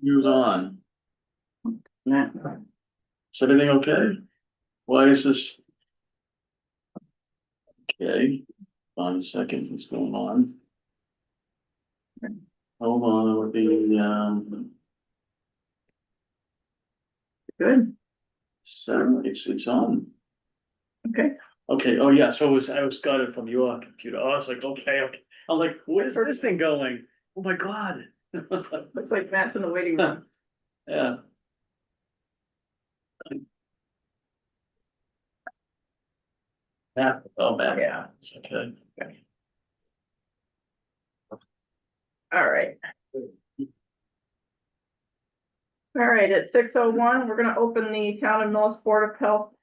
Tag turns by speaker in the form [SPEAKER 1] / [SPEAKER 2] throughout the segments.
[SPEAKER 1] Use on.
[SPEAKER 2] Yeah.
[SPEAKER 1] Is everything okay? Why is this? Okay, 1 second, what's going on? Hold on, it would be,
[SPEAKER 2] Good.
[SPEAKER 1] so it's on.
[SPEAKER 2] Okay.
[SPEAKER 1] Okay, oh yeah, so I was got it from your computer. I was like, okay. I'm like, where's this thing going? Oh my God.
[SPEAKER 2] Looks like Matt's in the waiting room.
[SPEAKER 1] Yeah. Yeah, oh man.
[SPEAKER 2] Yeah.
[SPEAKER 1] It's okay.
[SPEAKER 2] All right. All right, at 6:01, we're gonna open the Town of Millis Board of Health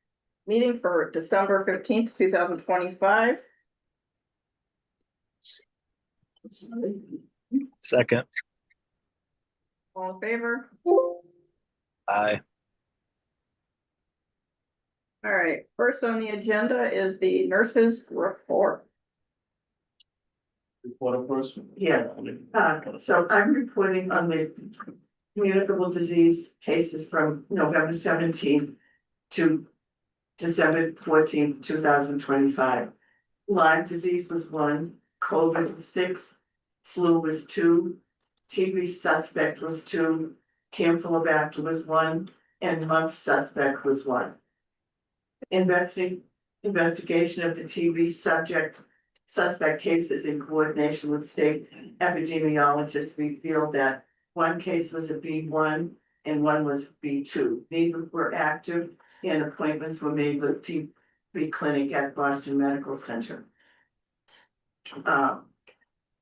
[SPEAKER 2] meeting for December 15th, 2025.
[SPEAKER 3] Second.
[SPEAKER 2] All in favor?
[SPEAKER 3] Aye.
[SPEAKER 2] All right, first on the agenda is the nurses report.
[SPEAKER 1] Report person?
[SPEAKER 4] Yeah. So I'm reporting on the communicable disease cases from November 17th to December 14th, 2025. Lyme disease was 1, COVID was 6, flu was 2, TB suspect was 2, Campylobacter was 1, and mumps suspect was 1. Investigation of the TB suspect cases in coordination with state epidemiologists revealed that 1 case was a B1 and 1 was B2. Neither were active, and appointments were made with TB clinic at Boston Medical Center.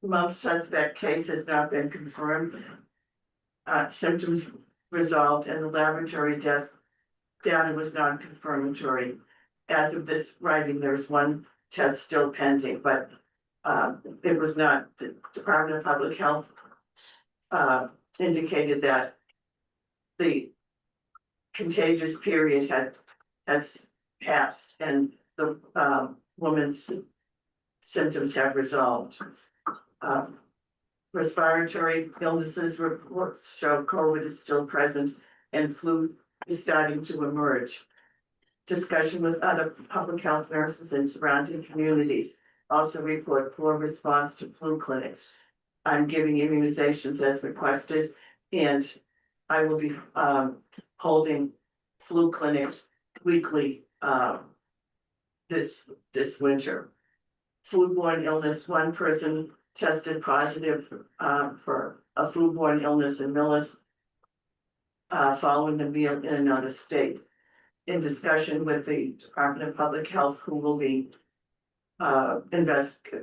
[SPEAKER 4] Mumps suspect case has not been confirmed. Symptoms resolved, and the laboratory data was non-confirmatory. As of this writing, there's 1 test still pending, but it was not, the Department of Public Health indicated that the contagious period has passed and the woman's symptoms have resolved. Respiratory illnesses reports show COVID is still present and flu is starting to emerge. Discussion with other public health nurses in surrounding communities also report poor response to flu clinics. I'm giving immunizations as requested, and I will be holding flu clinics weekly this winter. Foodborne illness, 1 person tested positive for a foodborne illness in Millis following a meal in another state. In discussion with the Department of Public Health, who will be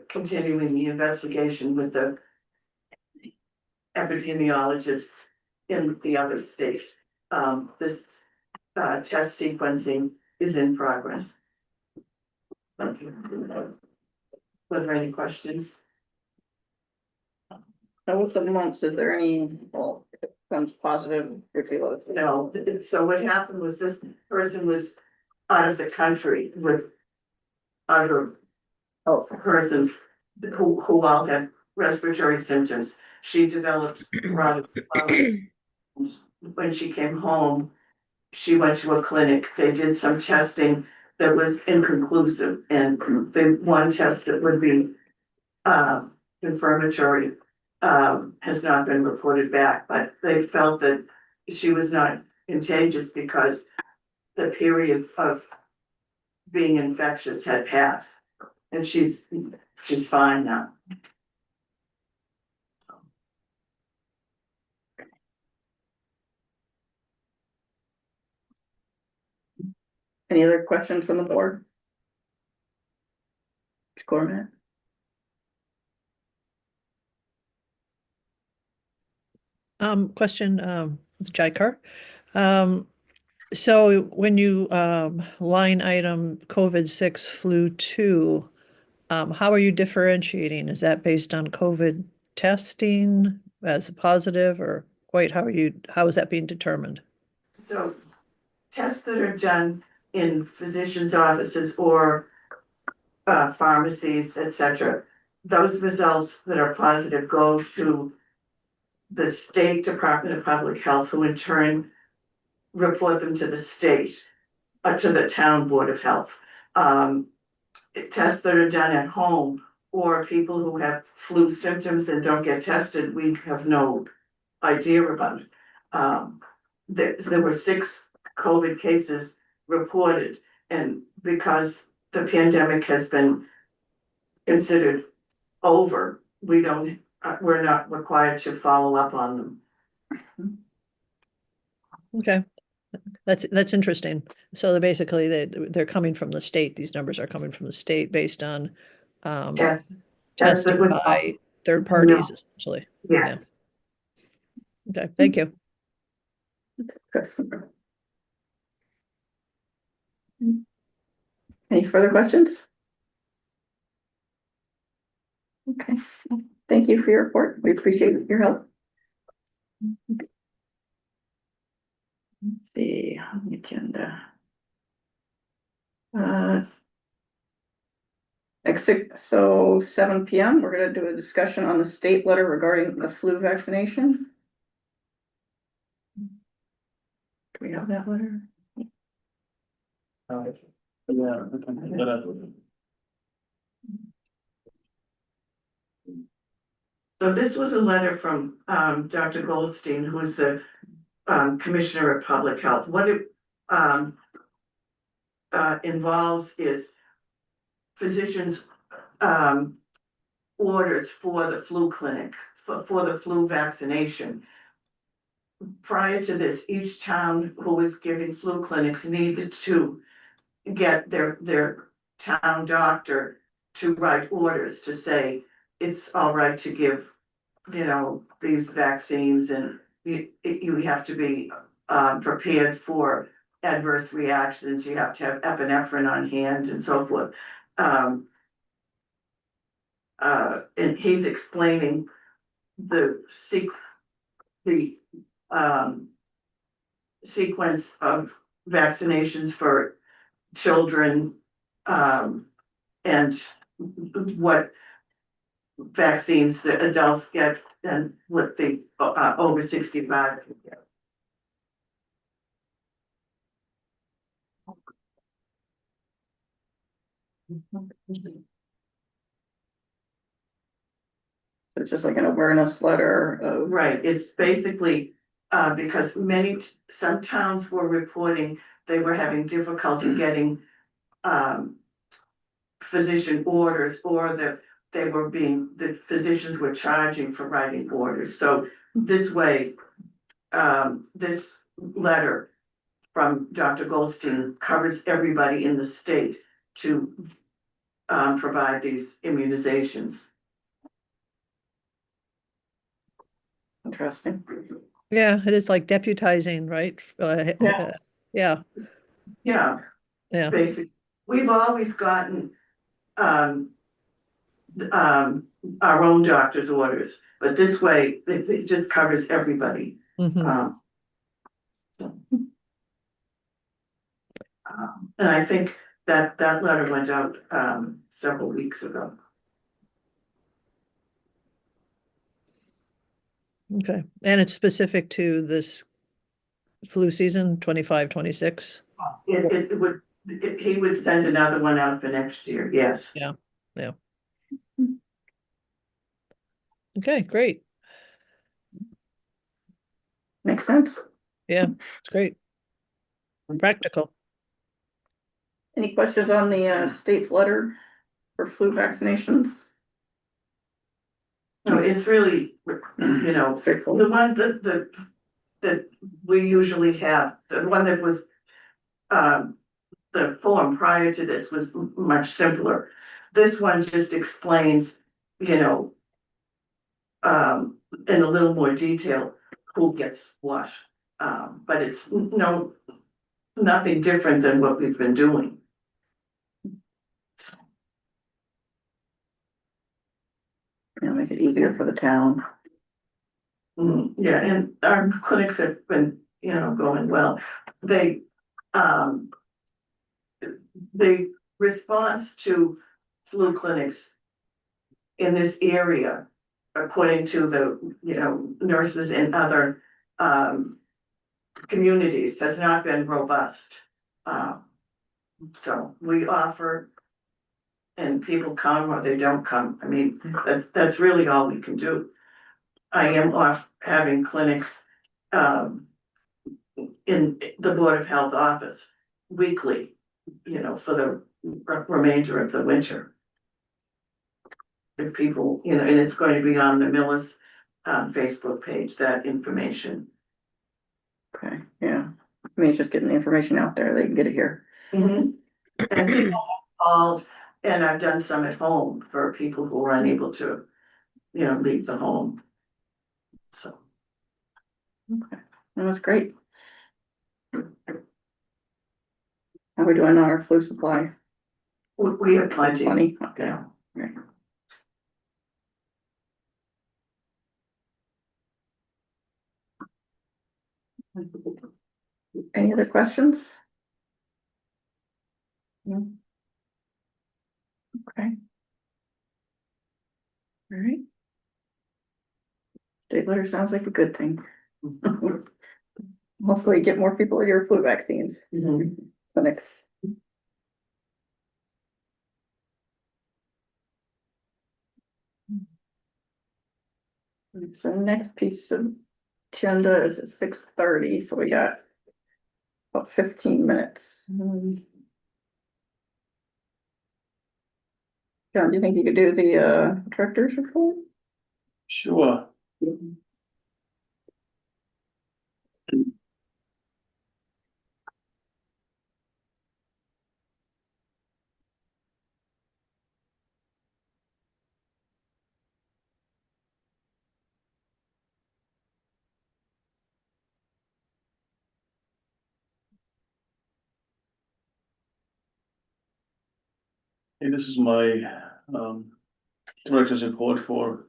[SPEAKER 4] continuing the investigation with the epidemiologists in the other state. This test sequencing is in progress. Thank you. Were there any questions?
[SPEAKER 2] So with the mumps, is there any, well, if it comes positive, reveal it?
[SPEAKER 4] No, so what happened was this person was out of the country with other persons who all had respiratory symptoms. She developed chronic swelling. When she came home, she went to a clinic. They did some testing that was inconclusive, and the 1 test that would be confirmatory has not been reported back, but they felt that she was not contagious because the period of being infectious had passed, and she's fine now.
[SPEAKER 2] Any other questions from the board? Cormac?
[SPEAKER 5] Question, Jaiker. So when you, line item COVID-6 flu 2, how are you differentiating? Is that based on COVID testing as a positive, or quite, how is that being determined?
[SPEAKER 4] So tests that are done in physicians' offices or pharmacies, etc., those results that are positive go to the State Department of Public Health, who in turn report them to the state, to the town Board of Health. Tests that are done at home, or people who have flu symptoms and don't get tested, we have no idea about. There were 6 COVID cases reported, and because the pandemic has been considered over, we're not required to follow up on them.
[SPEAKER 5] Okay, that's interesting. So they're coming from the state. These numbers are coming from the state based on
[SPEAKER 4] Yes.
[SPEAKER 5] testing by third parties, essentially.
[SPEAKER 4] Yes.
[SPEAKER 5] Okay, thank you.
[SPEAKER 2] Any further questions? Okay, thank you for your report. We appreciate your help. Let's see on the agenda. So 7 PM, we're gonna do a discussion on the state letter regarding the flu vaccination. Do we have that letter?
[SPEAKER 1] Yeah. Okay.
[SPEAKER 4] So this was a letter from Dr. Goldstein, who is the Commissioner of Public Health. What it involves is physicians' orders for the flu clinic, for the flu vaccination. Prior to this, each town who was giving flu clinics needed to get their town doctor to write orders to say it's all right to give, these vaccines, and you have to be prepared for adverse reactions. You have to have epinephrine on hand and so forth. And he's explaining the sequence of vaccinations for children, and what vaccines the adults get and what the over 65 get.
[SPEAKER 2] So it's just like an awareness letter of.
[SPEAKER 4] Right, it's basically, because some towns were reporting they were having difficulty getting physician orders, or the physicians were charging for writing orders. So this way, this letter from Dr. Goldstein covers everybody in the state to provide these immunizations.
[SPEAKER 2] Interesting.
[SPEAKER 5] Yeah, it is like deputizing, right?
[SPEAKER 4] Yeah.
[SPEAKER 5] Yeah,
[SPEAKER 4] Yeah,
[SPEAKER 5] yeah.
[SPEAKER 4] basic, we've always gotten our own doctor's orders, but this way, it just covers everybody.
[SPEAKER 5] Mhm.
[SPEAKER 4] So, and I think that letter went out several weeks ago.
[SPEAKER 5] Okay, and it's specific to this flu season, 25, 26?
[SPEAKER 4] He would send another one out for next year, yes.
[SPEAKER 5] Yeah. Okay, great.
[SPEAKER 2] Makes sense.
[SPEAKER 5] Yeah, it's great. Practical.
[SPEAKER 2] Any questions on the state's letter for flu vaccinations?
[SPEAKER 4] No, it's really, the
[SPEAKER 2] Straightforward.
[SPEAKER 4] one that we usually have, the one that was the form prior to this was much simpler. This one just explains, in a little more detail who gets what. But it's nothing different than what we've been doing.
[SPEAKER 2] Make it easier for the town.
[SPEAKER 4] Yeah, and our clinics have been, going well. The response to flu clinics in this area, according to the, nurses in other, communities, has not been robust. So we offer, and people come or they don't come. I mean, that's really all we can do. I am off having clinics, in the Board of Health office weekly, for the remainder of the winter. If people, and it's going to be on the Millis, Facebook page, that information.
[SPEAKER 2] Okay, yeah, I mean, it's just getting the information out there, they can get it here.
[SPEAKER 4] And people have called, and I've done some at home for people who are unable to, leave the home. So.
[SPEAKER 2] Okay, that's great. How are we doing on our flu supply?
[SPEAKER 4] We have plenty.
[SPEAKER 2] Plenty, okay.
[SPEAKER 4] Yeah.
[SPEAKER 2] Great. Any other questions? No? Okay. All right. State letter sounds like a good thing. Hopefully get more people your flu vaccines, clinics. So next piece of agenda is at 6:30, so we got about 15 minutes. John, do you think you could do the director's report?
[SPEAKER 1] Sure. Hey, this is my director's report for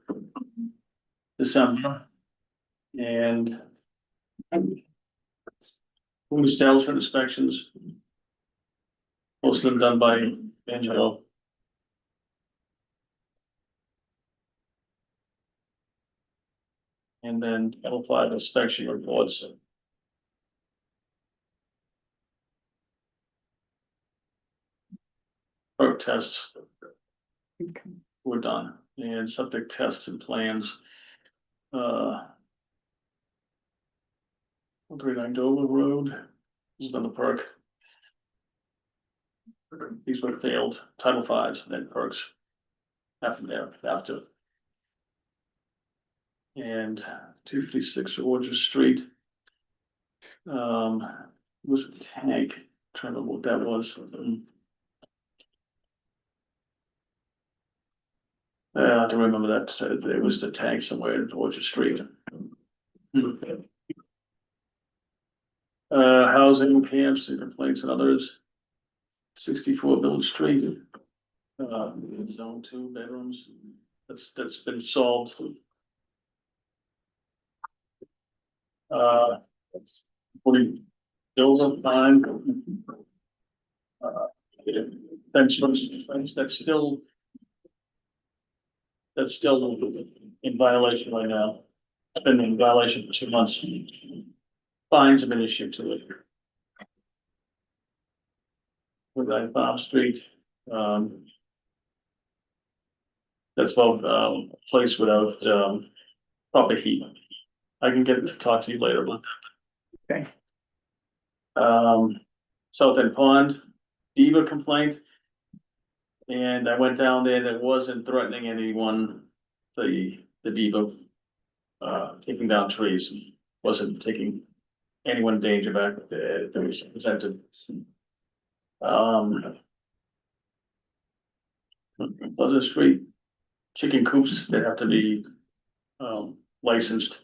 [SPEAKER 1] December. And food establishment inspections. Most of them done by Angelo. And then L5 inspection reports. Perk tests were done, and septic tests and plans. 139 Dover Road, this is on the perk. These were failed Title V's and then perks after. And 256 Orchard Street. Was a tank, trying to remember what that was. I have to remember that there was the tank somewhere in Orchard Street. Housing camps, complaints and others. 64 Village Street. Zone 2 bedrooms, that's been solved. That's 40 bills on time. That's still in violation right now. I've been in violation for 2 months. Fines have been issued to it. With that Farm Street, that's about a place without proper heat. I can get to talk to you later about that.
[SPEAKER 2] Okay.
[SPEAKER 1] South End Pond, beaver complaint. And I went down there, that wasn't threatening anyone, the beaver. Taking down trees, wasn't taking anyone in danger back, that was presented. Pleasant Street, chicken coops that have to be licensed.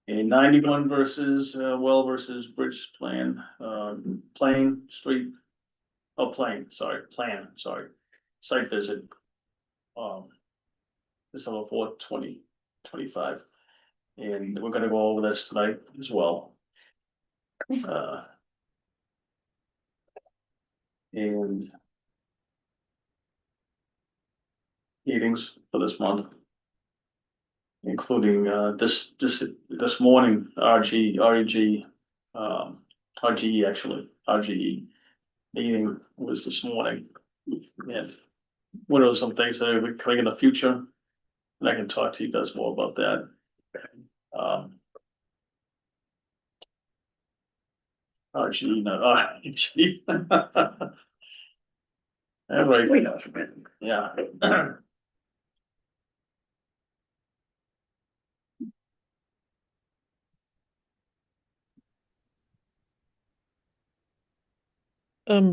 [SPEAKER 1] And 91 versus well versus Bridge Plan, Plain Street. Oh, Plan, sorry, site visit. December 4th, 2025. And we're gonna go over this tonight as well. And meetings for this month. Including, this morning, RGE, actually, RGE meeting was this morning. And what are some things that are coming in the future? And I can talk to you guys more about that. RGE, not RGE. All right,
[SPEAKER 2] We know what you meant.
[SPEAKER 1] yeah.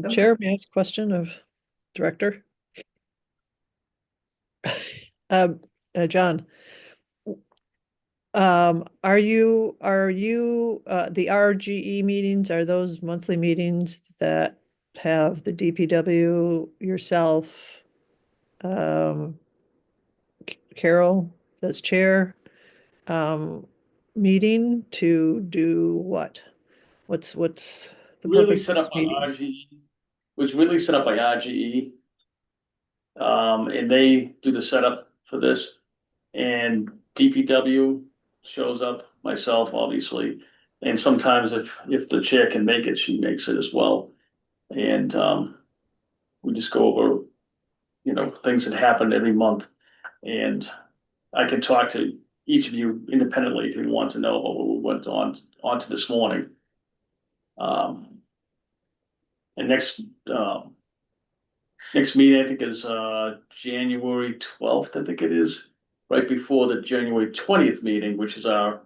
[SPEAKER 5] Chair, may I ask a question of Director? John. Are you, the RGE meetings, are those monthly meetings that have the DPW, yourself, Carol as chair, meeting to do what? What's the
[SPEAKER 1] Really
[SPEAKER 5] purpose
[SPEAKER 1] set
[SPEAKER 5] of
[SPEAKER 1] up
[SPEAKER 5] these
[SPEAKER 1] on
[SPEAKER 5] meetings?
[SPEAKER 1] RGE, was really set up by RGE. And they do the setup for this, and DPW shows up, myself, obviously. And sometimes if the chair can make it, she makes it as well. And, we just go over, things that happen every month. And I can talk to each of you independently if you want to know about what we went onto this morning. And next meeting, I think, is January 12th, I think it is, right before the January 20th meeting, which is our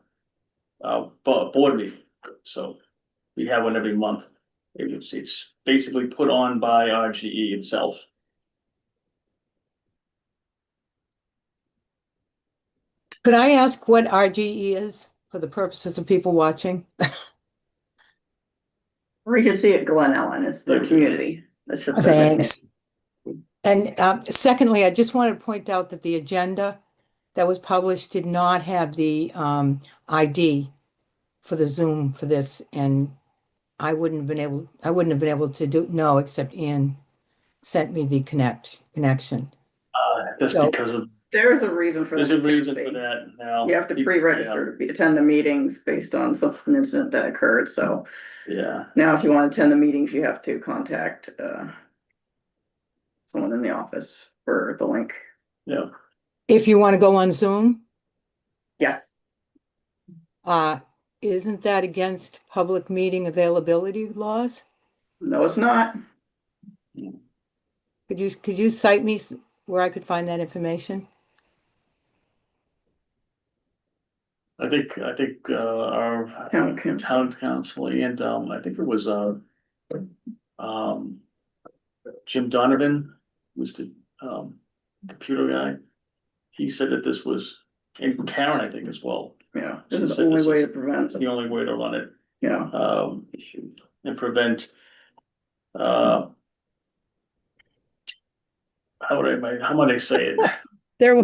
[SPEAKER 1] board meeting. So we have one every month. It's basically put on by RGE itself.
[SPEAKER 6] Could I ask what RGE is for the purposes of people watching?
[SPEAKER 2] Regency at Glen Ellen is the
[SPEAKER 1] Yeah.
[SPEAKER 2] community. That's just their nickname.
[SPEAKER 6] Thanks. And secondly, I just wanted to point out that the agenda that was published did not have the ID for the Zoom for this, and I wouldn't have been able to know except Ian sent me the connection.
[SPEAKER 1] That's
[SPEAKER 6] So-
[SPEAKER 1] because of,
[SPEAKER 2] There's a reason for that.
[SPEAKER 1] there's a reason for that now.
[SPEAKER 2] You have to pre-register to attend the meetings based on some incident that occurred, so
[SPEAKER 1] Yeah,
[SPEAKER 2] now if you want to attend the meetings, you have to contact someone in the office for the link.
[SPEAKER 1] yeah.
[SPEAKER 6] If you want to go on Zoom,
[SPEAKER 2] Yes,
[SPEAKER 6] isn't that against public meeting availability laws?
[SPEAKER 2] no, it's not.
[SPEAKER 6] Could you cite me where I could find that information?
[SPEAKER 1] I think, our town council and, I think it was, Jim Donovan was the, computer guy. He said that this was, and Karen, I think, as well,
[SPEAKER 2] Yeah, this is the only way to prevent,
[SPEAKER 1] it's the only way to run it,
[SPEAKER 2] yeah.
[SPEAKER 1] and prevent, how might I say it?
[SPEAKER 5] There will,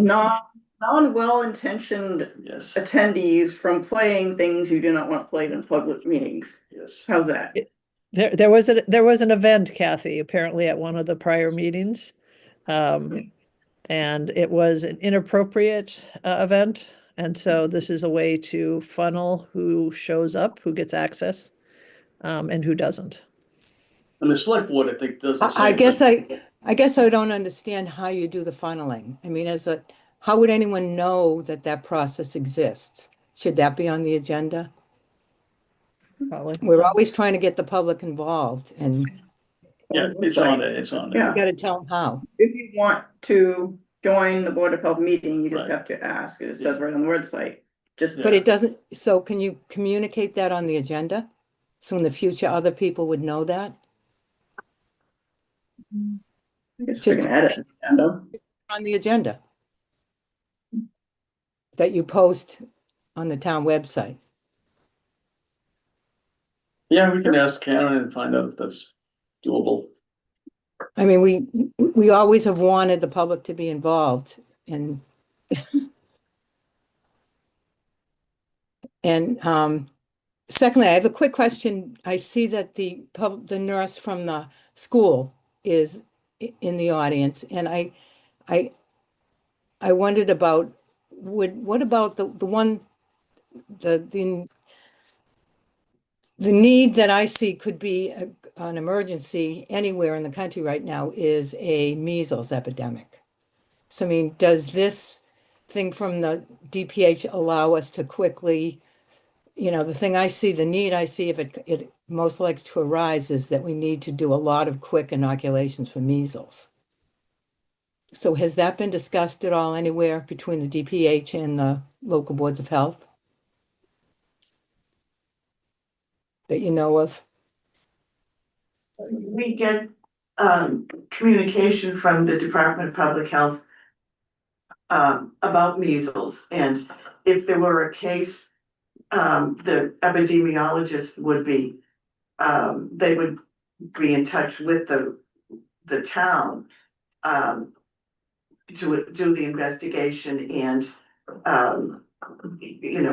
[SPEAKER 2] Non-well-intentioned
[SPEAKER 1] Yes,
[SPEAKER 2] attendees from playing things you do not want played in public meetings.
[SPEAKER 1] yes.
[SPEAKER 2] How's that?
[SPEAKER 5] there was an event, Kathy, apparently at one of the prior meetings. And it was an inappropriate event. And so this is a way to funnel who shows up, who gets access, and who doesn't.
[SPEAKER 1] And the select board, I think, does the
[SPEAKER 6] I
[SPEAKER 1] same
[SPEAKER 6] guess
[SPEAKER 1] thing.
[SPEAKER 6] I guess I don't understand how you do the funneling. I mean, how would anyone know that that process exists? Should that be on the agenda?
[SPEAKER 5] Probably.
[SPEAKER 6] We're always trying to get the public involved, and
[SPEAKER 1] Yeah, it's on there, it's on there.
[SPEAKER 2] Yeah.
[SPEAKER 6] you got to tell them how.
[SPEAKER 2] If you want to join the Board of Health meeting, you just
[SPEAKER 1] Right.
[SPEAKER 2] have to ask. It says right on the website. Just,
[SPEAKER 6] But it doesn't, so can you communicate that on the agenda? So in the future, other people would know that?
[SPEAKER 2] I guess we can edit the agenda.
[SPEAKER 6] On the agenda that you post on the town website.
[SPEAKER 1] Yeah, we can ask Karen and find out if that's doable.
[SPEAKER 6] I mean, we always have wanted the public to be involved, and secondly, I have a quick question. I see that the nurse from the school is in the audience, and I wondered about, what about the one, the need that I see could be an emergency anywhere in the country right now is a measles epidemic. So I mean, does this thing from the DPH allow us to quickly, the thing I see, the need I see if it most likely to arise is that we need to do a lot of quick inoculations for measles. So has that been discussed at all anywhere between the DPH and the local boards of health? That you know of?
[SPEAKER 4] We get communication from the Department of Public Health about measles, and if there were a case, the epidemiologist would be, they would be in touch with the town to do the investigation and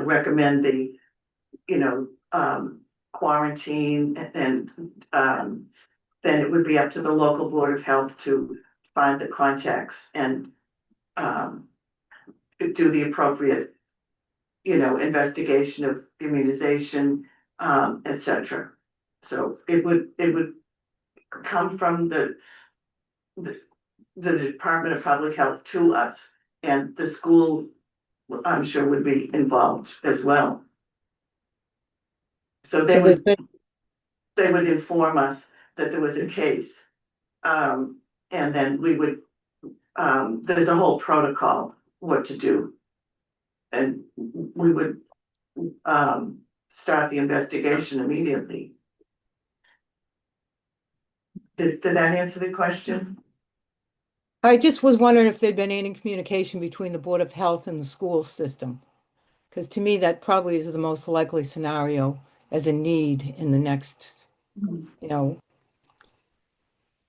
[SPEAKER 4] recommend the quarantine, and then it would be up to the local board of health to find the contacts and do the appropriate, investigation of immunization, etc. So it would come from the Department of Public Health to us, and the school, I'm sure, would be involved as well. So they
[SPEAKER 6] So there's
[SPEAKER 4] would,
[SPEAKER 6] been,
[SPEAKER 4] they would inform us that there was a case. And then we would, there's a whole protocol what to do. And we would start the investigation immediately. Did that answer the question?
[SPEAKER 6] I just was wondering if there'd been any communication between the Board of Health and the school system. Because to me, that probably is the most likely scenario as a need in the next,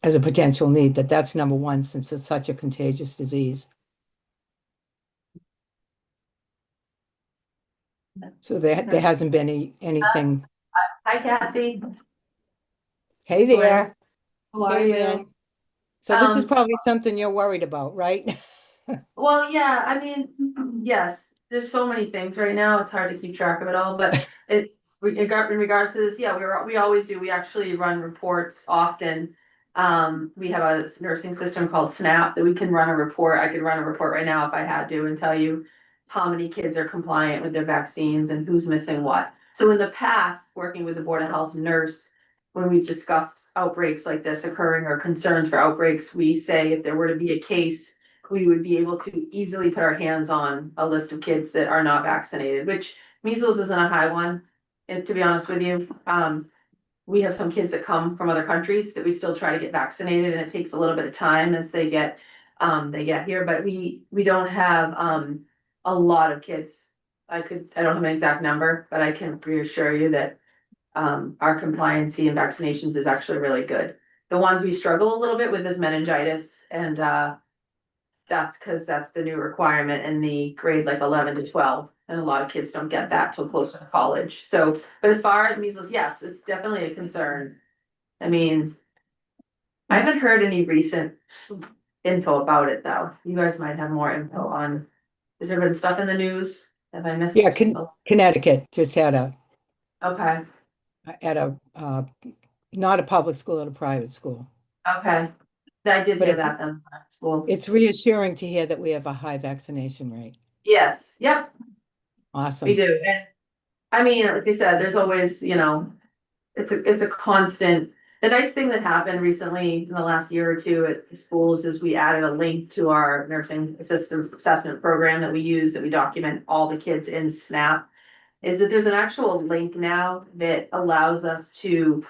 [SPEAKER 6] as a potential need, that's number one, since it's such a contagious disease. So there hasn't been anything.
[SPEAKER 7] Hi Kathy.
[SPEAKER 6] Hey there.
[SPEAKER 7] How are
[SPEAKER 6] Hey,
[SPEAKER 7] you?
[SPEAKER 6] Lynn. So this is
[SPEAKER 7] Um,
[SPEAKER 6] probably something you're worried about, right?
[SPEAKER 7] Well, yeah, I mean, yes, there's so many things right now, it's hard to keep track of it all, but in regards to this, yeah, we always do, we actually run reports often. We have a nursing system called SNAP that we can run a report. I could run a report right now if I had to and tell you how many kids are compliant with their vaccines and who's missing what. So in the past, working with the Board of Health nurse, when we've discussed outbreaks like this occurring or concerns for outbreaks, we say if there were to be a case, we would be able to easily put our hands on a list of kids that are not vaccinated, which measles isn't a high one. And to be honest with you, we have some kids that come from other countries that we still try to get vaccinated, and it takes a little bit of time as they get here, but we don't have a lot of kids. I don't have an exact number, but I can reassure you that our compliancy and vaccinations is actually really good. The ones we struggle a little bit with is meningitis, and that's because that's the new requirement in the grade like 11 to 12. And a lot of kids don't get that till closer to college. So, but as far as measles, yes, it's definitely a concern. I mean, I haven't heard any recent info about it though. You guys might have more info on, has there been stuff in the news? Have I missed?
[SPEAKER 6] Yeah, Connecticut just had
[SPEAKER 7] Okay,
[SPEAKER 6] not a public school, at a private school.
[SPEAKER 7] okay. I did
[SPEAKER 6] But
[SPEAKER 7] hear
[SPEAKER 6] it's-
[SPEAKER 7] that then at school.
[SPEAKER 6] It's reassuring to hear that we have a high vaccination rate.
[SPEAKER 7] Yes, yep,
[SPEAKER 6] Awesome.
[SPEAKER 7] we do. And I mean, like I said, there's always, it's a constant. The nice thing that happened recently in the last year or two at the schools is we added a link to our nursing assessment program that we use, that we document all the kids in SNAP. Is that there's an actual link now that allows us to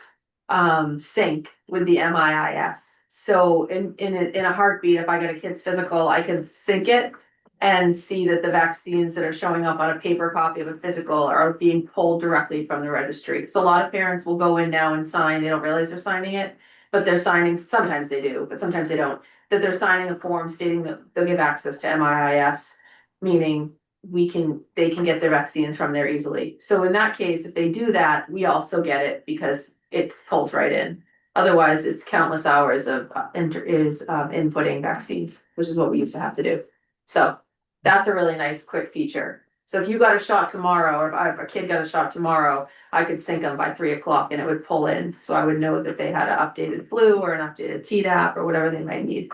[SPEAKER 7] sync with the MIIS. So in a heartbeat, if I get a kid's physical, I can sync it and see that the vaccines that are showing up on a paper copy of a physical are being pulled directly from the registry. So a lot of parents will go in now and sign, they don't realize they're signing it, but they're signing, sometimes they do, but sometimes they don't, that they're signing a form stating that they'll give access to MIIS, meaning they can get their vaccines from there easily. So in that case, if they do that, we also get it because it pulls right in. Otherwise, it's countless hours of inputting vaccines, which is what we used to have to do. So that's a really nice quick feature. So if you got a shot tomorrow, or if a kid got a shot tomorrow, I could sync them by 3 o'clock and it would pull in. So I would know that they had an updated flu or an updated Tdap or whatever they might need.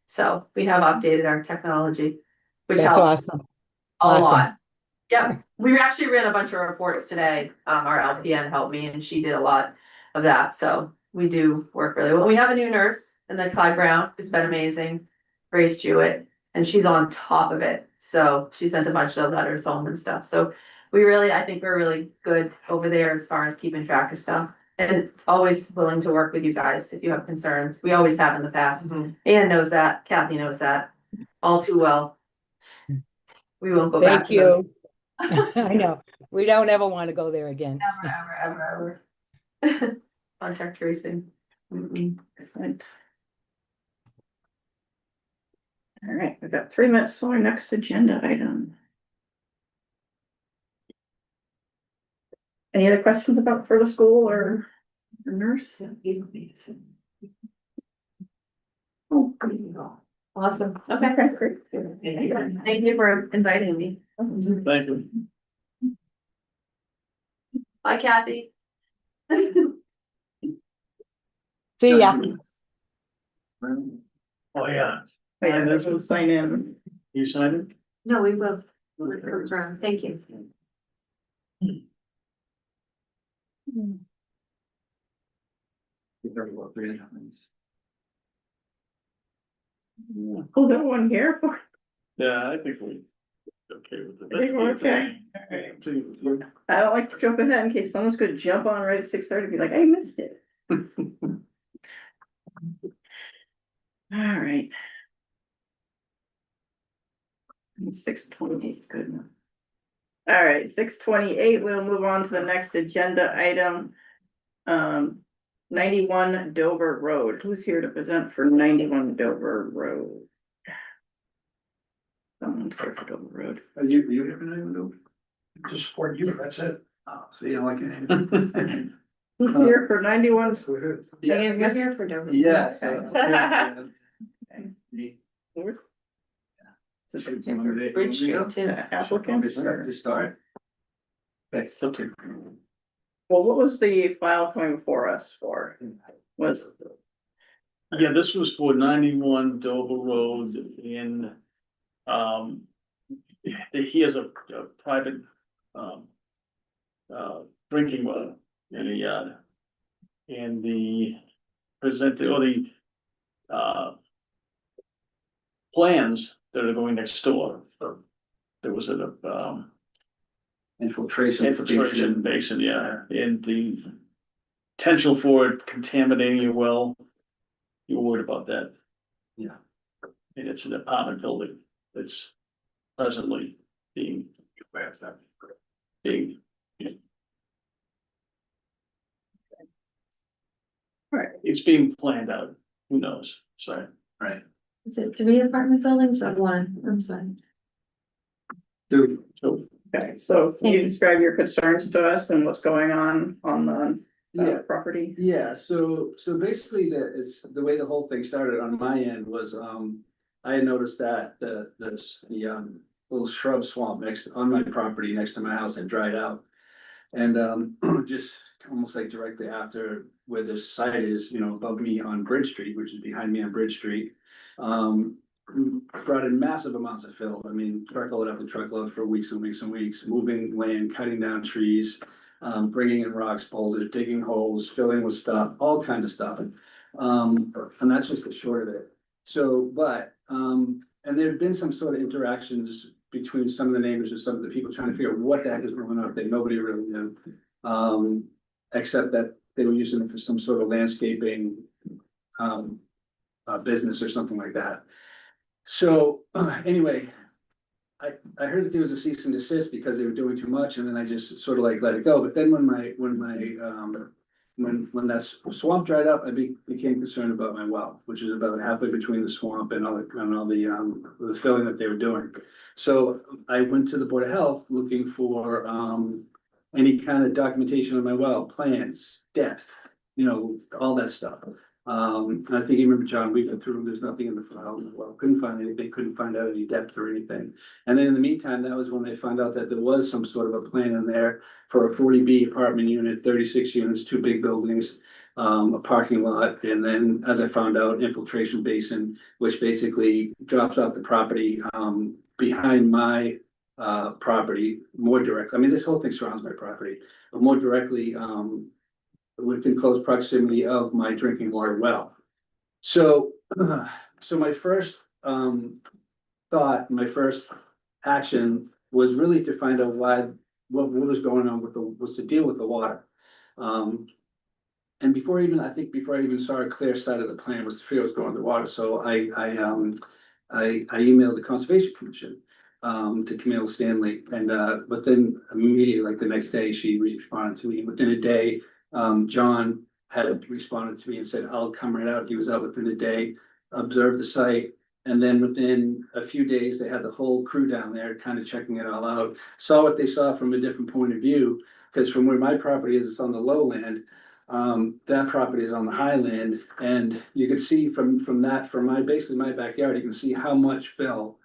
[SPEAKER 7] So we have updated our technology, which
[SPEAKER 6] That's
[SPEAKER 7] helps
[SPEAKER 6] awesome.
[SPEAKER 7] a
[SPEAKER 6] awesome.
[SPEAKER 7] lot. Yep, we actually ran a bunch of reports today. Our LPN helped me and she did a lot of that. So we do work really well. We have a new nurse and then Clyde Brown, who's been amazing, Grace Jewett, and she's on top of it. So she sent a bunch of letters home and stuff. So I think we're really good over there as far as keeping track of stuff. And always willing to work with you guys if you have concerns. We always have in the past. Ann knows that, Kathy knows that, all too well. We won't go back
[SPEAKER 6] Thank
[SPEAKER 7] to those.
[SPEAKER 6] you. I know, we don't ever want to go there again.
[SPEAKER 7] Ever. Contact tracing.
[SPEAKER 2] Excellent. All right, we've got 3 minutes to our next agenda item. Any other questions about for the school or the nurse? Oh,
[SPEAKER 7] Awesome.
[SPEAKER 2] okay, great.
[SPEAKER 7] Thank you for inviting me.
[SPEAKER 1] Thank you.
[SPEAKER 7] Bye, Kathy.
[SPEAKER 6] See ya.
[SPEAKER 1] Oh, yeah.
[SPEAKER 2] Yeah, this will sign in.
[SPEAKER 1] You signed it?
[SPEAKER 7] No, we will. Thank you.
[SPEAKER 2] Oh, that one here?
[SPEAKER 1] Yeah, I think we okay with it.
[SPEAKER 2] I think we're okay. I don't like to jump ahead in case someone's gonna jump on right at 6:30 and be like, I missed it. All right. 6:28 is good enough. All right, 6:28, we'll move on to the next agenda item. 91 Dover Road. Who's here to present for 91 Dover Road? Someone's here for Dover Road.
[SPEAKER 8] Are you here for anyone? Just support you, that's it. Oh, see, I like it.
[SPEAKER 2] Who's here for 91?
[SPEAKER 8] Yeah,
[SPEAKER 7] I'm here for Dover.
[SPEAKER 8] yeah, so.
[SPEAKER 7] Bridge Street too.
[SPEAKER 2] Applicant?
[SPEAKER 8] Just start.
[SPEAKER 1] Okay.
[SPEAKER 2] Well, what was the file coming before us for? Was,
[SPEAKER 1] Yeah, this was for 91 Dover Road in, he has a private, drinking well in a yard. And the plans that are going next door, there was a, infiltration basin, yeah, and the potential for it contaminating your well. You're worried about that.
[SPEAKER 8] Yeah.
[SPEAKER 1] And it's an apartment building that's presently being.
[SPEAKER 2] right,
[SPEAKER 1] It's being planned out, who knows, so.
[SPEAKER 8] Right.
[SPEAKER 7] Is it 3 apartment buildings or 1? I'm sorry.
[SPEAKER 8] Dude,
[SPEAKER 1] So,
[SPEAKER 2] okay, so can you describe your concerns to us and what's going on the
[SPEAKER 8] yeah,
[SPEAKER 2] property?
[SPEAKER 8] yeah, so basically the way the whole thing started on my end was, I had noticed that the little shrub swamp next on my property next to my house had dried out. And just almost like directly after where this site is, above me on Bridge Street, which is behind me on Bridge Street. Brought in massive amounts of fill. I mean, truckload after truckload for weeks and weeks and weeks, moving land, cutting down trees, bringing in rocks, boulders, digging holes, filling with stuff, all kinds of stuff. And that's just the short of it. So, and there had been some sort of interactions between some of the neighbors and some of the people trying to figure out what the heck is going on that nobody really knew. Except that they were using it for some sort of landscaping business or something like that. So anyway, I heard that there was a cease and desist because they were doing too much, and then I just sort of like let it go. But then when that swamp dried up, I became concerned about my well, which is about halfway between the swamp and all the filling that they were doing. So I went to the Board of Health looking for any kind of documentation of my well, plans, depth, all that stuff. And I think you remember, John, we went through, there's nothing in the file, well, couldn't find anything, couldn't find out any depth or anything. And then in the meantime, that was when they found out that there was some sort of a plan in there for a 40B apartment unit, 36 units, 2 big buildings, a parking lot, and then, as I found out, infiltration basin, which basically drops off the property, behind my property more directly. I mean, this whole thing surrounds my property, but more directly, within close proximity of my drinking water well. So, so my first thought, my first action was really to find out what was going on with was to deal with the water. And before I even saw a clear sight of the plan was to figure what's going on with the water. So I emailed the Conservation Commission to Camille Stanley, and but then immediately, like the next day, she responded to me. Within a day, John had responded to me and said, "I'll come right out." He was out within a day, observed the site, and then within a few days, they had the whole crew down there, kind of checking it all out. Saw what they saw from a different point of view, because from where my property is, it's on the lowland. That property is on the highland, and you can see from basically my backyard, you can see how much fill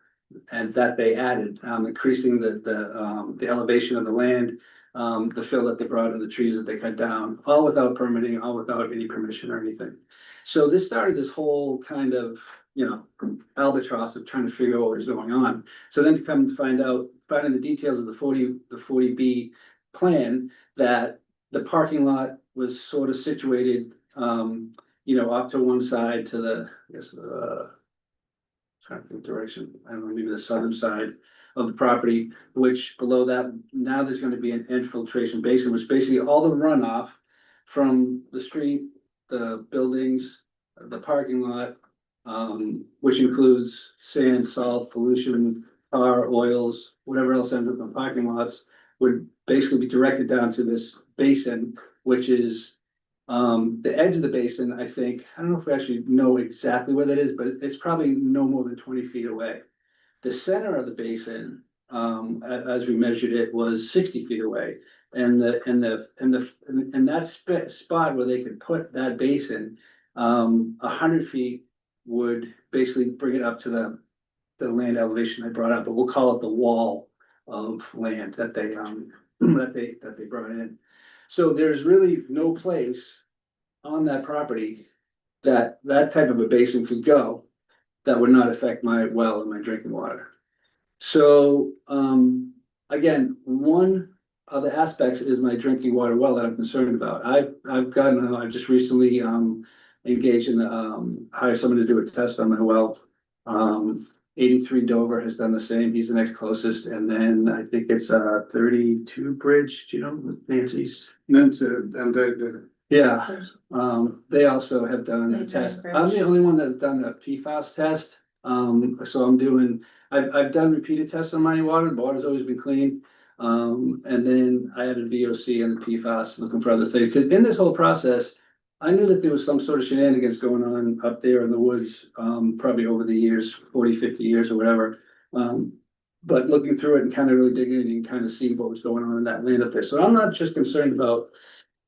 [SPEAKER 8] and that they added, increasing the elevation of the land, the fill that they brought in, the trees that they cut down, all without permitting, all without any permission or anything. So this started this whole kind of, albatross of trying to figure out what was going on. So then to come to finding the details of the 40B plan, that the parking lot was sort of situated, off to one side to the, I guess, trying to think direction, I don't know, maybe the southern side of the property, which below that, now there's gonna be an infiltration basin, which basically all the runoff from the street, the buildings, the parking lot, which includes sand, salt, pollution, tar, oils, whatever else ends up in the parking lots, would basically be directed down to this basin, which is the edge of the basin. I don't know if we actually know exactly where that is, but it's probably no more than 20 feet away. The center of the basin, as we measured it, was 60 feet away. And that spot where they could put that basin, 100 feet would basically bring it up to the land elevation I brought up, but we'll call it the wall of land that they brought in. So there's really no place on that property that type of a basin could go that would not affect my well and my drinking water. So, again, one of the aspects is my drinking water well that I'm concerned about. I've just recently engaged in hired someone to do a test on my well. 83 Dover has done the same. He's the next closest, and then I think it's 32 Bridge. Do you know Nancy's?
[SPEAKER 9] That's it, and
[SPEAKER 8] Yeah, they also have done a test. I'm the only one that have done a PFAS test. So I've done repeated tests on my water. The water's always been clean. And then I added VOC and the PFAS, looking for other things, because in this whole process, I knew that there was some sort of shenanigans going on up there in the woods, probably over the years, 40, 50 years or whatever. But looking through it and kind of really digging in, you can kind of see what was going on in that land up there. So I'm not just concerned about,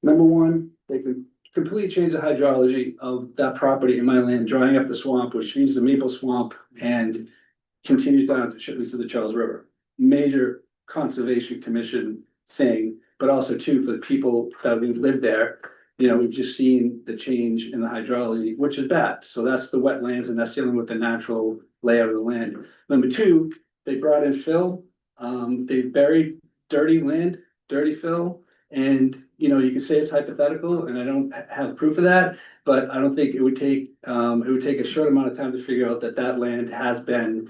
[SPEAKER 8] number one, they could completely change the hydrology of that property in my land, drying up the swamp, which feeds the Maple Swamp and continues down to the Charles River. Major Conservation Commission thing, but also too, for the people that live there. We've just seen the change in the hydrology, which is bad. So that's the wetlands, and that's dealing with the natural layout of the land. Number two, they brought in fill. They buried dirty land, dirty fill. And, you can say it's hypothetical, and I don't have proof of that, but I don't think it would take a short amount of time to figure out that land has been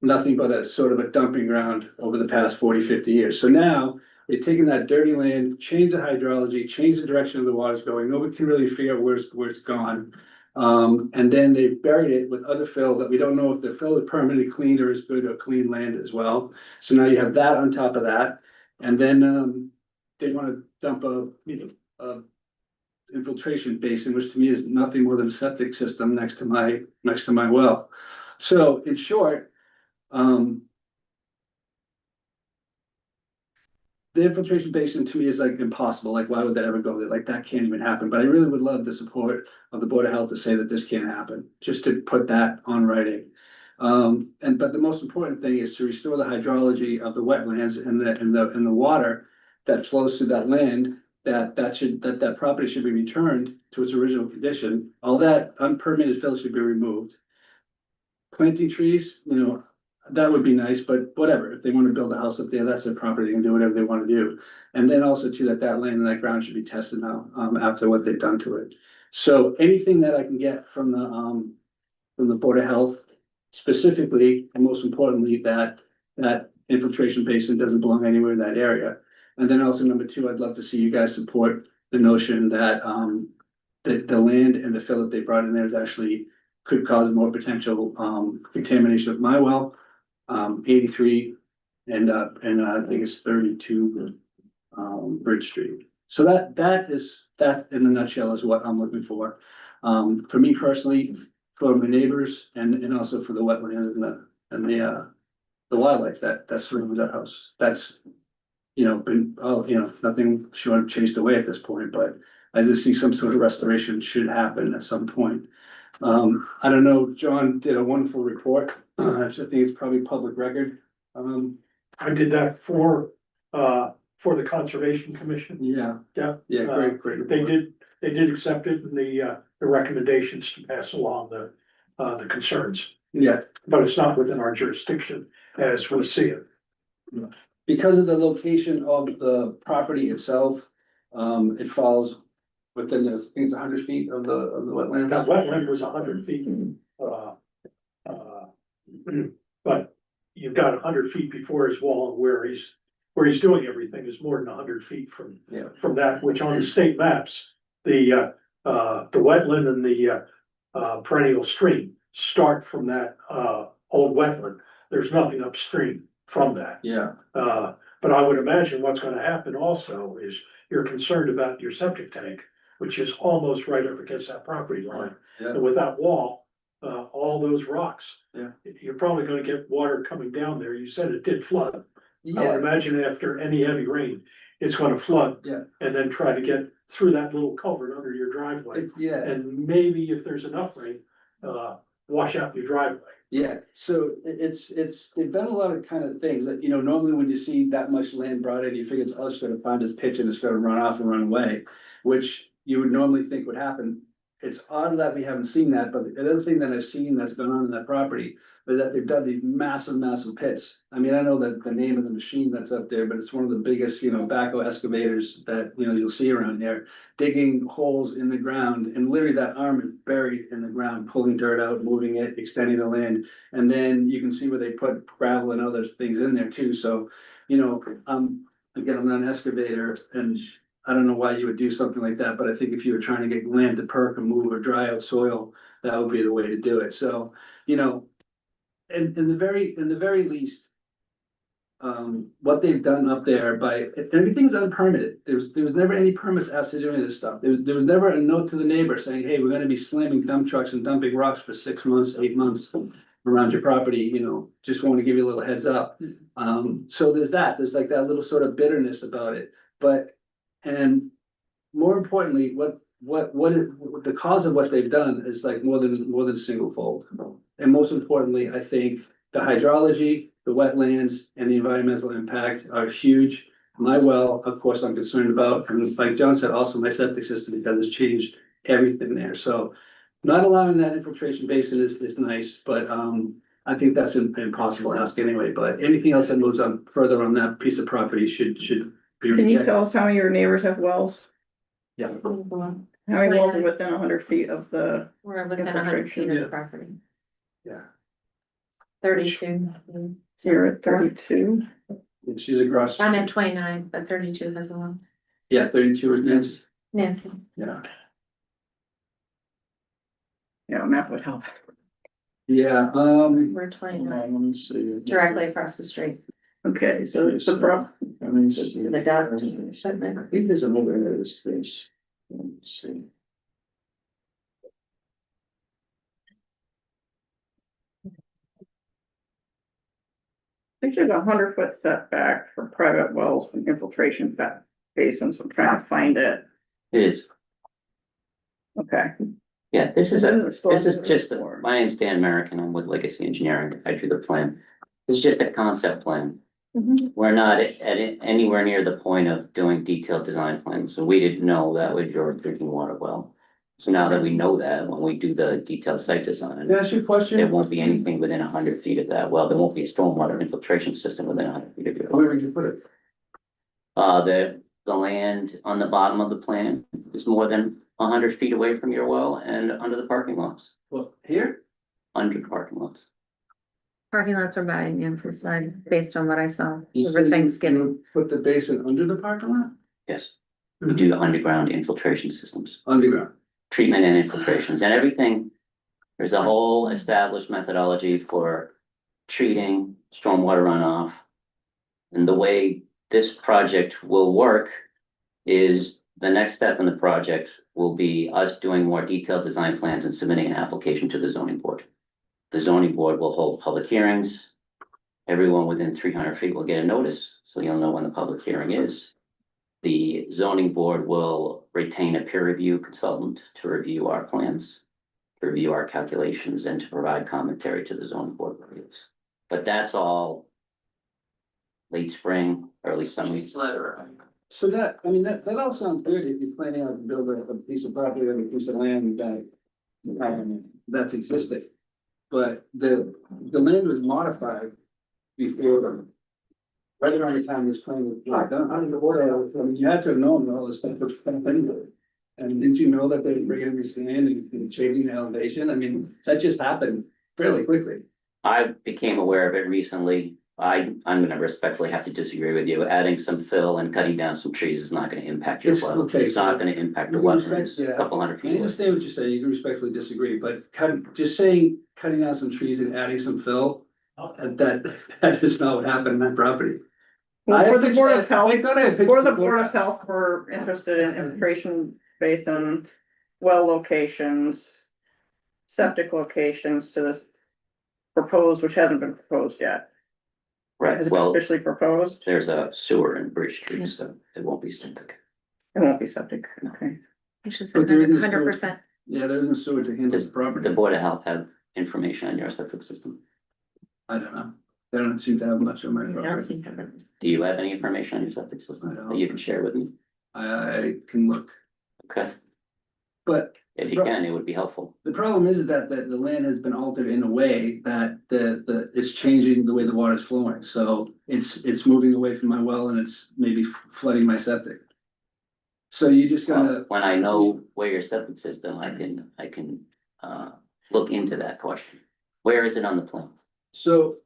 [SPEAKER 8] nothing but a sort of a dumping ground over the past 40, 50 years. So now they've taken that dirty land, changed the hydrology, changed the direction of the water's going. Nobody can really figure out where it's gone. And then they buried it with other fill that we don't know if the fill is permanently clean or is good or clean land as well. So now you have that on top of that. And then they want to dump a infiltration basin, which to me is nothing more than a septic system next to my well. So in short, the infiltration basin to me is like impossible, like why would that ever go there, like that can't even happen, but I really would love the support of the Board of Health to say that this can't happen, just to put that on writing. But the most important thing is to restore the hydrology of the wetlands and the water that flows through that land, that property should be returned to its original condition, all that unpermitted fill should be removed. Planting trees, you know, that would be nice, but whatever, if they wanna build a house up there, that's their property, they can do whatever they wanna do. And then also too, that land and that ground should be tested now, after what they've done to it. So anything that I can get from the Board of Health, specifically, and most importantly, that infiltration basin doesn't belong anywhere in that area. And then also number two, I'd love to see you guys support the notion that, that the land and the fill that they brought in there is actually could cause more potential, contamination of my well, 83 and I think it's 32, Bridge Street. So that in a nutshell is what I'm looking for. For me personally, for my neighbors and also for the wetland and the wildlife that surrounds that house. That's, you know, been, nothing short of chased away at this point, but I just see some sort of restoration should happen at some point. I don't know, John did a wonderful report. I think it's probably public record.
[SPEAKER 9] I did that for the Conservation Commission.
[SPEAKER 8] Yeah.
[SPEAKER 9] Yeah.
[SPEAKER 8] Yeah, great.
[SPEAKER 9] They
[SPEAKER 8] report.
[SPEAKER 9] did accept it and the recommendations to pass along the concerns,
[SPEAKER 8] Yeah,
[SPEAKER 9] but it's not within our jurisdiction as we see it.
[SPEAKER 8] because of the location of the property itself, it falls within this, I think it's 100 feet of the wetlands.
[SPEAKER 9] That wetland was 100 feet. But you've got 100 feet before his wall and where he's doing everything is more than 100 feet
[SPEAKER 8] Yeah.
[SPEAKER 9] from that, which on the state maps, the wetland and the perennial stream start from that old wetland. There's nothing upstream from that.
[SPEAKER 8] Yeah,
[SPEAKER 9] But I would imagine what's gonna happen also is you're concerned about your septic tank, which is almost right up against that property line.
[SPEAKER 8] yeah,
[SPEAKER 9] And with that wall, all those rocks.
[SPEAKER 8] Yeah.
[SPEAKER 9] You're probably gonna get water coming down there. You said it did flood. I would
[SPEAKER 8] yeah,
[SPEAKER 9] imagine after any heavy rain, it's gonna flood.
[SPEAKER 8] Yeah.
[SPEAKER 9] And then try to get through that little culvert under your driveway.
[SPEAKER 8] yeah.
[SPEAKER 9] And maybe if there's enough rain, wash out your driveway.
[SPEAKER 8] Yeah, so they've done a lot of kind of things that, you know, normally when you see that much land brought in, you figure it's just gonna find its pitch and it's gonna run off and run away, which you would normally think would happen. It's odd that we haven't seen that, but the other thing that I've seen that's gone on in that property is that they've done these massive pits. I mean, I know that the name of the machine that's up there, but it's one of the biggest, backhoe excavators that, you'll see around here. Digging holes in the ground and literally that arm is buried in the ground, pulling dirt out, moving it, extending the land. And then you can see where they put gravel and other things in there too, so, again, I'm not an excavator and I don't know why you would do something like that, but I think if you were trying to get land to perk or move or dry out soil, that would be the way to do it. So, in the very least, what they've done up there everything's unpermitted. There was never any permits asked to do any of this stuff. There was never a note to the neighbor saying, hey, we're gonna be slamming dump trucks and dumping rocks for 6 months, 8 months around your property, just want to give you a little heads up. So there's like that little sort of bitterness about it, and more importantly, what is the cause of what they've done is like more than single fold. And most importantly, I think the hydrology, the wetlands, and the environmental impact are huge. My well, of course, I'm concerned about, and like John said, also my septic system, because it's changed everything there. So not allowing that infiltration basin is nice, but I think that's impossible to ask anyway. But anything else that moves on further on that piece of property should be
[SPEAKER 2] Can you
[SPEAKER 8] rejected.
[SPEAKER 2] tell us how many of your neighbors have wells?
[SPEAKER 8] Yeah.
[SPEAKER 2] How many wells are within 100 feet of the,
[SPEAKER 7] We're within 100 feet of the property,
[SPEAKER 8] Yeah,
[SPEAKER 7] 32.
[SPEAKER 2] you're at 32?
[SPEAKER 8] and she's across.
[SPEAKER 7] I'm at 29, but 32 has a lot.
[SPEAKER 8] Yeah, 32 is Nancy.
[SPEAKER 7] Nancy.
[SPEAKER 8] Yeah.
[SPEAKER 2] Yeah, a map would help.
[SPEAKER 8] Yeah,
[SPEAKER 7] We're 29,
[SPEAKER 8] let me see.
[SPEAKER 7] directly across the street.
[SPEAKER 2] Okay, so it's the prop,
[SPEAKER 7] The dust.
[SPEAKER 8] I think there's a little bit of this, let's see.
[SPEAKER 2] think there's a 100-foot setback for private wells from infiltration basins. I'm trying to find it.
[SPEAKER 10] It is,
[SPEAKER 2] Okay.
[SPEAKER 10] yeah, this is
[SPEAKER 2] And then
[SPEAKER 10] a,
[SPEAKER 2] the storm
[SPEAKER 10] this is
[SPEAKER 2] sewer
[SPEAKER 10] just,
[SPEAKER 2] report.
[SPEAKER 10] my name's Dan Merrick and I'm with Legacy Engineering. I drew the plan. It's just a concept plan.
[SPEAKER 2] Mhm.
[SPEAKER 10] We're not anywhere near the point of doing detailed design plans, so we didn't know that was your drinking water well. So now that we know that, when we do the detailed site design,
[SPEAKER 8] Can I ask you a
[SPEAKER 10] there
[SPEAKER 8] question?
[SPEAKER 10] won't be anything within 100 feet of that well. There won't be a stormwater infiltration system within 100 feet of your well.
[SPEAKER 8] Where would you put it?
[SPEAKER 10] The land on the bottom of the plan is more than 100 feet away from your well and under the parking lots,
[SPEAKER 8] Well, here?
[SPEAKER 10] under the parking lots.
[SPEAKER 11] Parking lots are by Nancy's side, based on what I saw
[SPEAKER 8] You
[SPEAKER 11] over
[SPEAKER 8] said you-
[SPEAKER 11] Thanksgiving.
[SPEAKER 8] you Put the basin under the parking lot?
[SPEAKER 10] Yes. We do underground infiltration systems,
[SPEAKER 8] Underground.
[SPEAKER 10] treatment and infiltrations and everything. There's a whole established methodology for treating stormwater runoff. And the way this project will work is the next step in the project will be us doing more detailed design plans and submitting an application to the zoning board. The zoning board will hold public hearings. Everyone within 300 feet will get a notice, so you'll know when the public hearing is. The zoning board will retain a peer review consultant to review our plans, to review our calculations, and to provide commentary to the zoning board reviews. But that's all late spring, early summer.
[SPEAKER 8] So that, I mean, that all sounds good if you're planning on to build a piece of property or a piece of land that's existing. But the land was modified before, right around the time this plan was done. I mean, you had to have known all this stuff was coming. And didn't you know that they were bringing this land and changing the elevation? I mean, that just happened fairly quickly.
[SPEAKER 10] I became aware of it recently. I'm gonna respectfully have to disagree with you. Adding some fill and cutting down some trees is not gonna impact your
[SPEAKER 8] It's
[SPEAKER 10] well.
[SPEAKER 8] okay,
[SPEAKER 10] It's not
[SPEAKER 8] so
[SPEAKER 10] gonna impact the
[SPEAKER 8] you can respect-
[SPEAKER 10] wetlands,
[SPEAKER 8] yeah,
[SPEAKER 10] a couple hundred
[SPEAKER 8] I
[SPEAKER 10] feet away.
[SPEAKER 8] understand what you're saying, you can respectfully disagree, but just saying, cutting down some trees and adding some fill, that is not what happened on that property.
[SPEAKER 2] Well, for the Board of Health,
[SPEAKER 8] I thought I had
[SPEAKER 2] for the
[SPEAKER 8] pictures
[SPEAKER 2] Board of
[SPEAKER 8] before.
[SPEAKER 2] Health, we're interested in infiltration basin, well locations, septic locations to this proposed, which hasn't been proposed yet.
[SPEAKER 10] Right,
[SPEAKER 2] Has it been
[SPEAKER 10] well,
[SPEAKER 2] officially proposed?
[SPEAKER 10] there's a sewer in Bridge Street, so it won't be septic.
[SPEAKER 2] It won't be septic, okay.
[SPEAKER 11] You should
[SPEAKER 8] But there isn't
[SPEAKER 11] 100%.
[SPEAKER 8] Yeah, there isn't sewer to handle the
[SPEAKER 10] Does the
[SPEAKER 8] property,
[SPEAKER 10] Board of Health have information on your septic system?
[SPEAKER 8] I don't know, they don't seem to have much on my property,
[SPEAKER 10] Do you have any information on your septic
[SPEAKER 8] I
[SPEAKER 10] system
[SPEAKER 8] don't.
[SPEAKER 10] that you can share with me?
[SPEAKER 8] I can look,
[SPEAKER 10] Okay,
[SPEAKER 8] but
[SPEAKER 10] if you can, it would be helpful.
[SPEAKER 8] the problem is that the land has been altered in a way that it's changing the way the water's flowing, so it's moving away from my well and it's maybe flooding my septic. So you just gotta,
[SPEAKER 10] When I know where your septic system, I can look into that question. Where is it on the plan?
[SPEAKER 8] so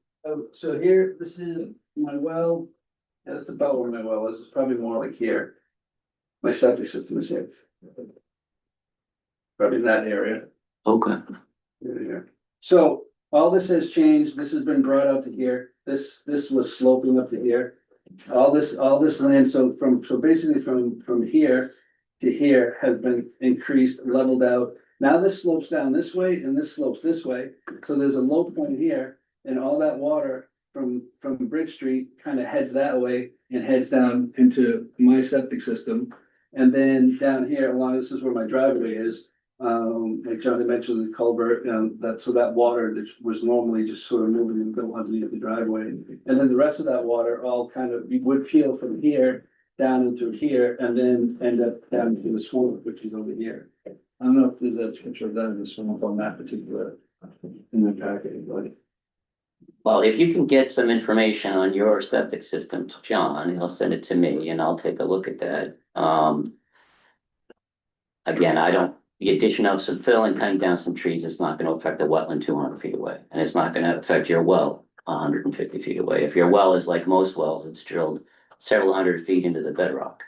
[SPEAKER 8] here, this is my well, yeah, that's about where my well is, it's probably more like here. My septic system is here. Probably in that area.
[SPEAKER 10] Okay.
[SPEAKER 8] Yeah. So all this has changed, this has been brought out to here, this was sloping up to here. All this land, so basically from here to here has been increased, leveled out. Now this slopes down this way and this slopes this way, so there's a low point here. And all that water from Bridge Street kind of heads that way and heads down into my septic system. And then down here, along, this is where my driveway is, like Johnny mentioned, the culvert, that water that was normally just sort of moving and go underneath the driveway. And then the rest of that water all kind of, we would peel from here down into here and then end up down into the swamp, which is over here. I don't know if there's a picture of that in the swamp on that particular, in the packet, but.
[SPEAKER 10] Well, if you can get some information on your septic system to John, he'll send it to me and I'll take a look at that. Again, the addition of some fill and cutting down some trees is not gonna affect the wetland 200 feet away. And it's not gonna affect your well 150 feet away. If your well is like most wells, it's drilled several hundred feet into the bedrock.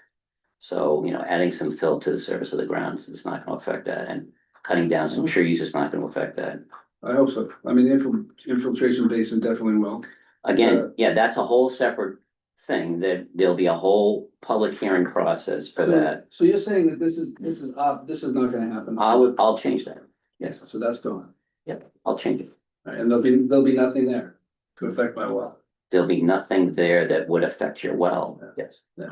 [SPEAKER 10] So, adding some fill to the surface of the ground is not gonna affect that, and cutting down some trees is not gonna affect that.
[SPEAKER 8] I hope so. I mean, infiltration basin definitely will.
[SPEAKER 10] Again, yeah, that's a whole separate thing, that there'll be a whole public hearing process for that.
[SPEAKER 8] So you're saying that this is not gonna happen?
[SPEAKER 10] I'll change that. Yes,
[SPEAKER 8] So that's gone.
[SPEAKER 10] I'll change it.
[SPEAKER 8] Right, and there'll be nothing there to affect my well.
[SPEAKER 10] there'll be nothing there that would affect your well, yes.
[SPEAKER 8] Yeah.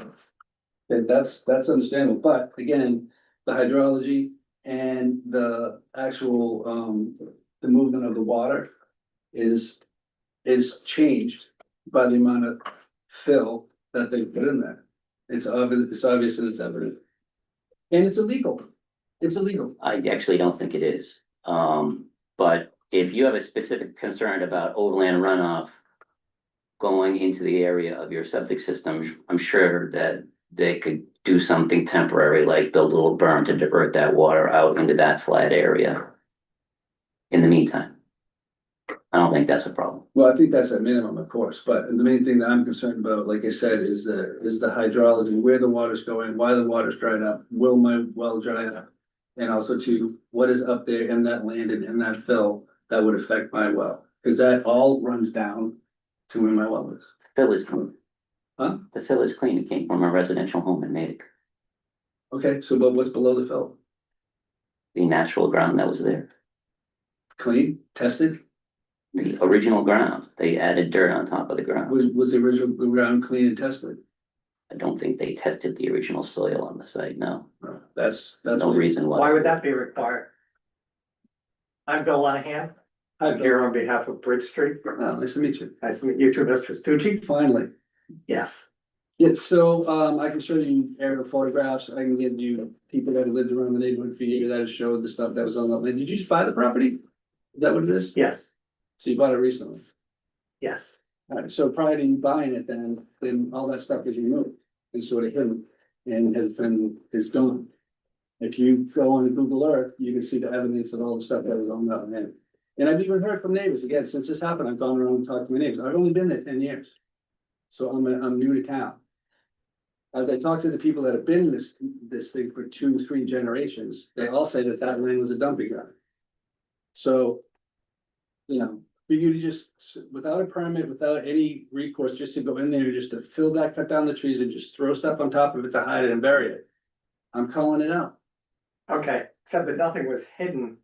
[SPEAKER 8] And that's understandable, but again, the hydrology and the actual, the movement of the water is changed by the amount of fill that they put in there. It's obvious and it's evident. And it's illegal. It's illegal.
[SPEAKER 10] I actually don't think it is. But if you have a specific concern about overland runoff going into the area of your septic system, I'm sure that they could do something temporary, like build a little berm to divert that water out into that flat area. In the meantime, I don't think that's a problem.
[SPEAKER 8] Well, I think that's a minimum, of course, but the main thing that I'm concerned about, like I said, is the hydrology, where the water's going, why the water's dried up, will my well dry up? And also to what is up there in that land and in that fill that would affect my well, because that all runs down to where my well is.
[SPEAKER 10] Fill is clean.
[SPEAKER 8] Huh?
[SPEAKER 10] The fill is clean. It came from a residential home in Natick.
[SPEAKER 8] Okay, so but what's below the fill?
[SPEAKER 10] The natural ground that was there.
[SPEAKER 8] Clean, tested?
[SPEAKER 10] The original ground. They added dirt on top of the ground.
[SPEAKER 8] Was the original ground clean and tested?
[SPEAKER 10] I don't think they tested the original soil on the site, no.
[SPEAKER 8] No, that's.
[SPEAKER 10] No reason why.
[SPEAKER 12] Why would that be required? I'm Bill Lenahan. I'm here on behalf of Bridge Street.
[SPEAKER 8] Oh, nice to meet you.
[SPEAKER 12] Nice to meet you too, Mr. Stucci.
[SPEAKER 8] Finally.
[SPEAKER 12] Yes.
[SPEAKER 8] Yeah, so, I can show you aerial photographs, I can give you people that have lived around the neighborhood for years that have showed the stuff that was on that land. Did you just buy the property? Is that what it is?
[SPEAKER 12] Yes,
[SPEAKER 8] So you bought it recently?
[SPEAKER 12] yes.
[SPEAKER 8] Alright, so prior to you buying it, then all that stuff is removed and sort of hidden and is gone. If you go on Google Earth, you can see the evidence of all the stuff that was on that land. And I've even heard from neighbors, again, since this happened, I've gone around and talked to my neighbors, I've only been there 10 years. So I'm new to town. As I talk to the people that have been in this thing for 2-3 generations, they all say that that land was a dumping ground. So, you know, for you to just, without a permit, without any recourse, just to go in there, just to fill that, cut down the trees and just throw stuff on top of it to hide it and bury it. I'm calling it out.
[SPEAKER 12] Okay, except that nothing was hidden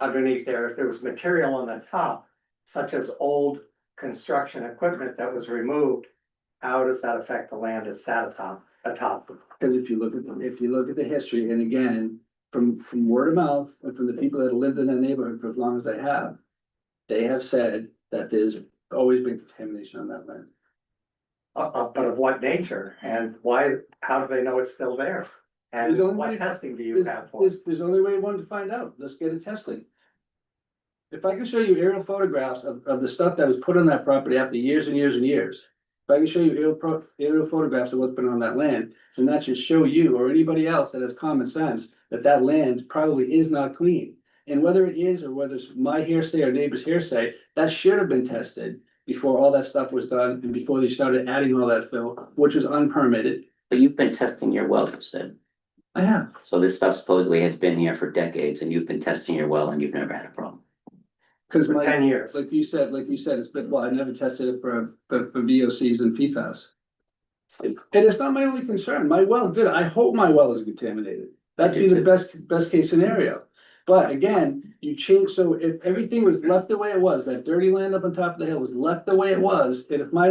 [SPEAKER 12] underneath there. If there was material on the top, such as old construction equipment that was removed, how does that affect the land that's sat atop?
[SPEAKER 8] Because if you look at the history, and again, from word of mouth, and from the people that have lived in that neighborhood for as long as they have said that there's always been contamination on that land.
[SPEAKER 12] But of what nature and why, how do they know it's still there? And
[SPEAKER 8] There's only
[SPEAKER 12] what
[SPEAKER 8] one-
[SPEAKER 12] testing do you have for it?
[SPEAKER 8] There's only way one to find out. Let's get it tested. If I can show you aerial photographs of the stuff that was put on that property after years and years and years. If I can show you aerial photographs of what's been on that land, then that should show you or anybody else that has common sense that that land probably is not clean. And whether it is, or whether it's my hearsay or neighbor's hearsay, that should have been tested before all that stuff was done and before they started adding all that fill, which was unpermitted.
[SPEAKER 10] But you've been testing your well, you said.
[SPEAKER 8] I have.
[SPEAKER 10] So this stuff supposedly has been here for decades and you've been testing your well and you've never had a problem.
[SPEAKER 8] Cause
[SPEAKER 12] For
[SPEAKER 8] my,
[SPEAKER 12] 10 years.
[SPEAKER 8] like you said, it's been, well, I never tested it for VOCs and PFAS. And it's not my only concern. My well, good, I hope my well is contaminated. That'd be the best case scenario. But again, you change, so if everything was left the way it was, that dirty land up on top of the hill was left the way it was, and if my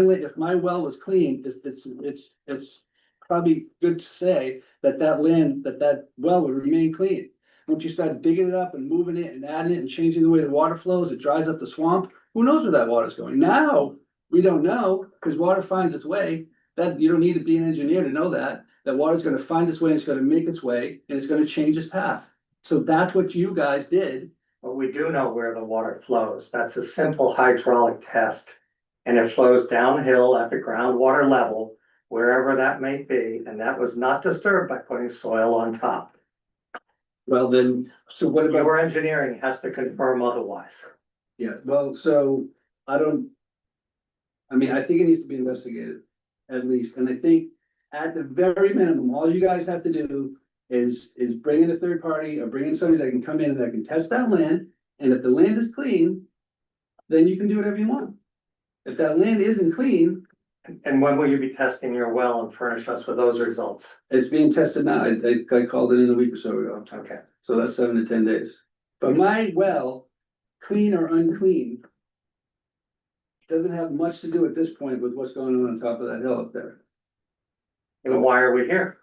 [SPEAKER 8] well was clean, it's probably good to say that that well would remain clean. Once you start digging it up and moving it and adding it and changing the way the water flows, it dries up the swamp. Who knows where that water's going? Now, we don't know, because water finds its way. That, you don't need to be an engineer to know that water's gonna find its way, and it's gonna make its way, and it's gonna change its path. So that's what you guys did.
[SPEAKER 12] But we do know where the water flows. That's a simple hydraulic test. And it flows downhill at the groundwater level, wherever that may be, and that was not disturbed by putting soil on top.
[SPEAKER 8] Well, then, so what about?
[SPEAKER 12] Your engineering has to confirm otherwise.
[SPEAKER 8] Yeah, well, so I think it needs to be investigated at least, and I think at the very minimum, all you guys have to do is bring in a third party or bring in somebody that can come in and that can test that land, and if the land is clean, then you can do whatever you want. If that land isn't clean,
[SPEAKER 12] And when will you be testing your well and furnish us with those results?
[SPEAKER 8] it's being tested now. I called it in a week or so ago,
[SPEAKER 12] Okay.
[SPEAKER 8] so that's 7 to 10 days. But my well, clean or unclean, doesn't have much to do at this point with what's going on top of that hill up there.
[SPEAKER 12] And why are we here?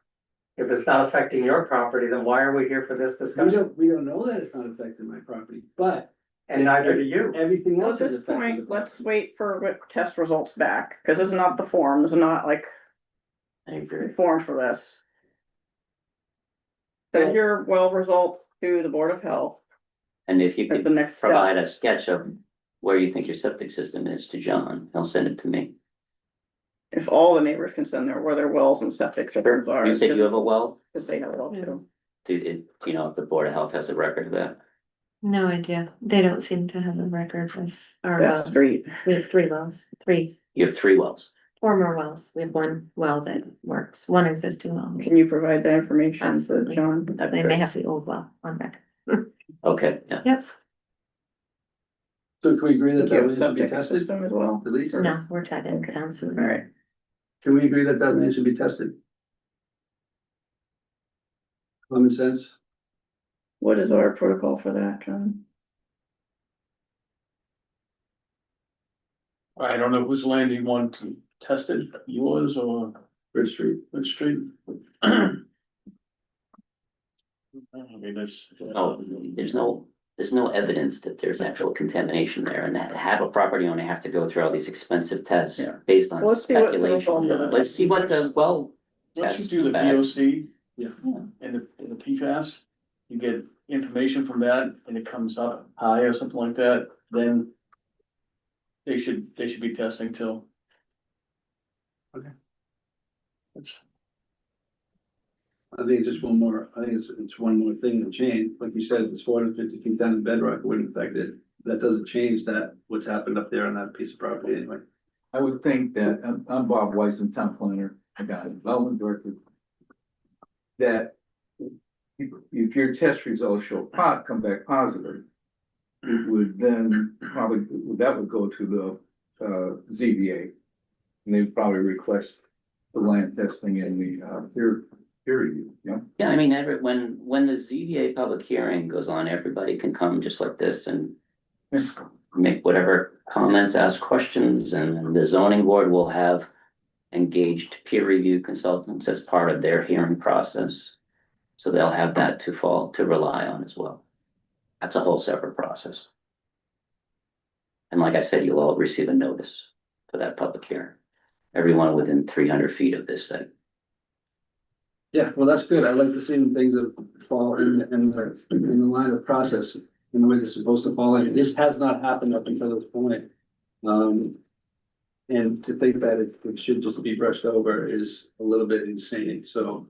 [SPEAKER 12] If it's not affecting your property, then why are we here for this
[SPEAKER 8] We
[SPEAKER 12] discussion?
[SPEAKER 8] don't know that it's not affecting my property, but
[SPEAKER 12] And neither do you.
[SPEAKER 8] everything
[SPEAKER 2] Well, at
[SPEAKER 8] else is
[SPEAKER 2] this
[SPEAKER 8] affecting the
[SPEAKER 2] point, let's
[SPEAKER 8] property.
[SPEAKER 2] wait for what test results back, cause this is not the form, this is not like
[SPEAKER 10] I agree.
[SPEAKER 2] form for this. Send your well results to the Board of Health
[SPEAKER 10] And if you
[SPEAKER 2] at the
[SPEAKER 10] could
[SPEAKER 2] next step.
[SPEAKER 10] provide a sketch of where you think your septic system is to John, he'll send it to me.
[SPEAKER 2] If all the neighbors can send where their wells and septic systems are.
[SPEAKER 10] You said you have a well?
[SPEAKER 2] Cause they have it all too.
[SPEAKER 10] Do you know if the Board of Health has a record of that?
[SPEAKER 11] No idea. They don't seem to have a record of our
[SPEAKER 2] That
[SPEAKER 11] well.
[SPEAKER 2] street.
[SPEAKER 11] We have 3 wells, 3
[SPEAKER 10] You have 3 wells.
[SPEAKER 11] former wells. We have 1 well that works, 1 existing well.
[SPEAKER 2] Can you provide that information to
[SPEAKER 11] Absolutely.
[SPEAKER 2] John?
[SPEAKER 10] That'd be
[SPEAKER 11] They may
[SPEAKER 10] great.
[SPEAKER 11] have the old well on record.
[SPEAKER 10] Okay, yeah.
[SPEAKER 11] Yep.
[SPEAKER 8] So can we agree that
[SPEAKER 2] Do you
[SPEAKER 8] that
[SPEAKER 2] have a
[SPEAKER 8] land should be
[SPEAKER 2] septic
[SPEAKER 8] tested
[SPEAKER 2] system as well?
[SPEAKER 8] at least?
[SPEAKER 11] No, we're tied in down to.
[SPEAKER 2] Alright,
[SPEAKER 8] Can we agree that that land should be tested? Common sense?
[SPEAKER 2] what is our protocol for that, John?
[SPEAKER 1] I don't know whose land you want to test it, yours or
[SPEAKER 8] Bridge Street.
[SPEAKER 1] which street? I mean,
[SPEAKER 10] Oh, there's no evidence that there's actual contamination there and that have a property owner have to go through all these expensive tests
[SPEAKER 2] Yeah.
[SPEAKER 10] based on
[SPEAKER 2] Let's see what the results
[SPEAKER 10] speculation.
[SPEAKER 2] of that.
[SPEAKER 10] Let's see what the well
[SPEAKER 1] once you
[SPEAKER 10] tests
[SPEAKER 1] do the
[SPEAKER 10] back.
[SPEAKER 1] VOC.
[SPEAKER 8] Yeah.
[SPEAKER 1] And the PFAS, you get information from that and it comes up high or something like that, then. They should be testing too.
[SPEAKER 8] Okay.
[SPEAKER 1] It's-
[SPEAKER 8] I think just one more, I think it's one more thing to change, like you said, it's 450 feet down in bedrock, it wouldn't affect it. That doesn't change that, what's happened up there on that piece of property anyway.
[SPEAKER 13] I would think that, I'm Bob Weisen, town planner, I got a development director. That if your test results show come back positive, it would then probably, that would go to the ZBA. And they'd probably request the land testing and the peer review, you know?
[SPEAKER 10] Yeah, I mean, when the ZBA public hearing goes on, everybody can come just like this and make whatever comments, ask questions, and the zoning board will have engaged peer review consultants as part of their hearing process. So they'll have that to rely on as well. That's a whole separate process. And like I said, you'll all receive a notice for that public hearing. Everyone within 300 feet of this site.
[SPEAKER 8] Yeah, well, that's good, I like the same things that fall in the line of process, in the way it's supposed to fall in, this has not happened up until this point. And to think that it should just be brushed over is a little bit insane, so.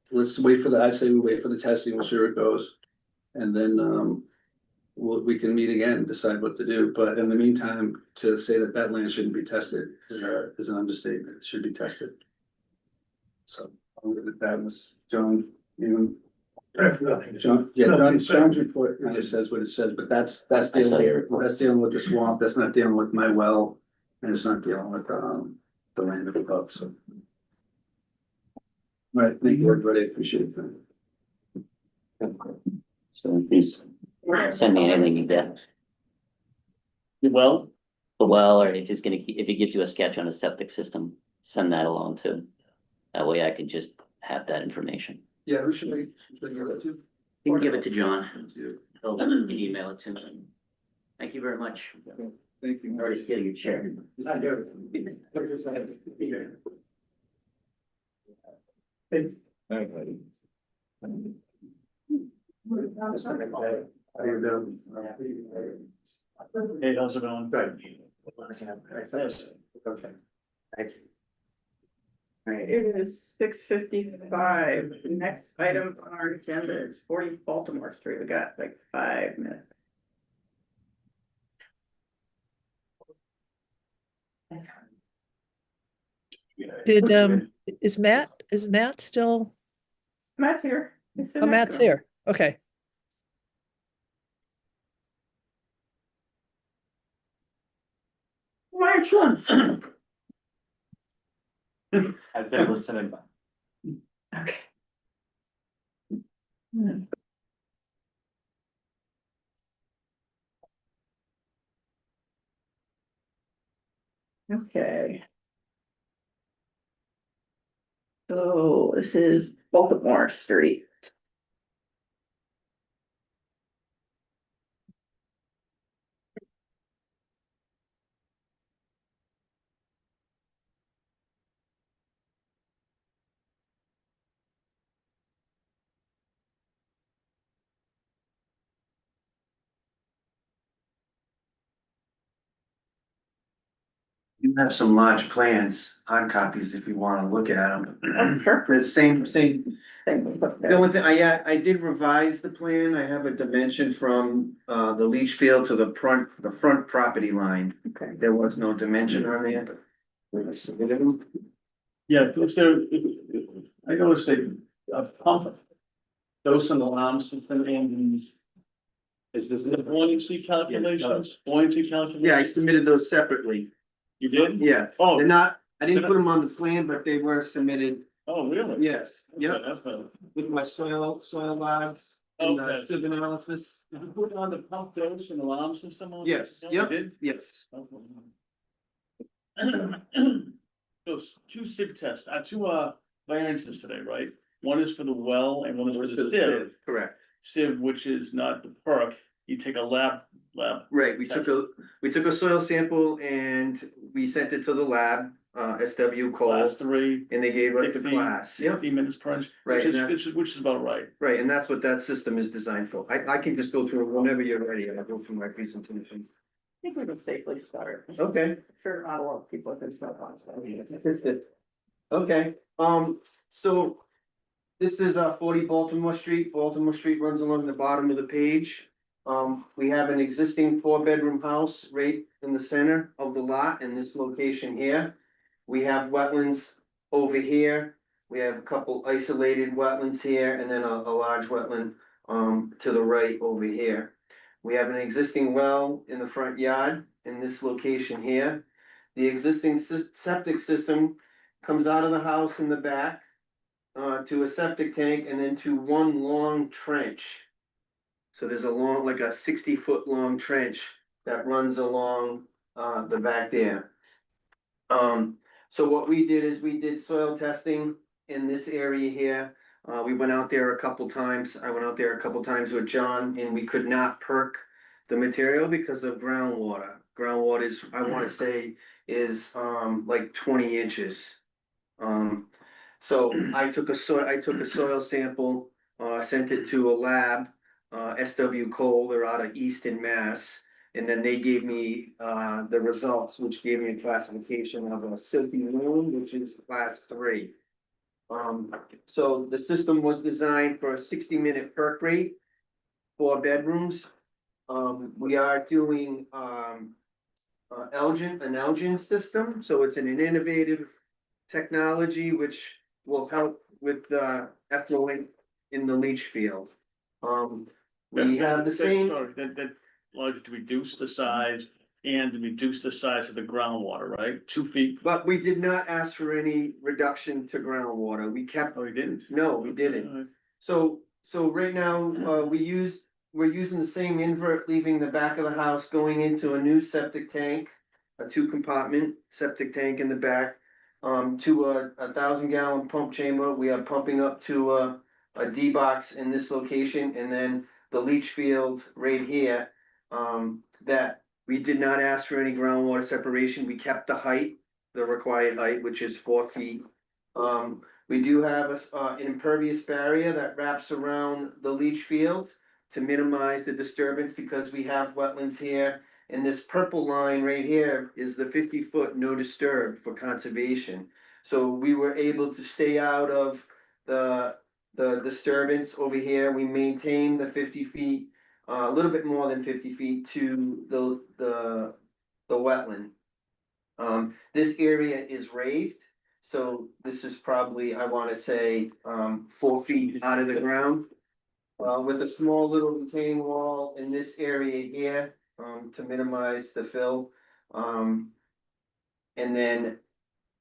[SPEAKER 8] Let's wait for I say we wait for the testing, we'll see where it goes. And then, we can meet again and decide what to do, but in the meantime, to say that that land shouldn't be tested is an understatement, it should be tested. So, I'll leave it at that, Miss Joan, you
[SPEAKER 9] I have nothing.
[SPEAKER 8] John, yeah, John's report kind of says what it says, but that's
[SPEAKER 10] I saw your
[SPEAKER 8] dealing,
[SPEAKER 10] report.
[SPEAKER 8] that's dealing with the swamp, that's not dealing with my well. And it's not dealing with, the land above, so. All right, thank you, everybody, appreciate that.
[SPEAKER 10] So please send me anything you get.
[SPEAKER 1] Well,
[SPEAKER 10] Well, or if if he gives you a sketch on a septic system, send that along too. That way I can just have that information.
[SPEAKER 8] Yeah, who should I give that to?
[SPEAKER 10] You can give it to John.
[SPEAKER 8] You.
[SPEAKER 10] You can email it to me. Thank you very much.
[SPEAKER 8] Thank you.
[SPEAKER 10] Already steal your chair.
[SPEAKER 9] I do.
[SPEAKER 12] How you doing?
[SPEAKER 1] hey, how's it going?
[SPEAKER 12] Good. Okay, thank you.
[SPEAKER 2] Alright, it is 6:55. The next item on our agenda is 40 Baltimore Street. We got like 5 minutes.
[SPEAKER 5] Is Matt still,
[SPEAKER 2] Matt's here. He's sitting
[SPEAKER 5] oh,
[SPEAKER 2] next
[SPEAKER 5] Matt's
[SPEAKER 2] to him.
[SPEAKER 5] here, okay.
[SPEAKER 2] Why aren't you on?
[SPEAKER 3] I've been listening.
[SPEAKER 2] Okay. Okay. So this is Baltimore Street.
[SPEAKER 14] You have some large plans, hard copies if you wanna look at
[SPEAKER 2] Oh,
[SPEAKER 14] them.
[SPEAKER 2] sure.
[SPEAKER 14] The same,
[SPEAKER 2] Thank
[SPEAKER 14] the only thing, I did revise the plan, I have a dimension from, the leach field to the front property line.
[SPEAKER 2] Okay.
[SPEAKER 14] There was no dimension on there. I submitted them.
[SPEAKER 1] Yeah, if there, I noticed a pump. Dose and alarm system and. Is this the buoyancy calculations, buoyancy calculations?
[SPEAKER 14] Yeah, I submitted those separately.
[SPEAKER 1] You did?
[SPEAKER 14] Yeah,
[SPEAKER 1] Oh,
[SPEAKER 14] they're not, I didn't put them on the plan, but they were submitted,
[SPEAKER 1] oh, really?
[SPEAKER 14] yes,
[SPEAKER 1] Okay,
[SPEAKER 14] yep,
[SPEAKER 1] that's better.
[SPEAKER 14] with my soil logs and
[SPEAKER 1] Okay.
[SPEAKER 14] sieve analysis.
[SPEAKER 1] Did you put on the pump dose and alarm system on?
[SPEAKER 14] Yes,
[SPEAKER 1] it? You
[SPEAKER 14] yep,
[SPEAKER 1] did?
[SPEAKER 14] yes.
[SPEAKER 1] Those two sieve tests, two variances today, right? One is for the well and one is for the sieve.
[SPEAKER 14] Correct.
[SPEAKER 1] Sieve, which is not the perk, you take a lab.
[SPEAKER 14] Right, we took a soil sample and we sent it to the lab, SW
[SPEAKER 1] Class
[SPEAKER 14] Cole,
[SPEAKER 1] 3.
[SPEAKER 14] and they gave us the
[SPEAKER 1] 50
[SPEAKER 14] class, yep.
[SPEAKER 1] 50 minutes per inch,
[SPEAKER 14] Right,
[SPEAKER 1] which
[SPEAKER 14] and
[SPEAKER 1] is about right.
[SPEAKER 14] Right, and that's what that system is designed for. I can just go through it whenever you're ready, I'll go through my presentation.
[SPEAKER 2] I think we can safely start.
[SPEAKER 14] Okay.
[SPEAKER 2] Sure, not a lot of people can start on stuff.
[SPEAKER 14] Okay, so this is 40 Baltimore Street. Baltimore Street runs along the bottom of the page. We have an existing 4-bedroom house right in the center of the lot in this location here. We have wetlands over here. We have a couple isolated wetlands here and then a large wetland to the right over here. We have an existing well in the front yard in this location here. The existing septic system comes out of the house in the back to a septic tank and then to one long trench. So there's like a 60-foot long trench that runs along the back there. So what we did is we did soil testing in this area here. We went out there a couple times. I went out there a couple times with John and we could not perk the material because of groundwater. Groundwater is, I wanna say, is like 20 inches. So I took a soil sample, sent it to a lab, SW Cole, they're out of Easton, Mass. And then they gave me the results, which gave me a classification of a silty loam, which is class 3. So the system was designed for a 60-minute perk rate, 4 bedrooms. We are doing an Elgin system, so it's an innovative technology which will help with the effluent in the leach field. We have the same.
[SPEAKER 1] Sorry, that allows you to reduce the size and to reduce the size of the groundwater, right? 2 feet.
[SPEAKER 14] But we did not ask for any reduction to groundwater. We kept,
[SPEAKER 1] Oh, you didn't?
[SPEAKER 14] no, we didn't. So right now, we're using the same invert, leaving the back of the house, going into a new septic tank. A 2-compartment septic tank in the back, to a 1,000-gallon pump chamber. We are pumping up to a D-box in this location, and then the leach field right here. That we did not ask for any groundwater separation. We kept the height, the required height, which is 4 feet. We do have an impervious barrier that wraps around the leach field to minimize the disturbance because we have wetlands here. And this purple line right here is the 50-foot no disturb for conservation. So we were able to stay out of the disturbance over here. We maintained the 50 feet, a little bit more than 50 feet to the wetland. This area is raised, so this is probably, I wanna say, 4 feet out of the ground. With a small little retaining wall in this area here, to minimize the fill. And then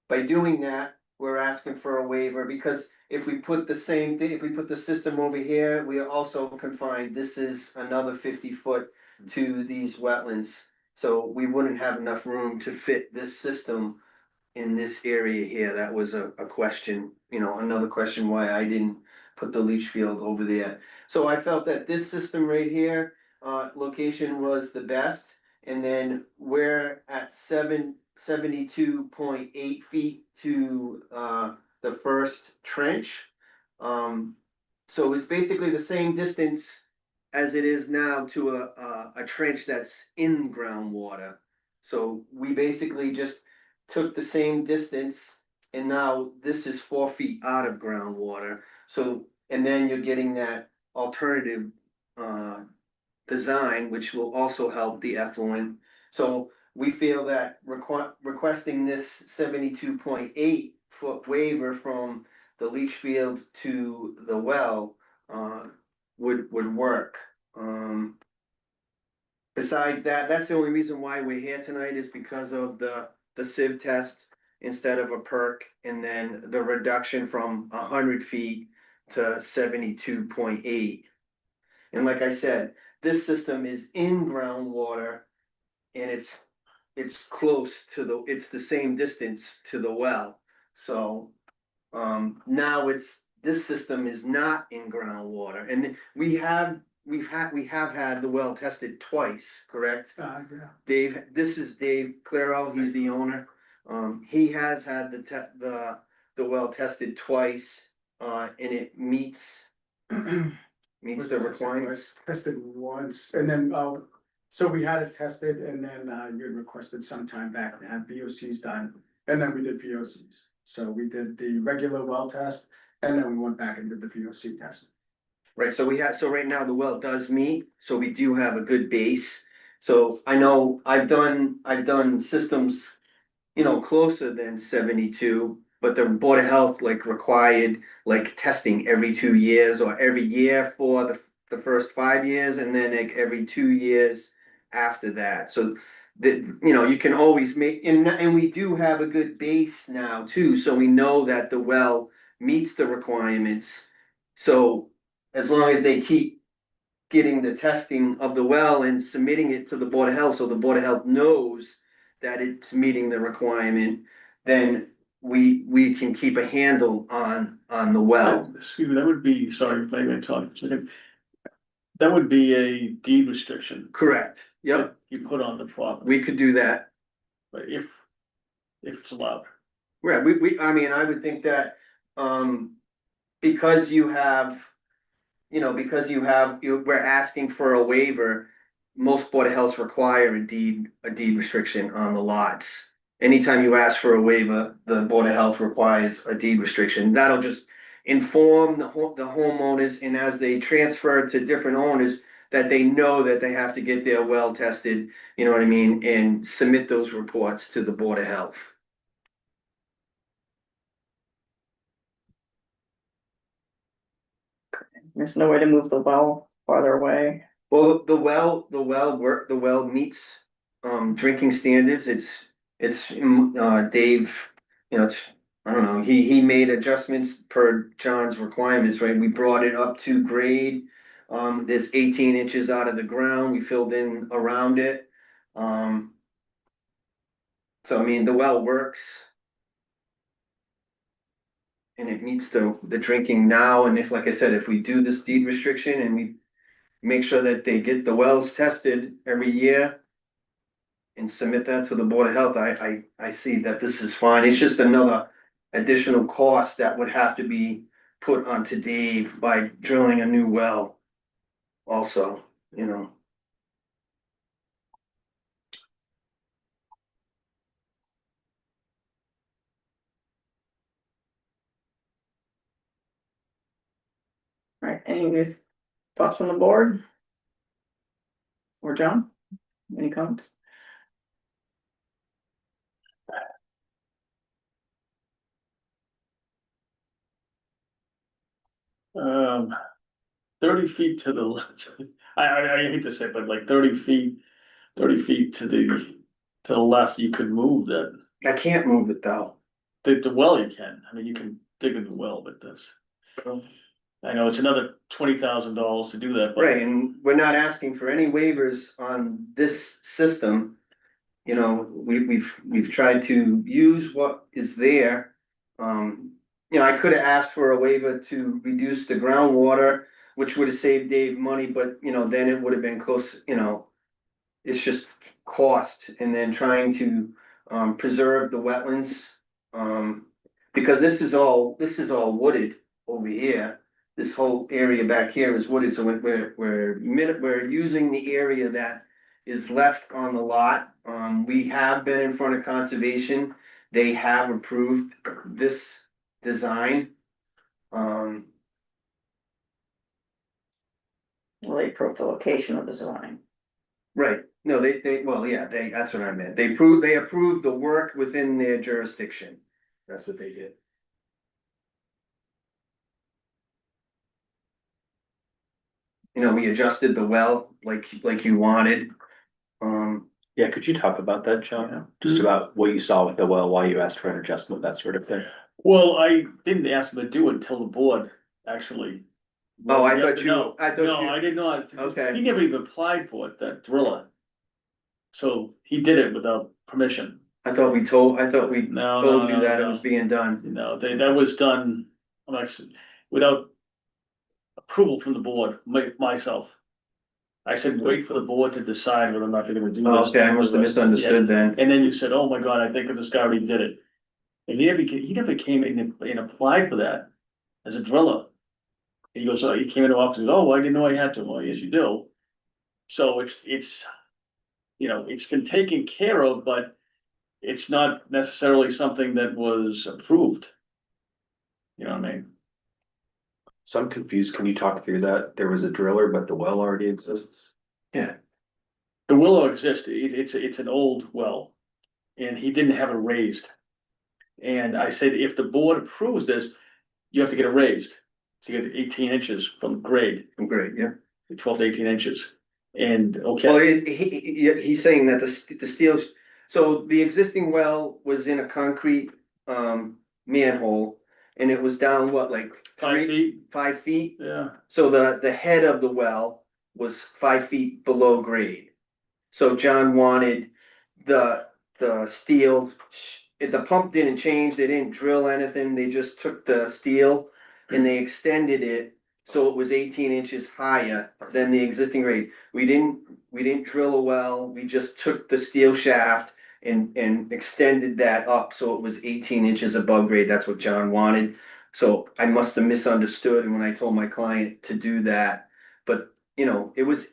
[SPEAKER 14] by doing that, we're asking for a waiver because if we put the same thing, if we put the system over here, we are also confined. This is another 50 foot to these wetlands. So we wouldn't have enough room to fit this system in this area here. That was a question, you know, another question why I didn't put the leach field over there. So I felt that this system right here, location was the best. And then we're at 72.8 feet to, the first trench. So it's basically the same distance as it is now to a trench that's in groundwater. So we basically just took the same distance and now this is 4 feet out of groundwater. So, and then you're getting that alternative, design, which will also help the effluent. So we feel that requesting this 72.8 foot waiver from the leach field to the well, would work. Besides that, that's the only reason why we're here tonight is because of the sieve test instead of a perk, and then the reduction from 100 feet to 72.8. And like I said, this system is in groundwater and it's close to it's the same distance to the well. So, now this system is not in groundwater, and we have had the well tested twice, correct?
[SPEAKER 9] Yeah.
[SPEAKER 14] Dave, this is Dave Clairol, he's the owner. He has had the well tested twice, and it meets the requirements.
[SPEAKER 15] Tested once, and then, so we had it tested, and then, you had requested some time back to have VOCs done, and then we did VOCs. So we did the regular well test, and then we went back and did the VOC test.
[SPEAKER 14] Right, so right now the well does meet, so we do have a good base. So I know I've done systems, you know, closer than 72, but the Board of Health required testing every 2 years or every year for the first 5 years, and then every 2 years after that. So that, you know, you can always make, and we do have a good base now too, so we know that the well meets the requirements. So as long as they keep getting the testing of the well and submitting it to the Board of Health, so the Board of Health knows that it's meeting the requirement, then we can keep a handle on the well.
[SPEAKER 1] Excuse me, that would be, sorry if I talk a second. That would be a deed restriction.
[SPEAKER 14] Correct, yep,
[SPEAKER 1] that You put on the property,
[SPEAKER 14] we could do that.
[SPEAKER 1] but if it's allowed.
[SPEAKER 14] Right, I mean, I would think that, because you have, we're asking for a waiver. Most Board of Health require a deed restriction on the lots. Anytime you ask for a waiver, the Board of Health requires a deed restriction. That'll just inform the homeowners, and as they transfer to different owners, that they know that they have to get their well tested, you know what I mean, and submit those reports to the Board of Health.
[SPEAKER 2] There's no way to move the well farther away.
[SPEAKER 14] Well, the well meets, drinking standards. It's, Dave, you know, it's, I don't know, he made adjustments per John's requirements, right? We brought it up to grade. There's 18 inches out of the ground. We filled in around it. So I mean, the well works. And it meets the drinking now, and if, like I said, if we do this deed restriction and we make sure that they get the wells tested every year and submit that to the Board of Health, I see that this is fine. It's just another additional cost that would have to be put onto Dave by drilling a new well also, you know.
[SPEAKER 2] All right, any thoughts from the board? Or John? Any comments?
[SPEAKER 1] Um, 30 feet to the left, I hate to say, it, but 30 feet to the left, you could move that.
[SPEAKER 14] I can't move it though.
[SPEAKER 1] The well you can, I mean, you can dig in the well, but that's. I know it's another $20,000 to do that, but.
[SPEAKER 14] Right, and we're not asking for any waivers on this system. you know, we've tried to use what is there. You know, I could have asked for a waiver to reduce the groundwater, which would have saved Dave money, but you know, then it would have been close, you know. It's just cost and then trying to preserve the wetlands. Because this is all wooded over here. This whole area back here is wooded, so we're using the area that is left on the lot. We have been in front of conservation. They have approved this design.
[SPEAKER 2] Well, they approved the location of the zoning.
[SPEAKER 14] Right, no, well, yeah, that's what I meant. They approved the work within their jurisdiction. That's what they did. You know, we adjusted the well like you wanted.
[SPEAKER 3] Yeah, could you talk about that, John? Just about what you saw with the well, why you asked for an adjustment, that sort of thing.
[SPEAKER 1] Well, I didn't ask him to do it until the board actually.
[SPEAKER 14] Oh, I
[SPEAKER 1] Yes
[SPEAKER 14] thought
[SPEAKER 1] or
[SPEAKER 14] you-
[SPEAKER 1] no.
[SPEAKER 14] I thought
[SPEAKER 1] No,
[SPEAKER 14] you-
[SPEAKER 1] I did not.
[SPEAKER 14] Okay.
[SPEAKER 1] He never even applied for it, that driller. So he did it without permission.
[SPEAKER 14] I thought we
[SPEAKER 1] No,
[SPEAKER 14] told
[SPEAKER 1] no,
[SPEAKER 14] you that it
[SPEAKER 1] no,
[SPEAKER 14] was being done.
[SPEAKER 1] no, that was done, like, without approval from the board, myself. I said, wait for the board to decide whether or not they're gonna do
[SPEAKER 14] Oh,
[SPEAKER 1] this.
[SPEAKER 14] okay, I must have misunderstood then.
[SPEAKER 1] And then you said, oh my God, I think this guy already did it. And he never came in and applied for that as a driller. He goes, oh, he came into office, and goes, oh, I didn't know I had to. Well, yes, you do. So it's, you know, it's been taken care of, but it's not necessarily something that was approved. You know what I mean?
[SPEAKER 3] So I'm confused. Can you talk through that? There was a driller, but the well already exists.
[SPEAKER 14] Yeah,
[SPEAKER 1] The willow exists, it's an old well, and he didn't have it raised. And I said, if the board approves this, you have to get it raised. To get 18 inches from grade,
[SPEAKER 14] great, yeah.
[SPEAKER 1] 12 to 18 inches. And,
[SPEAKER 14] Well,
[SPEAKER 1] okay,
[SPEAKER 14] he's saying that the steel, so the existing well was in a concrete manhole. And it was down what, like
[SPEAKER 1] 5 feet,
[SPEAKER 14] 5 feet?
[SPEAKER 1] yeah.
[SPEAKER 14] So the head of the well was 5 feet below grade. So John wanted the steel, the pump didn't change, they didn't drill anything, they just took the steel and they extended it. So it was 18 inches higher than the existing grade. We didn't drill a well, we just took the steel shaft and extended that up, so it was 18 inches above grade. That's what John wanted. So I must have misunderstood when I told my client to do that. But, you know, it was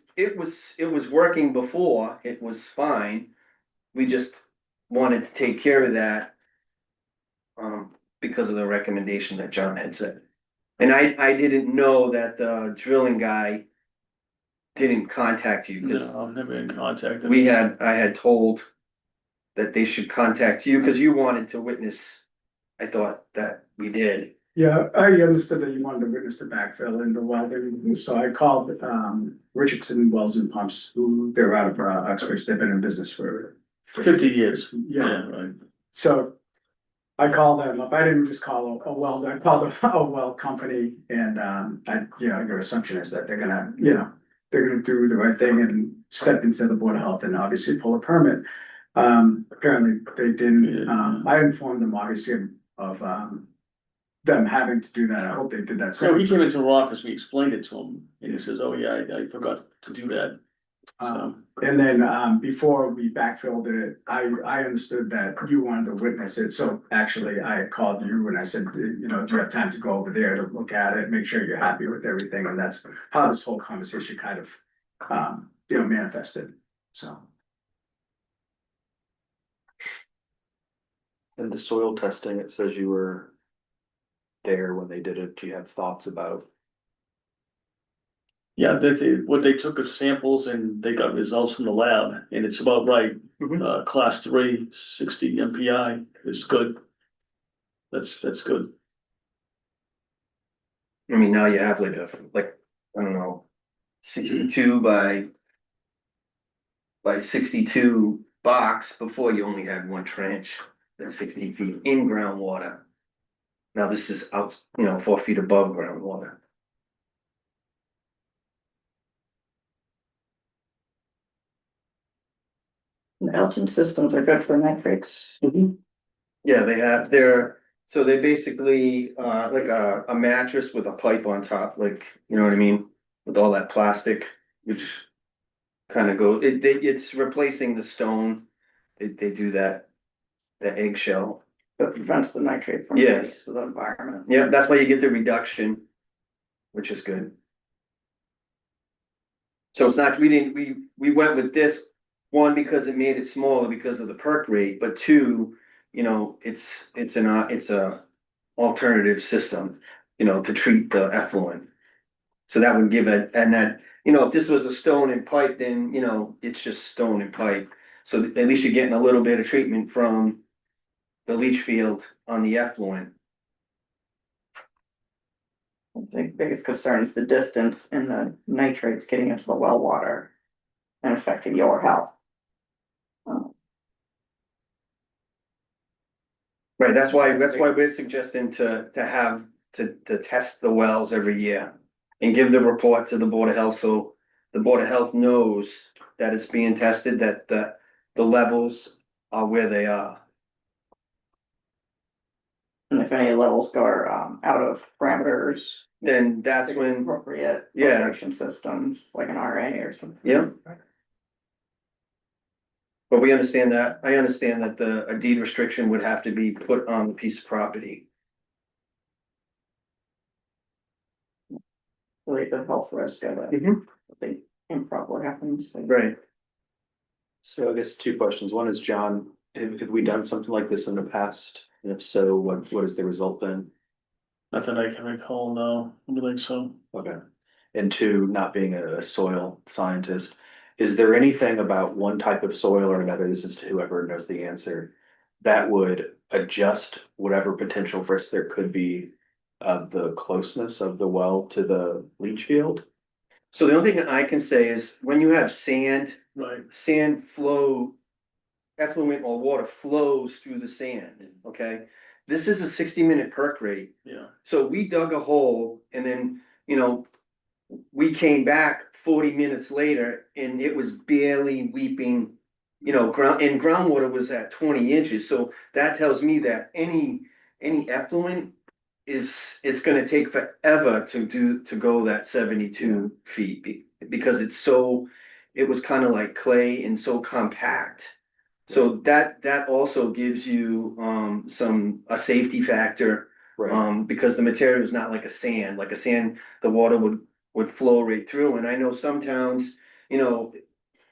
[SPEAKER 14] working before, it was fine. We just wanted to take care of that. Because of the recommendation that John had said. And I didn't know that the drilling guy didn't contact you, because
[SPEAKER 1] No, I've never been contacted.
[SPEAKER 14] I had told that they should contact you, because you wanted to witness. I thought that we did.
[SPEAKER 15] Yeah, I understood that you wanted to witness the backfill and the welding, so I called Richardson Wells and Pumps, who they're out of Uxbridge, they've been in business for
[SPEAKER 1] 50 years.
[SPEAKER 15] Yeah,
[SPEAKER 1] Right.
[SPEAKER 15] so I called them up. I didn't just call a weld, I called a weld company and your assumption is that they're gonna do the right thing and step into the Board of Health and obviously pull a permit. Apparently they didn't, I informed them obviously of them having to do that. I hope they did that.
[SPEAKER 1] So he came into our office, we explained it to him, and he says, oh yeah, I forgot to do that.
[SPEAKER 15] And then, before we backfilled it, I understood that you wanted to witness it, so actually I called you and I said, do you have time to go over there to look at it, make sure you're happy with everything, and that's how this whole conversation kind of, manifested, so.
[SPEAKER 3] And the soil testing, it says you were there when they did it. Do you have thoughts about?
[SPEAKER 1] Yeah, that's it. What they took is samples and they got results from the lab, and it's about right. Class 3, 60 MPI is good. That's good.
[SPEAKER 14] I mean, now you have I don't know, 62 by 62 box. Before you only had one trench, that's 60 feet in groundwater. Now this is out, 4 feet above groundwater.
[SPEAKER 2] The Elgin systems are good for nitrates.
[SPEAKER 14] Yeah, so they basically, like a mattress with a pipe on top, like, you know what I mean? With all that plastic, which kind of it's replacing the stone. They do that, the eggshell.
[SPEAKER 2] That prevents the nitrate from getting
[SPEAKER 14] Yes.
[SPEAKER 2] into the environment.
[SPEAKER 14] Yeah, that's why you get the reduction, which is good. So it's not, we went with this, one, because it made it smaller because of the perk rate, but two, you know, it's a alternative system, you know, to treat the effluent. So that would give it, and that, you know, if this was a stone and pipe, then, you know, it's just stone and pipe. So at least you're getting a little bit of treatment from the leach field on the effluent.
[SPEAKER 2] I think the biggest concern is the distance and the nitrates getting into the well water and affecting your health.
[SPEAKER 14] Right, that's why we're suggesting to test the wells every year. And give the report to the Board of Health, so the Board of Health knows that it's being tested, that the levels are where they are.
[SPEAKER 2] And if any levels go out of parameters,
[SPEAKER 14] Then that's when,
[SPEAKER 2] appropriate
[SPEAKER 14] Yeah.
[SPEAKER 2] filtration systems, like an RA or something.
[SPEAKER 14] yeah. But we understand that, I understand that a deed restriction would have to be put on the piece of property.
[SPEAKER 2] Really the health risk of it,
[SPEAKER 14] Mhm.
[SPEAKER 2] if the improper happens.
[SPEAKER 14] Right.
[SPEAKER 3] So I guess two questions. One is, John, have we done something like this in the past? And if so, what has the result been?
[SPEAKER 1] Nothing I can recall, no, I don't think so.
[SPEAKER 3] Okay. And two, not being a soil scientist, is there anything about one type of soil or another, this is to whoever knows the answer, that would adjust whatever potential risk there could be of the closeness of the well to the leach field?
[SPEAKER 14] So the only thing I can say is, when you have sand,
[SPEAKER 1] Right,
[SPEAKER 14] sand flow, effluent or water flows through the sand, okay? This is a 60-minute perk rate.
[SPEAKER 1] yeah,
[SPEAKER 14] So we dug a hole and then, you know, we came back 40 minutes later and it was barely weeping, you know, groundwater was at 20 inches. So that tells me that any effluent it's gonna take forever to go that 72 feet because it was kind of like clay and so compact. So that also gives you a safety factor.
[SPEAKER 3] Right.
[SPEAKER 14] Because the material is not like a sand, the water would flow right through, and I know some towns, you know,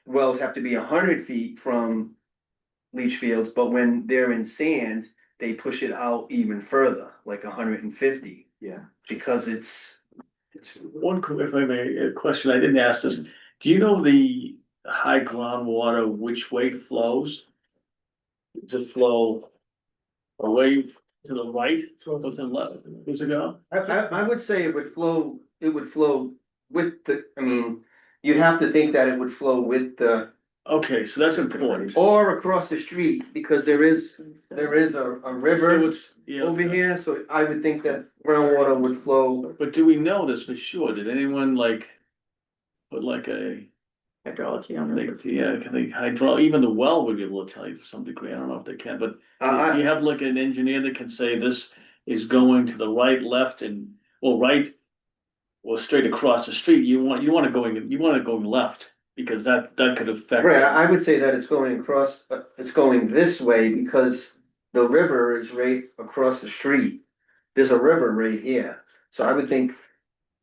[SPEAKER 14] wells have to be 100 feet from leach fields, but when they're in sand, they push it out even further, like 150,
[SPEAKER 3] Yeah.
[SPEAKER 14] because it's.
[SPEAKER 1] if I may, a question, I didn't ask this, do you know the high groundwater, which way it flows? Does it flow away to the right, or to the left, does it go?
[SPEAKER 14] I would say it would flow with the, I mean, you'd have to think that it would flow with the,
[SPEAKER 1] Okay, so that's important.
[SPEAKER 14] or across the street, because there is a river
[SPEAKER 1] So it's- yeah,
[SPEAKER 14] over
[SPEAKER 1] okay.
[SPEAKER 14] here, so I would think that groundwater would flow.
[SPEAKER 1] But do we know this for sure? Did anyone like put like a,
[SPEAKER 2] Hydrology on it.
[SPEAKER 1] can they even the well would be able to tell you to some degree. I don't know if they can, but
[SPEAKER 14] I-
[SPEAKER 1] do you have like an engineer that can say this is going to the right, left and, well, right or straight across the street? You want it going left because that could affect.
[SPEAKER 14] Right, I would say that it's going across, it's going this way because the river is right across the street. There's a river right here, so I would think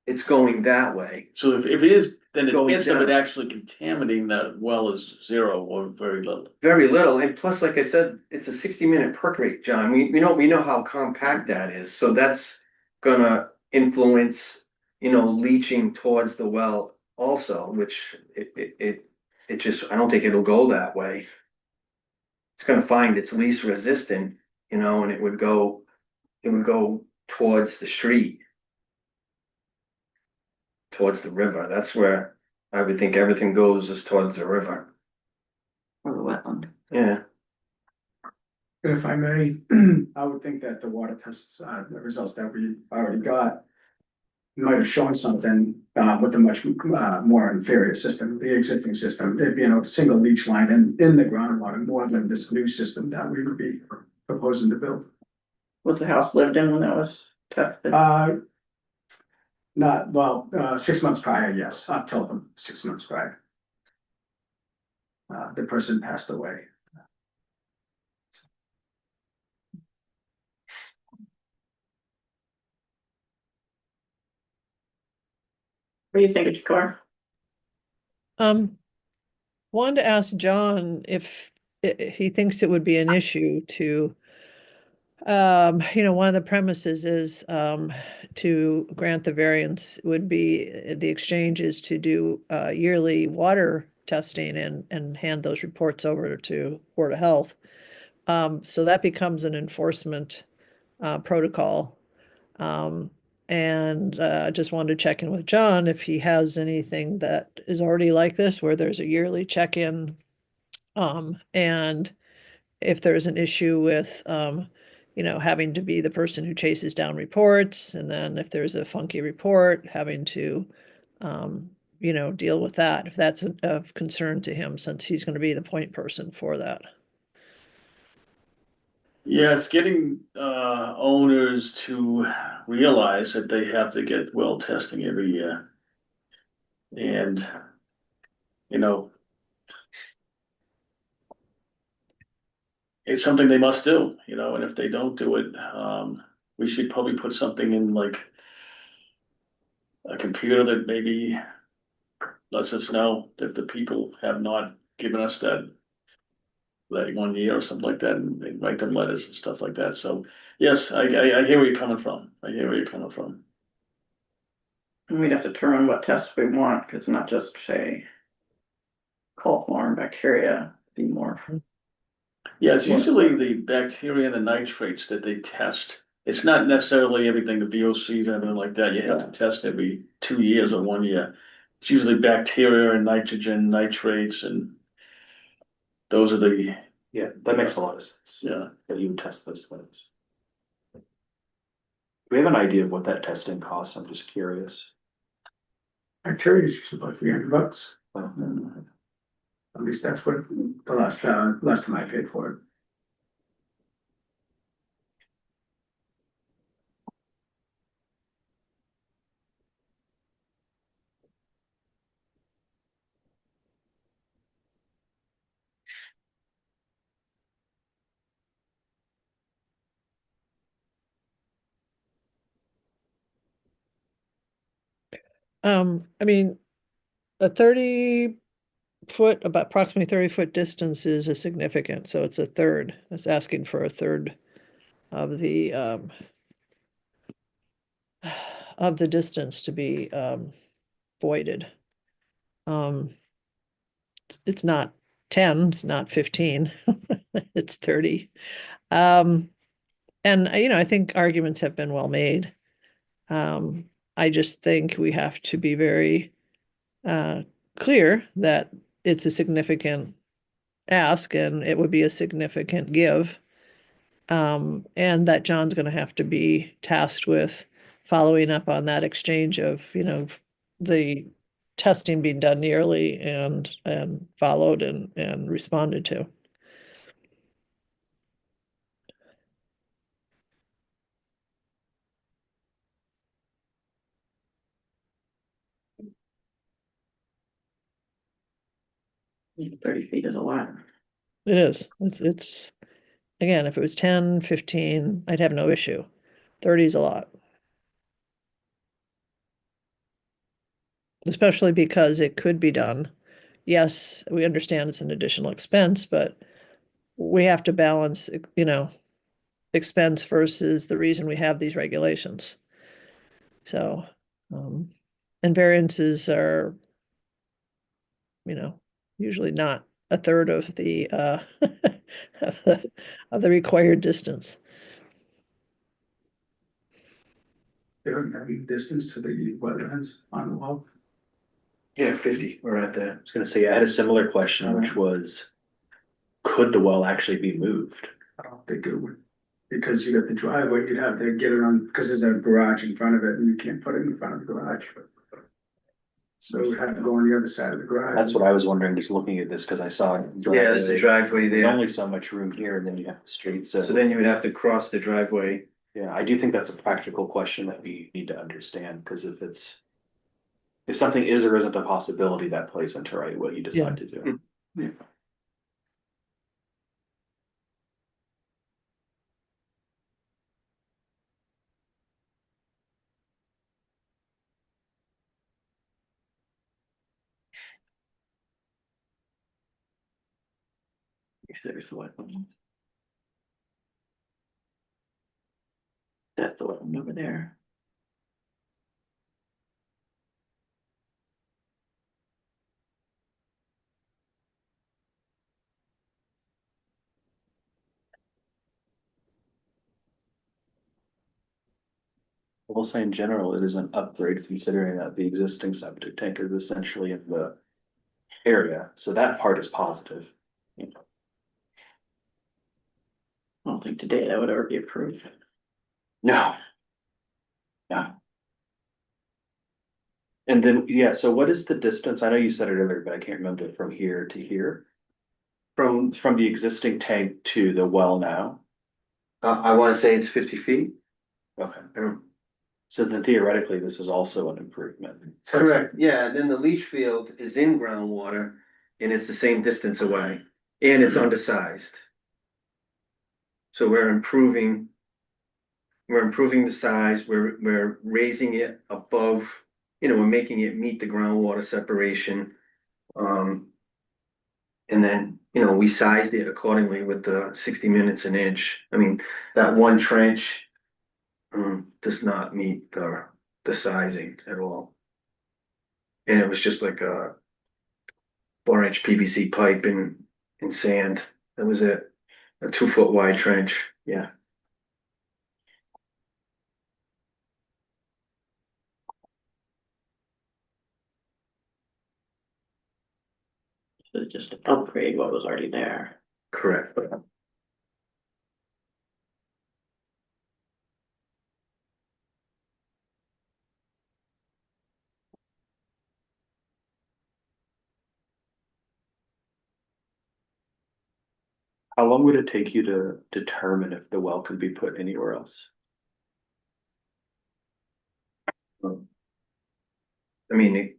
[SPEAKER 14] it's going that way.
[SPEAKER 1] So if it is, then the
[SPEAKER 14] Going
[SPEAKER 1] chance of it
[SPEAKER 14] down.
[SPEAKER 1] actually contaminating that well is zero or very little.
[SPEAKER 14] Very little, and plus, like I said, it's a 60-minute perk rate, John, we know how compact that is, so that's gonna influence, you know, leaching towards the well also, which it just, I don't think it'll go that way. It's gonna find its least resistant, you know, and it would go towards the street. Towards the river, that's where I would think everything goes, is towards the river.
[SPEAKER 2] Or the wetland.
[SPEAKER 14] Yeah.
[SPEAKER 15] If I may, I would think that the water tests, the results that we already got might have shown something, with a much, more inferior system, the existing system, it being a single leach line in the groundwater, more than this new system that we would be proposing to build.
[SPEAKER 2] Was the house lived in when that was tested?
[SPEAKER 15] Not, well, 6 months prior, yes, up till 6 months prior. The person passed away.
[SPEAKER 2] What do you think, Jakar?
[SPEAKER 5] Wanted to ask John if he thinks it would be an issue to, one of the premises is, to grant the variance would be the exchange is to do, yearly water testing and hand those reports over to Board of Health. So that becomes an enforcement, protocol. And just wanted to check in with John if he has anything that is already like this, where there's a yearly check-in. And if there's an issue with, having to be the person who chases down reports, and then if there's a funky report, having to, deal with that, if that's of concern to him, since he's going to be the point person for that.
[SPEAKER 1] Yeah, it's getting owners to realize that they have to get well testing every year. And, it's something they must do, and if they don't do it, we should probably put something in like a computer that maybe lets us know that the people have not given us that 1 year or something like that, and they write them letters and stuff like that. So yes, I hear where you're coming from. I hear where you're coming from.
[SPEAKER 2] And we'd have to determine what tests we want, because not just say coliform bacteria, be more.
[SPEAKER 1] Yeah, it's usually the bacteria and the nitrates that they test. It's not necessarily everything, the VOCs and everything like that. You have to test every 2 years or 1 year. It's usually bacteria and nitrogen, nitrates, and those are the,
[SPEAKER 3] Yeah, that makes a lot of sense.
[SPEAKER 1] yeah.
[SPEAKER 3] That you would test those things. Do we have an idea of what that testing costs? I'm just curious.
[SPEAKER 15] Bacteria is usually about $300.
[SPEAKER 3] Well,
[SPEAKER 15] At least that's what the last time I paid for it.
[SPEAKER 5] I mean, a 30-foot, about approximately 30-foot distance is a significant, so it's a third. It's asking for a third of the distance to be voided. It's not 10, it's not 15, it's 30. And I think arguments have been well made. I just think we have to be very clear that it's a significant ask and it would be a significant give. And that John's going to have to be tasked with following up on that exchange of, the testing being done yearly and followed and responded to.
[SPEAKER 2] Yeah, 30 feet is a lot.
[SPEAKER 5] It is. It's again, if it was 10, 15, I'd have no issue. 30 is a lot. Especially because it could be done. Yes, we understand it's an additional expense, but we have to balance, expense versus the reason we have these regulations. So, and variances are, usually not a third of the of the required distance.
[SPEAKER 15] There any distance to the wetlands on the wall?
[SPEAKER 3] Yeah, 50. We're at the. I was gonna say, I had a similar question, which was, could the well actually be moved?
[SPEAKER 15] I don't think it would. because you got the driveway, you'd have to get it on, because there's a garage in front of it and you can't put it in front of the garage. So we'd have to go on the other side of the garage.
[SPEAKER 3] That's what I was wondering, just looking at this, cause I saw.
[SPEAKER 14] Yeah, there's a driveway
[SPEAKER 3] There's
[SPEAKER 14] there,
[SPEAKER 3] only so much room here and then you have the street,
[SPEAKER 14] so then you would have to cross the driveway.
[SPEAKER 3] Yeah, I do think that's a practical question that we need to understand, cause if something is or isn't a possibility, that plays into right what you decide to do.
[SPEAKER 1] There's the wetland. That's the wetland over there.
[SPEAKER 3] We'll say in general, it is an upgrade considering that the existing septic tank is essentially in the area, so that part is positive.
[SPEAKER 1] I don't think today that would ever be approved.
[SPEAKER 3] No. Yeah. And then, yeah, so what is the distance? I know you said it earlier, but I can't remember from here to here. From the existing tank to the well now?
[SPEAKER 14] I wanna say it's 50 feet.
[SPEAKER 3] Okay. So then theoretically, this is also an improvement.
[SPEAKER 14] Correct, yeah, then the leach field is in groundwater and it's the same distance away and it's undersized. So we're improving the size, we're raising it above, we're making it meet the groundwater separation. And then, we sized it accordingly with the 60 minutes an inch. I mean, that one trench does not meet the sizing at all. And it was just like a 4-inch PVC pipe in sand. That was it. A 2-foot wide trench, yeah.
[SPEAKER 1] So just to upgrade what was already there.
[SPEAKER 14] Correct.
[SPEAKER 3] How long would it take you to determine if the well could be put anywhere else?
[SPEAKER 14] I mean,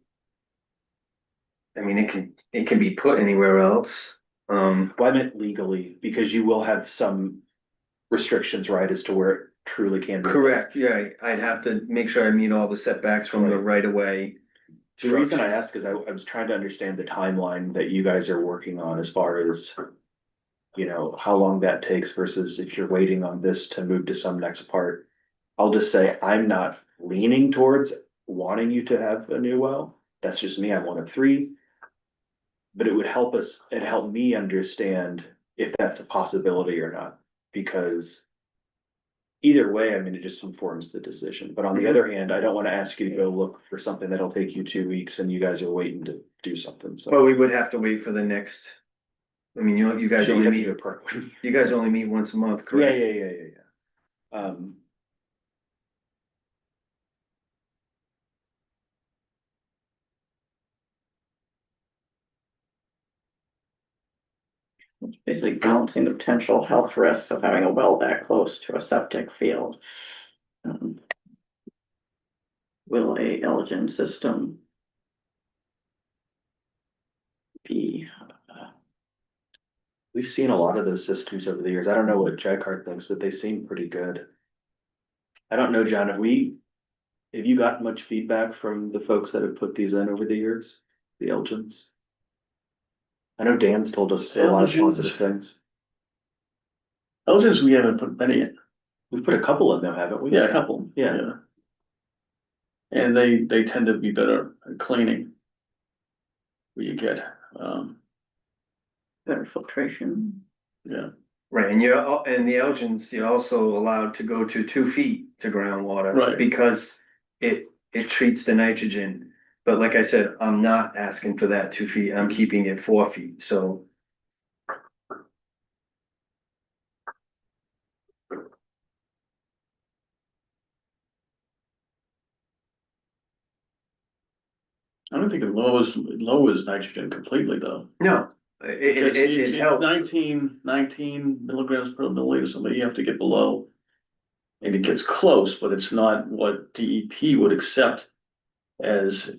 [SPEAKER 14] it can be put anywhere else.
[SPEAKER 3] Well, I meant legally, because you will have some restrictions, right, as to where it truly can be.
[SPEAKER 14] Correct, yeah, I'd have to make sure I meet all the setbacks from the right of way.
[SPEAKER 3] The reason I ask is I was trying to understand the timeline that you guys are working on as far as, how long that takes versus if you're waiting on this to move to some next part. I'll just say I'm not leaning towards wanting you to have a new well. That's just me. I'm one of 3. But it would help it helped me understand if that's a possibility or not, because either way, I mean, it just informs the decision. But on the other hand, I don't want to ask you to go look for something that'll take you 2 weeks and you guys are waiting to do something, so.
[SPEAKER 14] Well, we would have to wait for the next. I mean, you guys
[SPEAKER 3] So
[SPEAKER 14] only
[SPEAKER 3] have to
[SPEAKER 14] meet,
[SPEAKER 3] do it per-
[SPEAKER 14] you guys only meet once a month,
[SPEAKER 3] Yeah,
[SPEAKER 14] correct?
[SPEAKER 3] yeah.
[SPEAKER 1] It's basically balancing the potential health risks of having a well that close to a septic field. Will a Elgin system be?
[SPEAKER 3] We've seen a lot of those systems over the years. I don't know what Jacquard thinks, but they seem pretty good. I don't know, John, have you got much feedback from the folks that have put these in over the years, the Elgins? I know Dan's told us a lot of
[SPEAKER 1] Elgins.
[SPEAKER 3] positive things.
[SPEAKER 1] Elgins, we haven't put many in.
[SPEAKER 3] We've put a couple in them, haven't we?
[SPEAKER 1] Yeah, a couple.
[SPEAKER 3] Yeah.
[SPEAKER 1] And they tend to be better at cleaning. Where you get, better filtration. Yeah.
[SPEAKER 14] Right, and and the Elgins, you're also allowed to go to 2 feet to groundwater.
[SPEAKER 1] Right.
[SPEAKER 14] Because it treats the nitrogen. But like I said, I'm not asking for that 2 feet, I'm keeping it 4 feet, so.
[SPEAKER 1] I don't think it lowers nitrogen completely though.
[SPEAKER 14] No,
[SPEAKER 1] Because
[SPEAKER 14] it helps.
[SPEAKER 1] 19 milligrams per milliliter, somebody you have to get below. And it gets close, but it's not what DEP would accept as,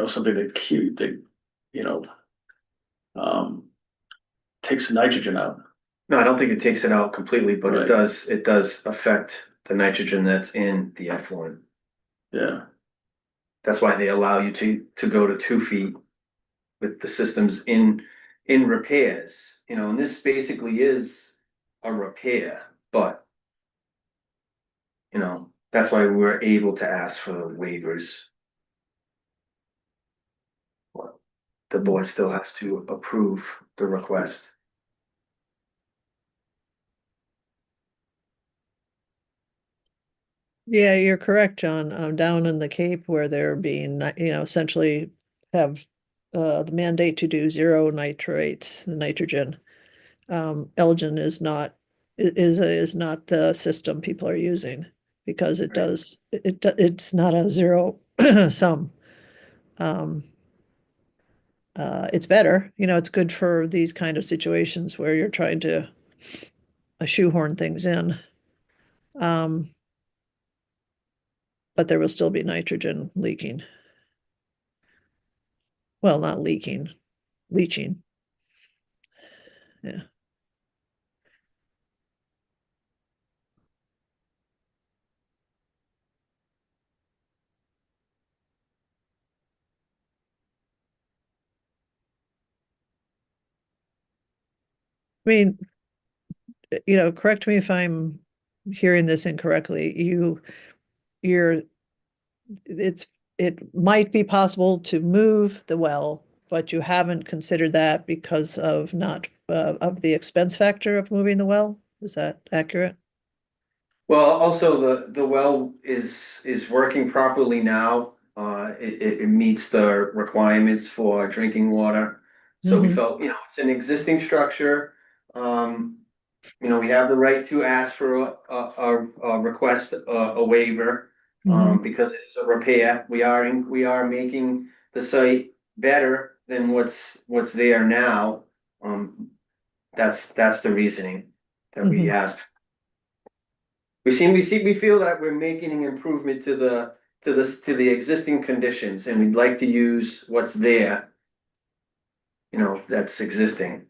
[SPEAKER 1] something that, you know, takes the nitrogen out.
[SPEAKER 14] No, I don't think it takes it out completely, but
[SPEAKER 1] Right.
[SPEAKER 14] it does affect the nitrogen that's in the effluent.
[SPEAKER 1] Yeah,
[SPEAKER 14] That's why they allow you to go to 2 feet with the systems in repairs, and this basically is a repair, but that's why we were able to ask for waivers. But the board still has to approve the request.
[SPEAKER 5] Yeah, you're correct, John. Down in the Cape where they're being, essentially have the mandate to do zero nitrates, the nitrogen. Elgin is not not the system people are using because it's not a zero sum. It's better, it's good for these kind of situations where you're trying to shoehorn things in. But there will still be nitrogen leaking. Well, not leaking, leaching. Yeah. I mean, correct me if I'm hearing this incorrectly. It might be possible to move the well, but you haven't considered that because of not, of the expense factor of moving the well? Is that accurate?
[SPEAKER 14] Well, also the well is working properly now. It meets the requirements for drinking water. So we felt, it's an existing structure. We have the right to ask for a request, a waiver. Because it's a repair. We are making the site better than what's there now. That's the reasoning that we asked. We feel that we're making an improvement to the existing conditions, and we'd like to use what's there. That's existing.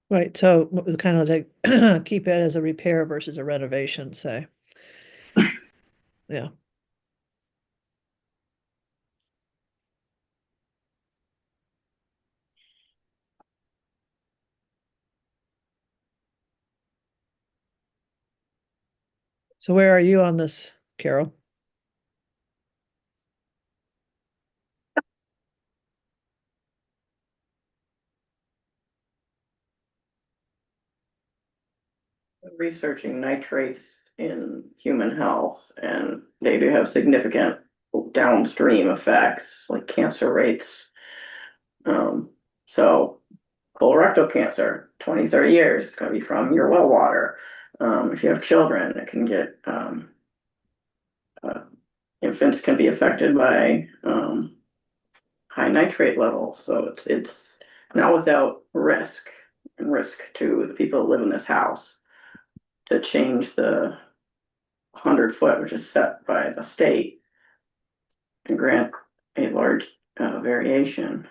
[SPEAKER 5] Right, so kind of like keep it as a repair versus a renovation, say. Yeah. So where are you on this, Carol?
[SPEAKER 2] Researching nitrates in human health, and they do have significant downstream effects like cancer rates. So colorectal cancer, 20, 30 years, it's gonna be from your well water. If you have children, it can get, infants can be affected by, high nitrate levels, so it's not without risk to the people that live in this house to change the 100-foot, which is set by the state, and grant a large variation.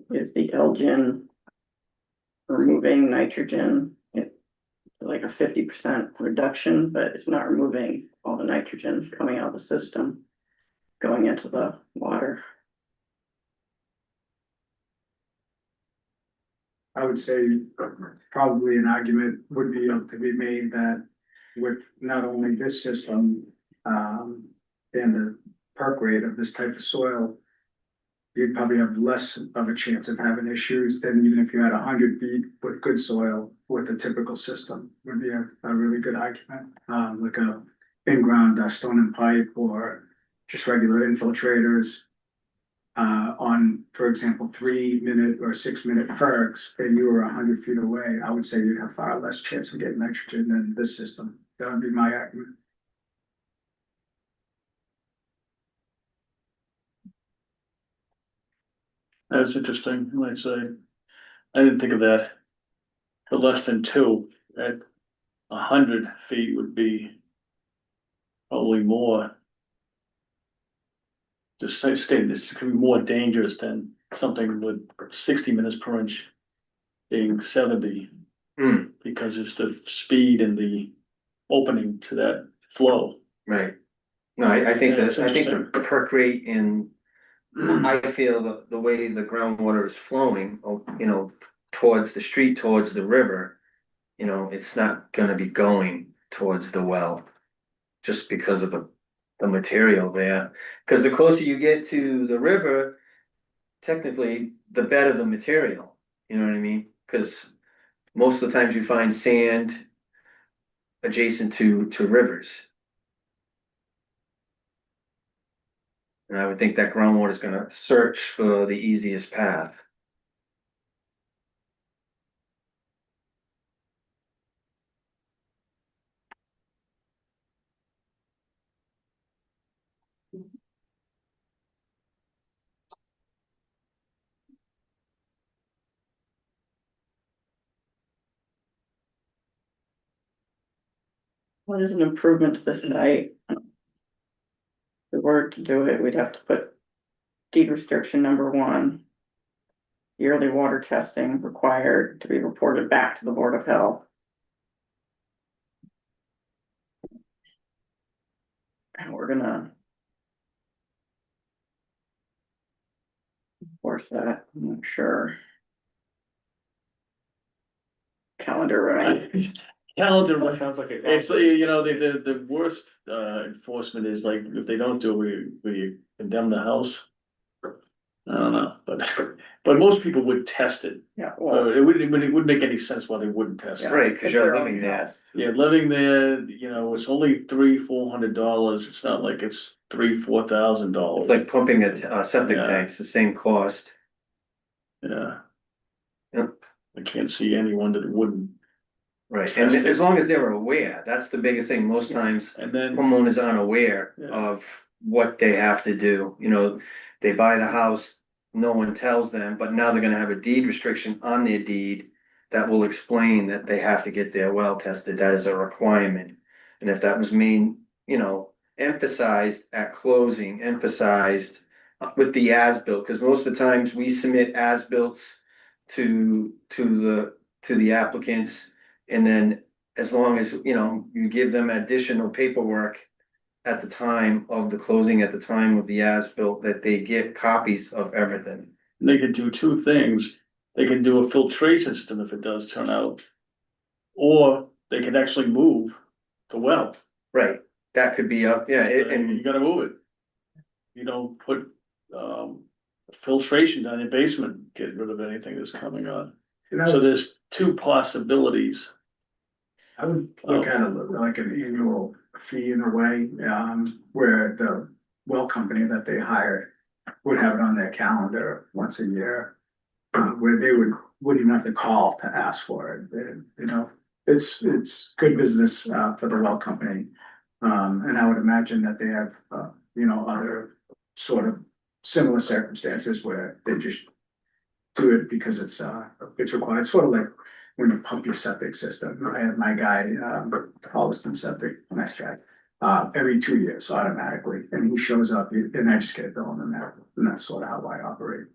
[SPEAKER 2] Is the Elgin removing nitrogen? It's like a 50% reduction, but it's not removing all the nitrogen coming out of the system, going into the water.
[SPEAKER 15] I would say probably an argument would be able to be made that with not only this system, and the perk rate of this type of soil, you'd probably have less of a chance of having issues than even if you had 100 feet with good soil with a typical system, would be a really good argument. Like a in-ground stone and pipe or just regular infiltrators. on, for example, 3-minute or 6-minute perks, and you were 100 feet away, I would say you'd have far less chance of getting nitrogen than this system. That would be my argument.
[SPEAKER 1] That's interesting, you might say. I didn't think of that. For less than 2, at 100 feet would be probably more. Just saying, this could be more dangerous than something with 60 minutes per inch being 70.
[SPEAKER 14] Hmm.
[SPEAKER 1] Because it's the speed and the opening to that flow.
[SPEAKER 14] Right. No, I think
[SPEAKER 1] Yeah, that's
[SPEAKER 14] that, I think
[SPEAKER 1] interesting.
[SPEAKER 14] the perk rate in, I feel the way the groundwater is flowing, you know, towards the street, towards the river, you know, it's not gonna be going towards the well. Just because of the material there, cause the closer you get to the river, technically, the better the material, you know what I mean? Cause most of the times you find sand adjacent to rivers. And I would think that groundwater is gonna search for the easiest path.
[SPEAKER 2] What is an improvement to the site? If we were to do it, we'd have to put deed restriction number 1. Yearly water testing required to be reported back to the Board of Health. And we're gonna enforce that, I'm not sure. Calendar, right?
[SPEAKER 1] Calendar, that sounds like it's, you know, the worst enforcement is like, if they don't do it, we condemn the house. I don't know, but most people would test it.
[SPEAKER 2] Yeah,
[SPEAKER 1] So
[SPEAKER 2] well,
[SPEAKER 1] it wouldn't make any sense why they wouldn't test it.
[SPEAKER 14] Right, cause
[SPEAKER 2] they're
[SPEAKER 14] you're
[SPEAKER 2] on
[SPEAKER 14] living
[SPEAKER 2] the
[SPEAKER 14] there.
[SPEAKER 2] house.
[SPEAKER 1] Yeah, living there, you know, it's only $300-400. It's not like it's $3,000-4,000.
[SPEAKER 14] It's like pumping a septic
[SPEAKER 1] Yeah.
[SPEAKER 14] tank, it's the same cost.
[SPEAKER 1] Yeah.
[SPEAKER 14] Yep.
[SPEAKER 1] I can't see anyone that wouldn't.
[SPEAKER 14] Right, and
[SPEAKER 1] Test it.
[SPEAKER 14] as long as they're aware, that's the biggest thing, most times
[SPEAKER 1] And then,
[SPEAKER 14] homeowners aren't aware
[SPEAKER 1] Yeah.
[SPEAKER 14] of what they have to do, you know. They buy the house, no one tells them, but now they're gonna have a deed restriction on their deed. That will explain that they have to get their well tested, that is a requirement. And if that was you know, emphasized at closing, emphasized with the as-built, cause most of the times we submit as-bills to the applicants. And then as long as, you know, you give them additional paperwork at the time of the closing, at the time of the as-built, that they get copies of everything.
[SPEAKER 1] they could do 2 things. They can do a filtration system if it does turn out. Or they could actually move the well.
[SPEAKER 14] Right, that could be up, yeah,
[SPEAKER 1] You
[SPEAKER 14] and
[SPEAKER 1] gotta move it. You don't put, filtration down your basement, get rid of anything that's coming on.
[SPEAKER 15] You know,
[SPEAKER 1] So
[SPEAKER 15] it's-
[SPEAKER 1] there's 2 possibilities.
[SPEAKER 15] I would look at it like an annual fee in a way, where the well company that they hired would have it on their calendar once a year. Where they wouldn't even have to call to ask for it, you know, it's good business, for the well company. And I would imagine that they have, you know, other sort of similar circumstances where they just do it because it's required, sort of like when you pump your septic system. I have my guy, Holliston Septic, nice guy, every 2 years automatically, and he shows up, and I just get a bill in there, and that's sort of how I operate.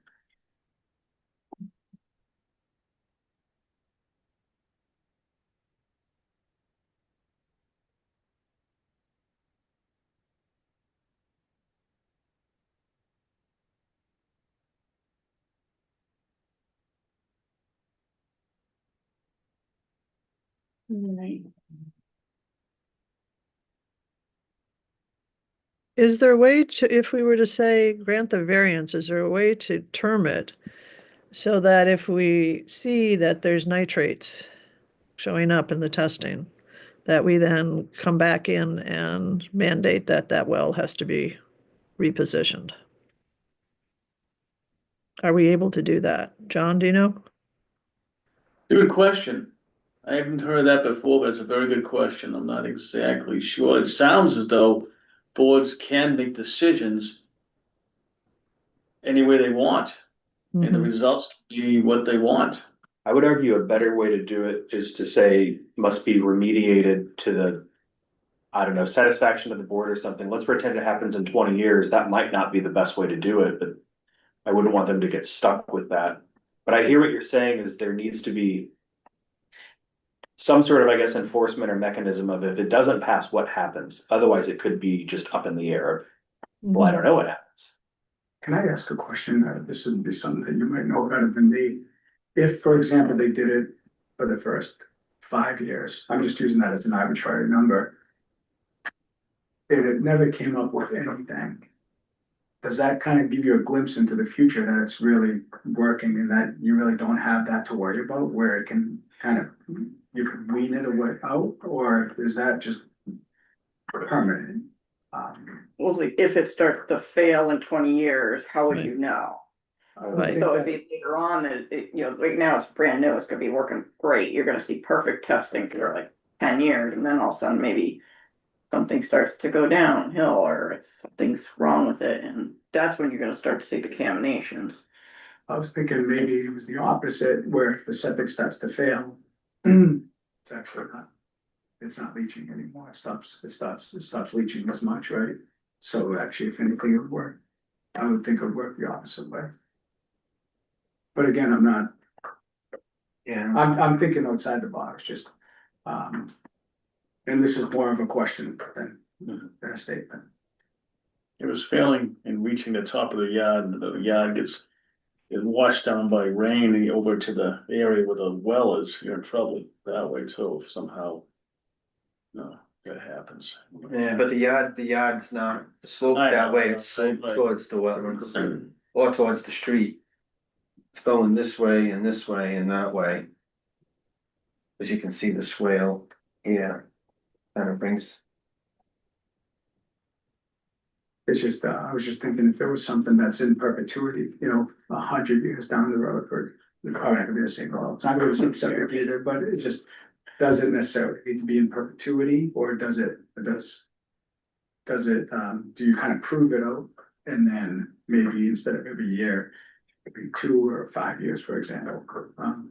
[SPEAKER 2] Right.
[SPEAKER 5] Is there a way to, if we were to say grant the variance, is there a way to term it? So that if we see that there's nitrates showing up in the testing, that we then come back in and mandate that that well has to be repositioned? are we able to do that? John, do you know?
[SPEAKER 1] Good question. I haven't heard that before, but it's a very good question. I'm not exactly sure. It sounds as though boards can make decisions any way they want, and the
[SPEAKER 5] Mhm.
[SPEAKER 1] results be what they want.
[SPEAKER 3] I would argue a better way to do it is to say must be remediated to the, I don't know, satisfaction of the board or something. Let's pretend it happens in 20 years. That might not be the best way to do it, but I wouldn't want them to get stuck with that. But I hear what you're saying is there needs to be some sort of, I guess, enforcement or mechanism of if it doesn't pass, what happens? Otherwise, it could be just up in the air. Well, I don't know what happens.
[SPEAKER 15] Can I ask a question? This would be something that you might know better than me. If, for example, they did it for the first 5 years, I'm just using that as an arbitrary number. And it never came up with anything. Does that kind of give you a glimpse into the future that it's really working and that you really don't have that to worry about, where it can kind of, you can wean it away out, or is that just permanent?
[SPEAKER 2] Well, if it starts to fail in 20 years, how would
[SPEAKER 5] Right.
[SPEAKER 2] you know?
[SPEAKER 15] I would
[SPEAKER 5] Right.
[SPEAKER 15] think
[SPEAKER 2] So it'd
[SPEAKER 15] that-
[SPEAKER 2] be later on, you know, right now it's brand new, it's gonna be working great, you're gonna see perfect testing for like 10 years, and then all of a sudden maybe something starts to go downhill, or something's wrong with it, and that's when you're gonna start to see the contaminations.
[SPEAKER 15] I was thinking maybe it was the opposite, where the septic starts to fail. It's actually not, it's not leaching anymore, it stops leaching as much, right? So actually, if anything, it would work. I would think it would work the opposite way. But again, I'm not,
[SPEAKER 14] Yeah.
[SPEAKER 15] I'm thinking outside the box, just, and this is more of a question than a statement.
[SPEAKER 1] It was failing and reaching the top of the yard, and the yard gets washed down by rain over to the area where the well is, you're in trouble that way too, if somehow. No, that happens.
[SPEAKER 14] Yeah, but the yard's not sloped
[SPEAKER 1] I
[SPEAKER 14] that
[SPEAKER 1] know,
[SPEAKER 14] way, it's sloped
[SPEAKER 1] right.
[SPEAKER 14] towards the wetlands, or towards the street. It's going this way and this way and that way. As you can see, the swale here, kind of brings.
[SPEAKER 15] It's just, I was just thinking if there was something that's in perpetuity, 100 years down the road, or it's probably not gonna be the same, well, it's not gonna be the same subject either, but it just. Does it necessarily need to be in perpetuity, or does it, do you kind of prove it out? And then maybe instead of every year, maybe 2 or 5 years, for example,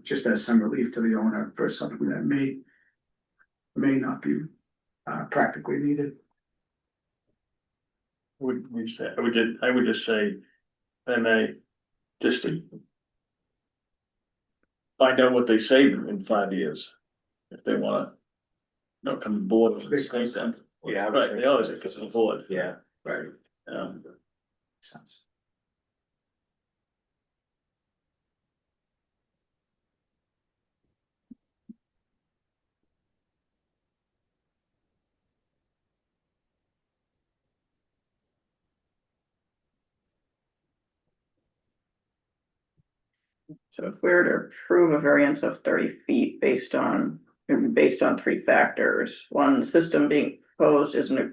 [SPEAKER 15] just as some relief to the owner for something that may not be practically needed.
[SPEAKER 1] I would just say, and I just to find out what they say in 5 years, if they wanna, come aboard.
[SPEAKER 15] They come
[SPEAKER 1] then.
[SPEAKER 3] Yeah, I was
[SPEAKER 1] Right, they
[SPEAKER 3] thinking
[SPEAKER 1] always
[SPEAKER 3] that.
[SPEAKER 1] get on board.
[SPEAKER 3] Yeah.
[SPEAKER 15] Right.
[SPEAKER 1] Um,
[SPEAKER 15] Makes sense.
[SPEAKER 2] So if we were to approve a variance of 30 feet based on 3 factors, one, the system being proposed isn't a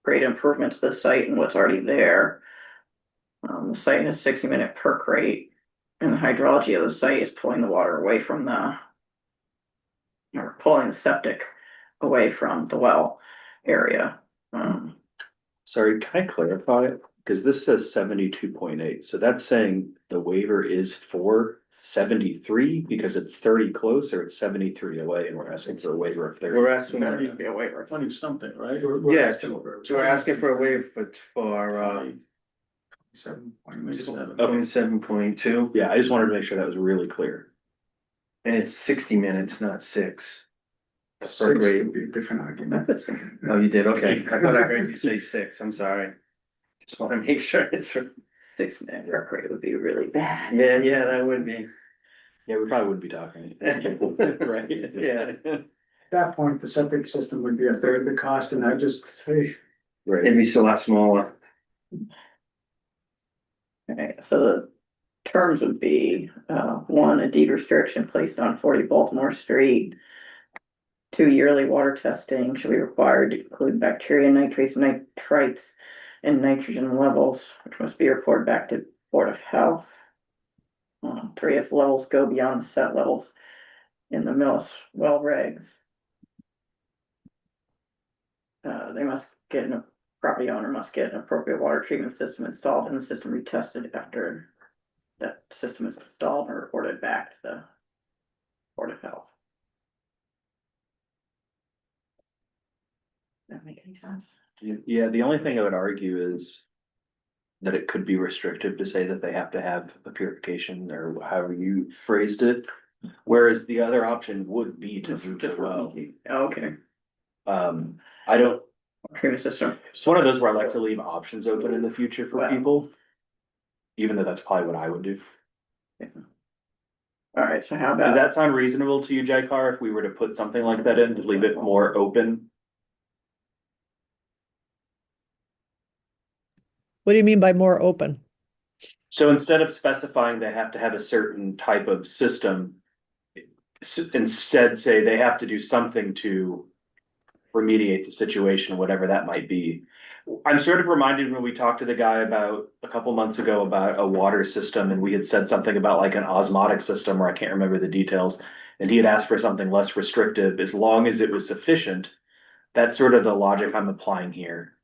[SPEAKER 2] great improvement to the site and what's already there. The site has 60-minute perk rate, and the hydrology of the site is pulling the water away from or pulling the septic away from the well area.
[SPEAKER 3] Sorry, can I clarify? Because this says 72.8, so that's saying the waiver is for 73 because it's 30 close, or it's 73 away, and we're asking for a waiver of 30.
[SPEAKER 14] We're asking,
[SPEAKER 2] There needs to be a waiver.
[SPEAKER 1] 20 something, right?
[SPEAKER 14] yeah, so we're asking for a waiver for
[SPEAKER 15] 7.2.
[SPEAKER 14] 27.2,
[SPEAKER 3] Yeah, I just wanted to make sure that was really clear.
[SPEAKER 14] and it's 60 minutes, not 6.
[SPEAKER 15] Six
[SPEAKER 14] Per grade.
[SPEAKER 15] would be a different argument.
[SPEAKER 14] Oh, you did, okay, I thought I heard you say 6, I'm sorry. Just wanna make sure it's,
[SPEAKER 2] 6-minute perk rate would be really bad.
[SPEAKER 14] yeah, that would be.
[SPEAKER 3] Yeah, we probably wouldn't be talking. Right?
[SPEAKER 14] Yeah.
[SPEAKER 15] At that point, the septic system would be a third of the cost, and I just say,
[SPEAKER 3] Right.
[SPEAKER 14] It'd be a lot smaller.
[SPEAKER 2] Okay, so the terms would be, 1, a deed restriction placed on 40 Baltimore Street. 2, yearly water testing should be required to include bacteria, nitrates, nitrites, and nitrogen levels, which must be reported back to Board of Health. Three, if levels go beyond the set levels in the Millis well regs. They must get property owner must get an appropriate water treatment system installed and the system retested after that system is installed and reported back to the Board of Health. Does that make any sense?
[SPEAKER 3] Yeah, the only thing I would argue is that it could be restrictive to say that they have to have a purification or however you phrased it. Whereas the other option would be to do
[SPEAKER 2] Just
[SPEAKER 3] the well.
[SPEAKER 2] Okay.
[SPEAKER 3] I don't,
[SPEAKER 2] Treatment system.
[SPEAKER 3] it's one of those where I like to leave options open in the future for
[SPEAKER 2] Well.
[SPEAKER 3] people. Even though that's probably what I would do.
[SPEAKER 2] All right, so how
[SPEAKER 3] Does
[SPEAKER 2] about,
[SPEAKER 3] that sound reasonable to you, Jaikarr, if we were to put something like that in, to leave it more open?
[SPEAKER 5] What do you mean by more open?
[SPEAKER 3] So instead of specifying they have to have a certain type of system. Instead say they have to do something to remediate the situation, whatever that might be. I'm sort of reminded when we talked to the guy about a couple months ago about a water system and we had said something about like an osmotic system, or I can't remember the details. And he had asked for something less restrictive as long as it was sufficient. That's sort of the logic I'm applying here.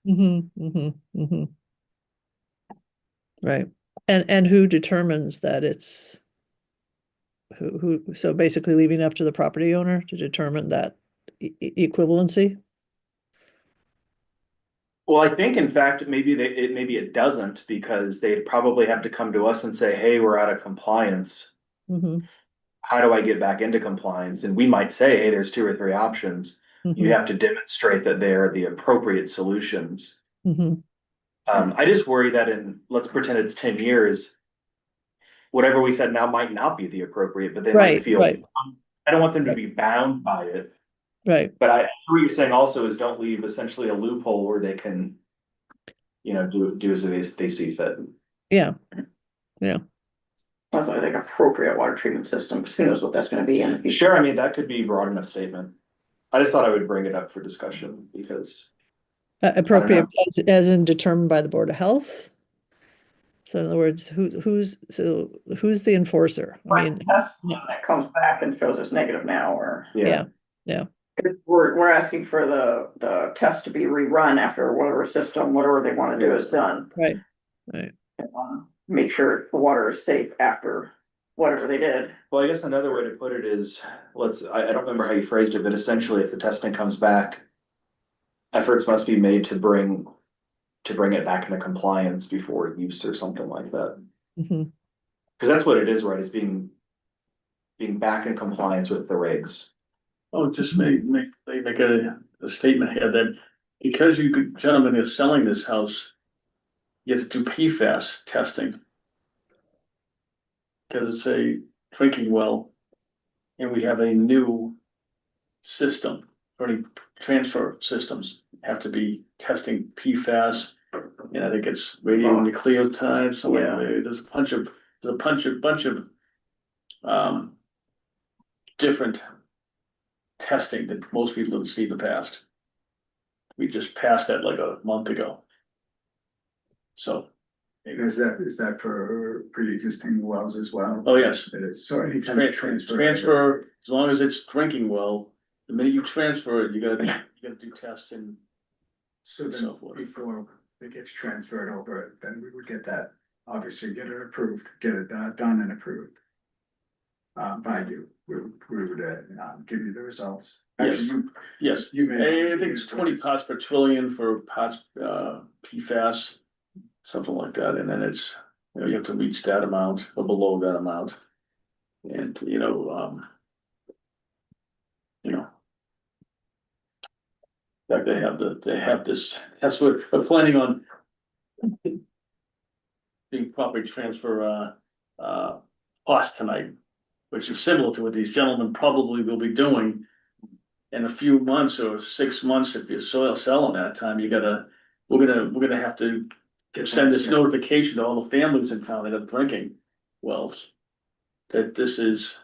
[SPEAKER 5] Right, and who determines that it's who, so basically leaving it up to the property owner to determine that equivalency?
[SPEAKER 3] Well, I think in fact, maybe it doesn't, because they'd probably have to come to us and say, hey, we're out of compliance. How do I get back into compliance? And we might say, hey, there's 2 or 3 options. You have to demonstrate that they're the appropriate solutions. I just worry that let's pretend it's 10 years. Whatever we said now might not be the appropriate, but they might feel, I don't want them to be bound by it.
[SPEAKER 5] Right.
[SPEAKER 3] But what you're saying also is don't leave essentially a loophole where they can, do as they see fit.
[SPEAKER 5] Yeah.
[SPEAKER 2] that's why I think appropriate water treatment system, because who knows what that's gonna be in the future.
[SPEAKER 3] Sure, I mean, that could be a broad enough statement. I just thought I would bring it up for discussion because.
[SPEAKER 5] Appropriate as in determined by the Board of Health? So in other words, who's the enforcer? I mean,
[SPEAKER 2] Test that comes back and shows it's negative now, or.
[SPEAKER 5] yeah.
[SPEAKER 2] We're asking for the test to be rerun after whatever they wanna do is done.
[SPEAKER 5] Right.
[SPEAKER 2] Make sure the water is safe after whatever they did.
[SPEAKER 3] Well, I guess another way to put it is, I don't remember how you phrased it, but essentially if the testing comes back. Efforts must be made to bring it back into compliance before use or something like that. Cause that's what it is, right? It's being back in compliance with the regs.
[SPEAKER 1] Oh, just make a statement here that because you gentlemen are selling this house, you have to do PFAS testing. Cause it's a drinking well, and we have a new system, or any transfer systems have to be testing PFAS. I think it's radionucleotides, so there's a bunch of different testing that most people don't see in the past. We just passed that like a month ago. So.
[SPEAKER 15] Is that for pre-existing wells as well?
[SPEAKER 1] Oh, yes.
[SPEAKER 15] It is, so anytime you transfer.
[SPEAKER 1] Transfer, as long as it's drinking well, the minute you transfer it, you gotta do testing.
[SPEAKER 15] So then before it gets transferred over, then we would get that, obviously get it approved, get it done and approved. By you, we would give you the results. Actually,
[SPEAKER 1] Yes, I think it's 20 parts per trillion for parts, PFAS, something like that, and then it's, you have to reach that amount or below that amount. And, in fact, they have this, that's what we're planning on. Being property transfer, cost tonight, which is similar to what these gentlemen probably will be doing. In a few months or 6 months, if you're selling that time, we're gonna have to send this notification to all the families in town that are drinking wells. That this is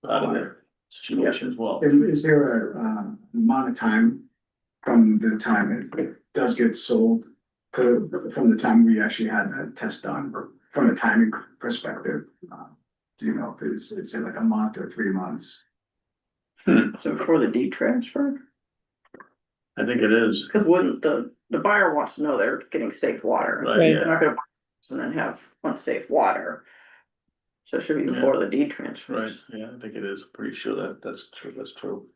[SPEAKER 1] out of their situation as well.
[SPEAKER 15] Is there a amount of time from the time it does get sold to, from the time we actually had that test done from a timing perspective, do you know if it's in like a month or 3 months?
[SPEAKER 2] So before the deed transfer,
[SPEAKER 1] I think it is,
[SPEAKER 2] because wouldn't the buyer wants to know they're getting safe water.
[SPEAKER 1] right,
[SPEAKER 5] Right.
[SPEAKER 2] They're
[SPEAKER 1] yeah,
[SPEAKER 2] not gonna buy this and then have unsafe water. So it should be before the deed transfer.
[SPEAKER 1] right, yeah, I think it is, pretty sure that's true.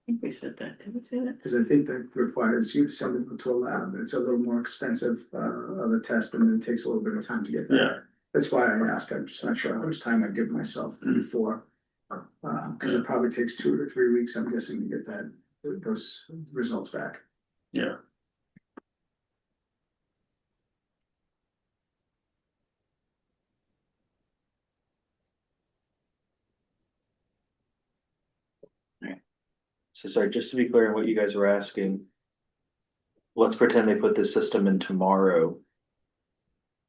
[SPEAKER 2] I think we said that, did we say that?
[SPEAKER 15] Because I think that requires you to send it to a lab. It's a little more expensive of a test and it takes a little bit of time to get
[SPEAKER 1] Yeah.
[SPEAKER 15] there. That's why I asked. I'm just not sure how much time I give myself before. Because it probably takes 2 to 3 weeks, I'm guessing, to get those results back.
[SPEAKER 1] Yeah.
[SPEAKER 3] So sorry, just to be clear on what you guys were asking. Let's pretend they put this system in tomorrow.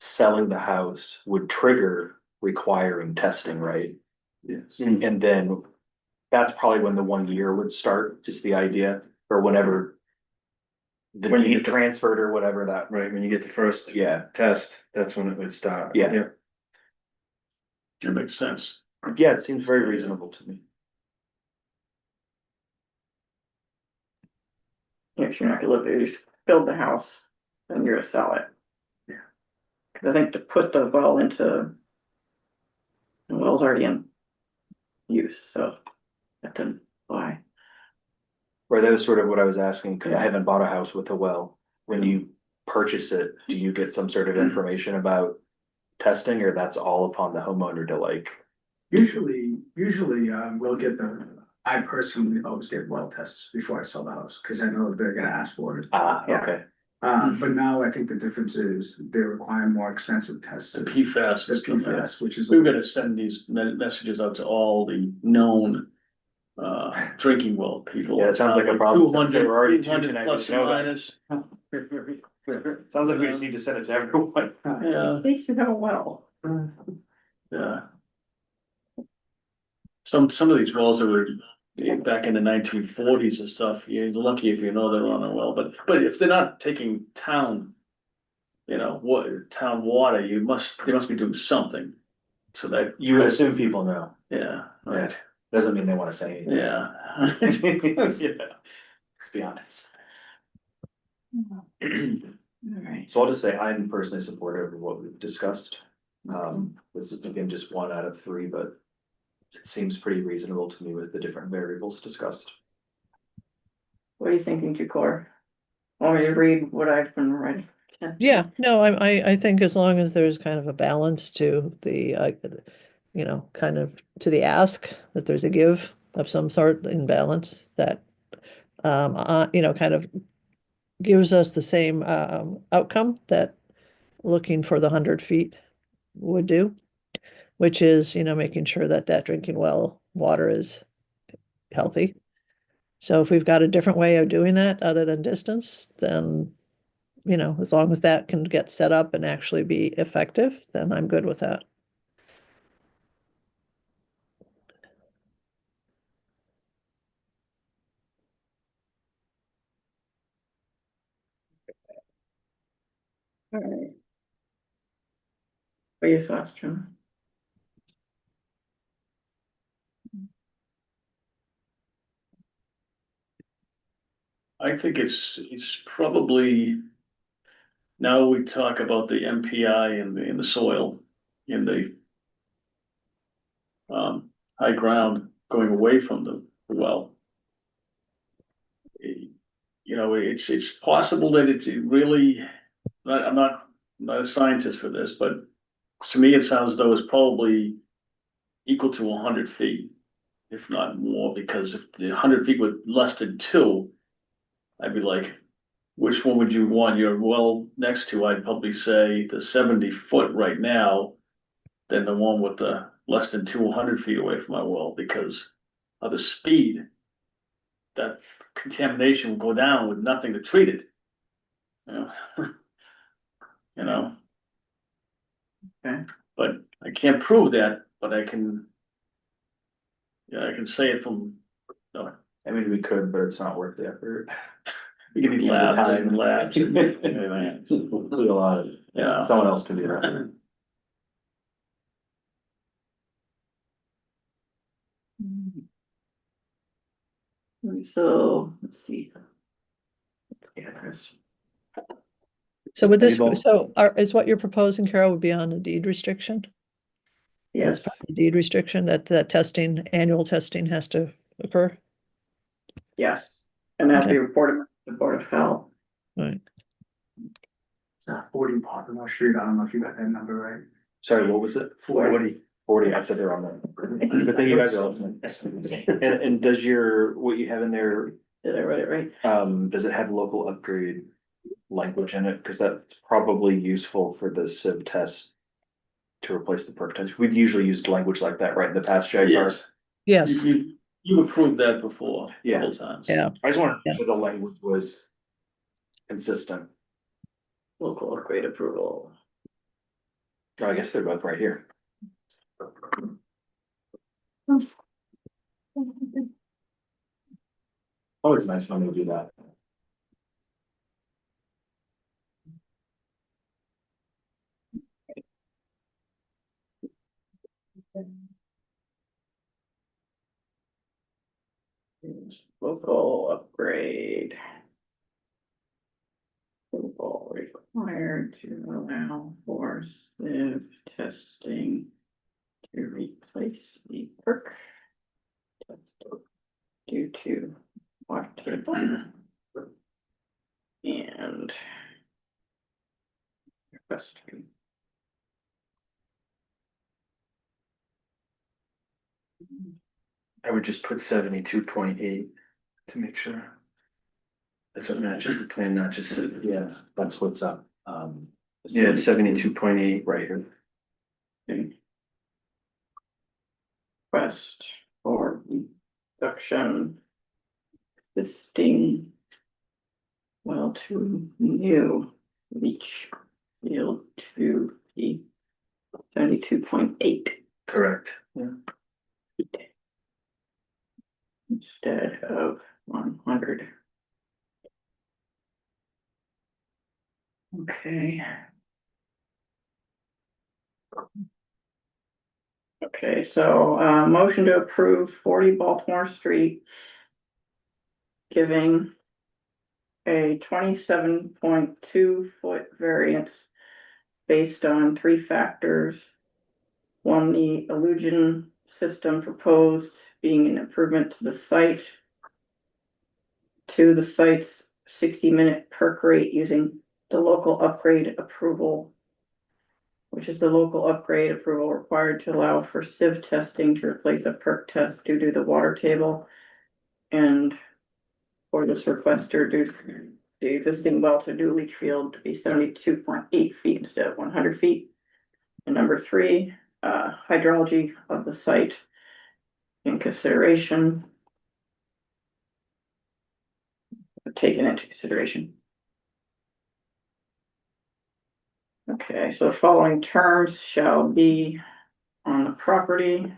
[SPEAKER 3] Selling the house would trigger requiring testing, right?
[SPEAKER 13] Yes.
[SPEAKER 3] And then that's probably when the 1 year would start, is the idea, or whenever. The
[SPEAKER 14] When you
[SPEAKER 3] deed
[SPEAKER 14] get the-
[SPEAKER 3] transferred or whatever that,
[SPEAKER 14] Right, when you get the first
[SPEAKER 3] yeah,
[SPEAKER 14] test, that's when it would start.
[SPEAKER 3] Yeah.
[SPEAKER 1] It makes sense.
[SPEAKER 3] yeah, it seems very reasonable to me.
[SPEAKER 2] Yeah, you're not gonna live there, you just build the house, and you're gonna sell it.
[SPEAKER 15] Yeah.
[SPEAKER 2] Cause I think to put the well into. The well's already in use, so. That didn't apply.
[SPEAKER 3] Right, that was sort of what I was asking, because I haven't bought a house with a well. When you purchase it, do you get some sort of information about testing, or that's all upon the homeowner to like?
[SPEAKER 15] Usually, we'll get I personally always get well tests before I sell the house, because I know they're gonna ask for it.
[SPEAKER 2] Yeah.
[SPEAKER 3] Okay,
[SPEAKER 15] But now I think the difference is they require more extensive tests.
[SPEAKER 1] The PFAS
[SPEAKER 15] The
[SPEAKER 1] and stuff, yeah.
[SPEAKER 15] PFAS, which is.
[SPEAKER 1] We've gotta send these messages out to all the known drinking well people.
[SPEAKER 3] Yeah, it sounds like a problem since there were already 2
[SPEAKER 1] 200
[SPEAKER 3] tonight,
[SPEAKER 1] plus
[SPEAKER 3] we
[SPEAKER 1] or
[SPEAKER 3] know
[SPEAKER 1] minus.
[SPEAKER 3] sounds like we just need to send it to everyone.
[SPEAKER 1] Yeah,
[SPEAKER 2] They should have a well.
[SPEAKER 1] yeah. Some of these wells that were back in the 1940s and stuff, you're lucky if you know they're on a well, but if they're not taking town. Town water, they must be doing something. So that.
[SPEAKER 3] You would assume people know,
[SPEAKER 1] Yeah, right,
[SPEAKER 3] doesn't mean they wanna say anything.
[SPEAKER 1] yeah.
[SPEAKER 3] Yeah, let's be honest.
[SPEAKER 2] Alright.
[SPEAKER 3] So I'll just say I'm personally supportive of what we've discussed. This is again just 1 out of 3, but it seems pretty reasonable to me with the different variables discussed.
[SPEAKER 2] What are you thinking, Jacor? Want me to read what I've been reading?
[SPEAKER 5] Yeah, no, I think as long as there's kind of a balance to the, kind of to the ask, that there's a give of some sort in balance that, kind of gives us the same, outcome that looking for the 100 feet would do, which is, making sure that that drinking well water is healthy. So if we've got a different way of doing that other than distance, then as long as that can get set up and actually be effective, then I'm good with that.
[SPEAKER 2] Alright. What are your thoughts, John?
[SPEAKER 1] I think it's probably. Now we talk about the MPI in the soil, in the. High ground going away from the well. It's possible that it really, I'm not a scientist for this, but to me, it sounds as though it's probably equal to 100 feet, if not more, because if the 100 feet were less than 2, I'd be like, which one would you want your well next to? I'd probably say the 70-foot right now, than the one with the less than 200 feet away from my well, because of the speed. That contamination will go down with nothing to treat it. You know?
[SPEAKER 2] Okay.
[SPEAKER 1] But I can't prove that, but I can. Yeah, I can say it from.
[SPEAKER 3] I mean, we could, but it's not worth the effort.
[SPEAKER 1] We can need
[SPEAKER 3] Yeah,
[SPEAKER 1] labs
[SPEAKER 3] time.
[SPEAKER 1] and labs and everything.
[SPEAKER 3] Do a lot of,
[SPEAKER 1] Yeah.
[SPEAKER 3] someone else can do that.
[SPEAKER 2] So, let's see. Yeah, there's.
[SPEAKER 5] So would this,
[SPEAKER 3] Any
[SPEAKER 5] so is what you're proposing, Carol, would be on the deed restriction?
[SPEAKER 2] Yes,
[SPEAKER 5] As part of the deed restriction, that testing, annual testing has to occur?
[SPEAKER 2] yes, and that'll
[SPEAKER 5] Okay.
[SPEAKER 2] be reported to the Board of Health.
[SPEAKER 5] Right.
[SPEAKER 15] It's 40 Baltimore Street. I don't know if you got that number right.
[SPEAKER 3] Sorry, what was it?
[SPEAKER 15] 40.
[SPEAKER 3] 40, I said they're on there. But then you guys are listening. And does what you have in there,
[SPEAKER 2] Did I write it right?
[SPEAKER 3] does it have local upgrade language in it? Cause that's probably useful for the civ test. To replace the perk test. We've usually used language like that, right, in the past, Jaguar?
[SPEAKER 1] Yes.
[SPEAKER 5] Yes,
[SPEAKER 1] You approved that before, a
[SPEAKER 3] Yeah.
[SPEAKER 1] couple times.
[SPEAKER 5] yeah.
[SPEAKER 3] I just wanted to make sure the language was consistent.
[SPEAKER 2] Local upgrade approval.
[SPEAKER 3] Oh, I guess they're both right here. Oh, it's nice when they do that.
[SPEAKER 2] Local upgrade. Approval required to allow for sieve testing to replace the perk test due to water table and request.
[SPEAKER 3] I would just put 72.8 to make sure. That's what matches the plan, not just, yeah, that's what's up. Yeah, 72.8 right here.
[SPEAKER 2] Request for reduction existing well to new reach field to the 72.8
[SPEAKER 3] Correct. Yeah.
[SPEAKER 2] instead of 100. Okay. Okay, so motion to approve 40 Baltimore Street. Giving a 27.2 foot variance based on 3 factors. One, the alluvion system proposed being an improvement to the site. 2, the site's 60-minute perk rate using the local upgrade approval, which is the local upgrade approval required to allow for sieve testing to replace a perk test due to the water table. And for this requester, due the existing well to new leach field to be 72.8 feet instead of 100 feet. And number 3, hydrology of the site in consideration. Taken into consideration. Okay, so the following terms shall be on the property.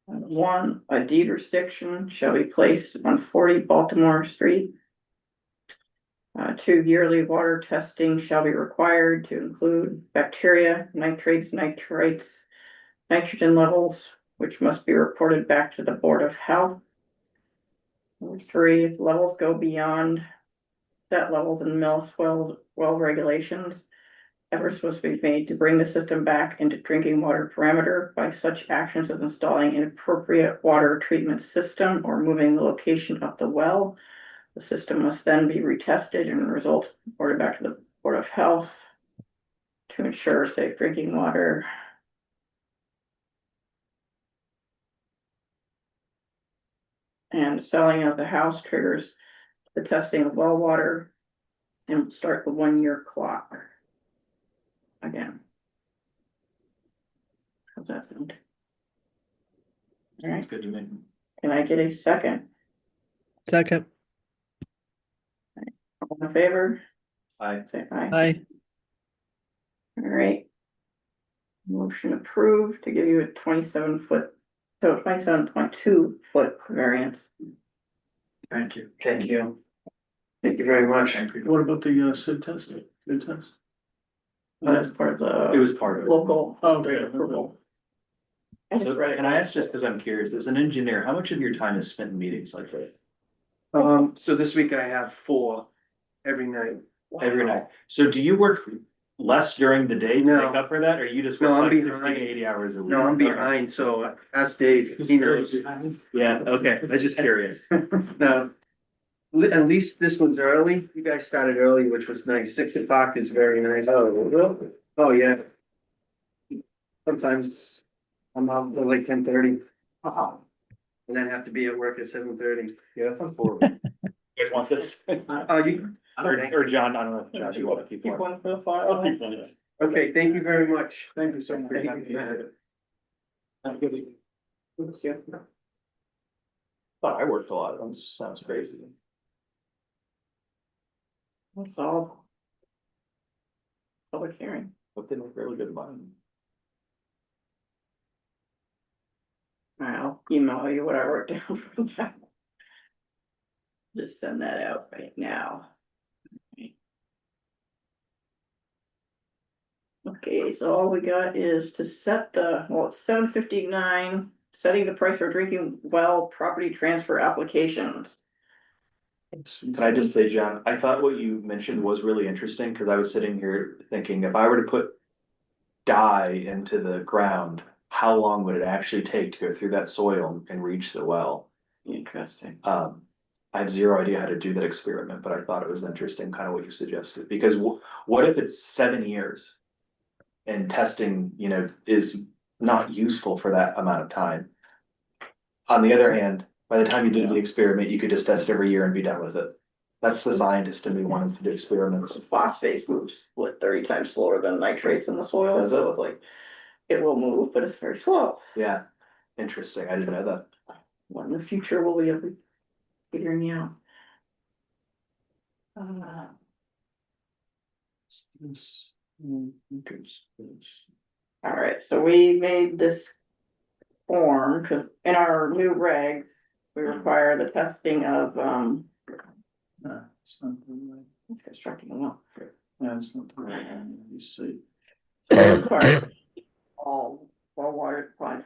[SPEAKER 2] 1, a deed restriction shall be placed on 40 Baltimore Street. 2, yearly water testing shall be required to include bacteria, nitrates, nitrites, nitrogen levels, which must be reported back to the Board of Health. 3, if levels go beyond set levels in mill swell well regulations, efforts must be made to bring the system back into drinking water parameter by such actions as installing an appropriate water treatment system or moving the location of the well. The system must then be retested and the result reported back to the Board of Health to ensure safe drinking water. And selling of the house triggers the testing of well water and start the 1-year clock. Again. How's that sound? All right,
[SPEAKER 3] Good to me.
[SPEAKER 2] can I get a second?
[SPEAKER 5] Second,
[SPEAKER 2] All in favor?
[SPEAKER 3] Aye.
[SPEAKER 2] Say aye.
[SPEAKER 5] aye.
[SPEAKER 2] All right. Motion approved to give you a 27-foot, so 27.2 foot variance.
[SPEAKER 15] Thank you.
[SPEAKER 14] Thank you. Thank you very much.
[SPEAKER 1] What about the SID test? Good test?
[SPEAKER 2] That's part of
[SPEAKER 3] It
[SPEAKER 2] the
[SPEAKER 3] was part of it.
[SPEAKER 2] local
[SPEAKER 1] Oh,
[SPEAKER 2] upgrade
[SPEAKER 1] okay.
[SPEAKER 2] approval. I just
[SPEAKER 3] So
[SPEAKER 2] read it.
[SPEAKER 3] can I ask, just because I'm curious, as an engineer, how much of your time is spent in meetings like this?
[SPEAKER 14] So this week I have 4 every night.
[SPEAKER 3] Every night? So do you work less during the day to
[SPEAKER 14] No.
[SPEAKER 3] make up for that, or you just
[SPEAKER 14] No,
[SPEAKER 3] work
[SPEAKER 14] I'm
[SPEAKER 3] like 60
[SPEAKER 14] behind.
[SPEAKER 3] to 80 hours a week?
[SPEAKER 14] No, I'm behind, so ask Dave, he knows.
[SPEAKER 3] Yeah, okay, I was just curious.
[SPEAKER 14] No. At least this one's early. You guys started early, which was nice. 6 o'clock is very nice. Oh, yeah. Sometimes I'm out till like 10:30. And then have to be at work at 7:30.
[SPEAKER 3] Yeah, that sounds horrible. You guys want this?
[SPEAKER 14] You,
[SPEAKER 3] Or John, I don't know, if John, you want to keep
[SPEAKER 2] Keep
[SPEAKER 3] one?
[SPEAKER 2] one for the file.
[SPEAKER 1] Keep one, yes.
[SPEAKER 14] okay, thank you very much.
[SPEAKER 15] Thank you so much.
[SPEAKER 3] Thought I worked a lot, that sounds crazy.
[SPEAKER 2] That's all. Public hearing.
[SPEAKER 3] But they look really good money.
[SPEAKER 2] I'll email you what I wrote down from that. Just send that out right now. Okay, so all we got is to set it's 7:59, setting the price for drinking well property transfer applications.
[SPEAKER 3] Can I just say, John, I thought what you mentioned was really interesting, because I was sitting here thinking, if I were to put dye into the ground, how long would it actually take to go through that soil and reach the well?
[SPEAKER 2] Interesting.
[SPEAKER 3] I have zero idea how to do that experiment, but I thought it was interesting, kind of what you suggested, because what if it's 7 years? And testing, is not useful for that amount of time. On the other hand, by the time you do the experiment, you could just test every year and be done with it. That's the scientist in me wanting to do experiments.
[SPEAKER 2] Phosphate moves 30 times slower than nitrates in the soil,
[SPEAKER 3] Does
[SPEAKER 2] so
[SPEAKER 3] it?
[SPEAKER 2] it's like, it will move, but it's very slow.
[SPEAKER 3] Yeah, interesting, I didn't know that.
[SPEAKER 2] What in the future will we ever figuring out? All right, so we made this form, cause in our new regs, we require the testing of,
[SPEAKER 1] It's not the right,
[SPEAKER 2] it's constructing a well.
[SPEAKER 1] yeah, it's not the right one, you see.
[SPEAKER 2] So we require all water supply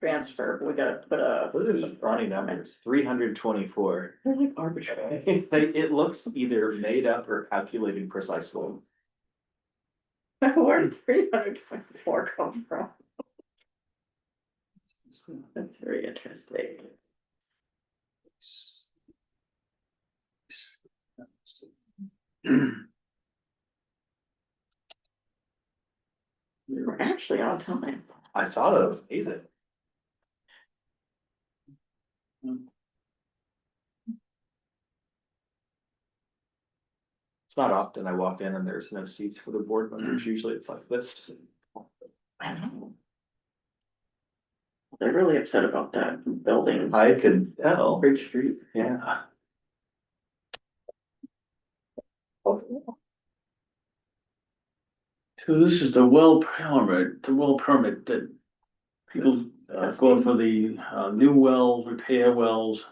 [SPEAKER 2] transfer, we gotta put a.
[SPEAKER 3] What is the funny numbers? 324.
[SPEAKER 2] They're like arbitrary.
[SPEAKER 3] It looks either made up or calculated precisely.
[SPEAKER 2] Where did 324 come from? That's very interesting. We're actually on time.
[SPEAKER 3] I saw that, it was amazing. It's not often I walk in and there's no seats for the board members, usually it's like this.
[SPEAKER 2] They're really upset about that building.
[SPEAKER 3] I could tell,
[SPEAKER 2] Bridge Street.
[SPEAKER 3] yeah.
[SPEAKER 1] So this is the well permit that people go for the new wells, repair wells.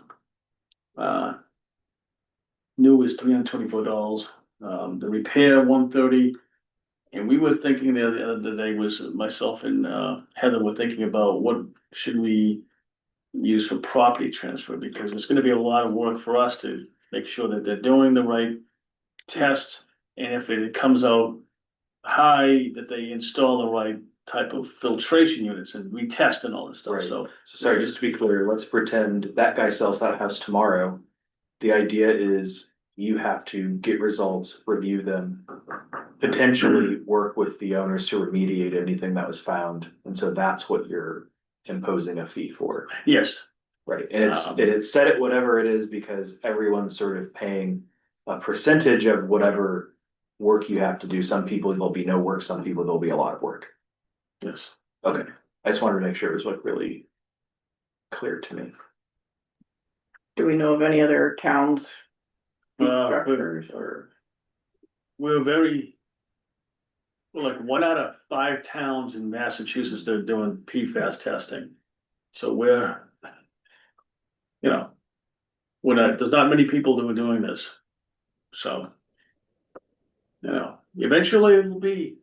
[SPEAKER 1] New is $324, the repair 130. And we were thinking the other day was myself and Heather were thinking about what should we use for property transfer, because it's gonna be a lot of work for us to make sure that they're doing the right test. And if it comes out high, that they install the right type of filtration units and retest and all this stuff,
[SPEAKER 3] Right.
[SPEAKER 1] so.
[SPEAKER 3] So sorry, just to be clear, let's pretend that guy sells that house tomorrow. The idea is you have to get results, review them, potentially work with the owners to remediate anything that was found. And so that's what you're imposing a fee for.
[SPEAKER 1] Yes,
[SPEAKER 3] Right, and it's set at whatever it is because everyone's sort of paying a percentage of whatever work you have to do. Some people there'll be no work, some people there'll be a lot of work.
[SPEAKER 1] yes.
[SPEAKER 3] Okay, I just wanted to make sure it was like really clear to me.
[SPEAKER 2] Do we know of any other towns?
[SPEAKER 1] We're
[SPEAKER 2] Structures or?
[SPEAKER 1] like 1 out of 5 towns in Massachusetts that are doing PFAS testing. So we're there's not many people who are doing this. So, eventually it will be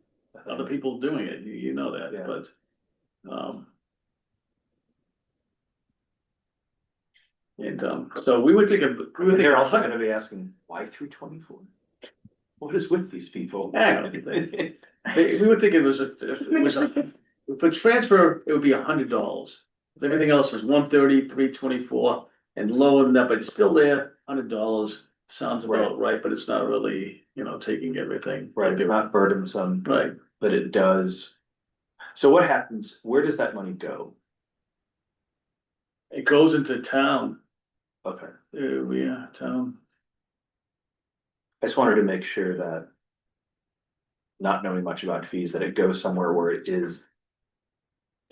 [SPEAKER 1] other people doing it, you know that,
[SPEAKER 3] Yeah.
[SPEAKER 1] but, And, so we would think of, we would think.
[SPEAKER 3] They're also gonna be asking, why 324? What is with these people?
[SPEAKER 1] Hang on. We would think it was for transfer, it would be $100. Everything else is 130, 324, and lower than that, but it's still there, $100. Sounds about right, but it's not really, taking everything.
[SPEAKER 3] Right, they're not burdensome.
[SPEAKER 1] Right.
[SPEAKER 3] But it does. So what happens, where does that money go?
[SPEAKER 1] It goes into town.
[SPEAKER 3] Okay,
[SPEAKER 1] Yeah, town.
[SPEAKER 3] I just wanted to make sure that. Not knowing much about fees, that it goes somewhere where it is.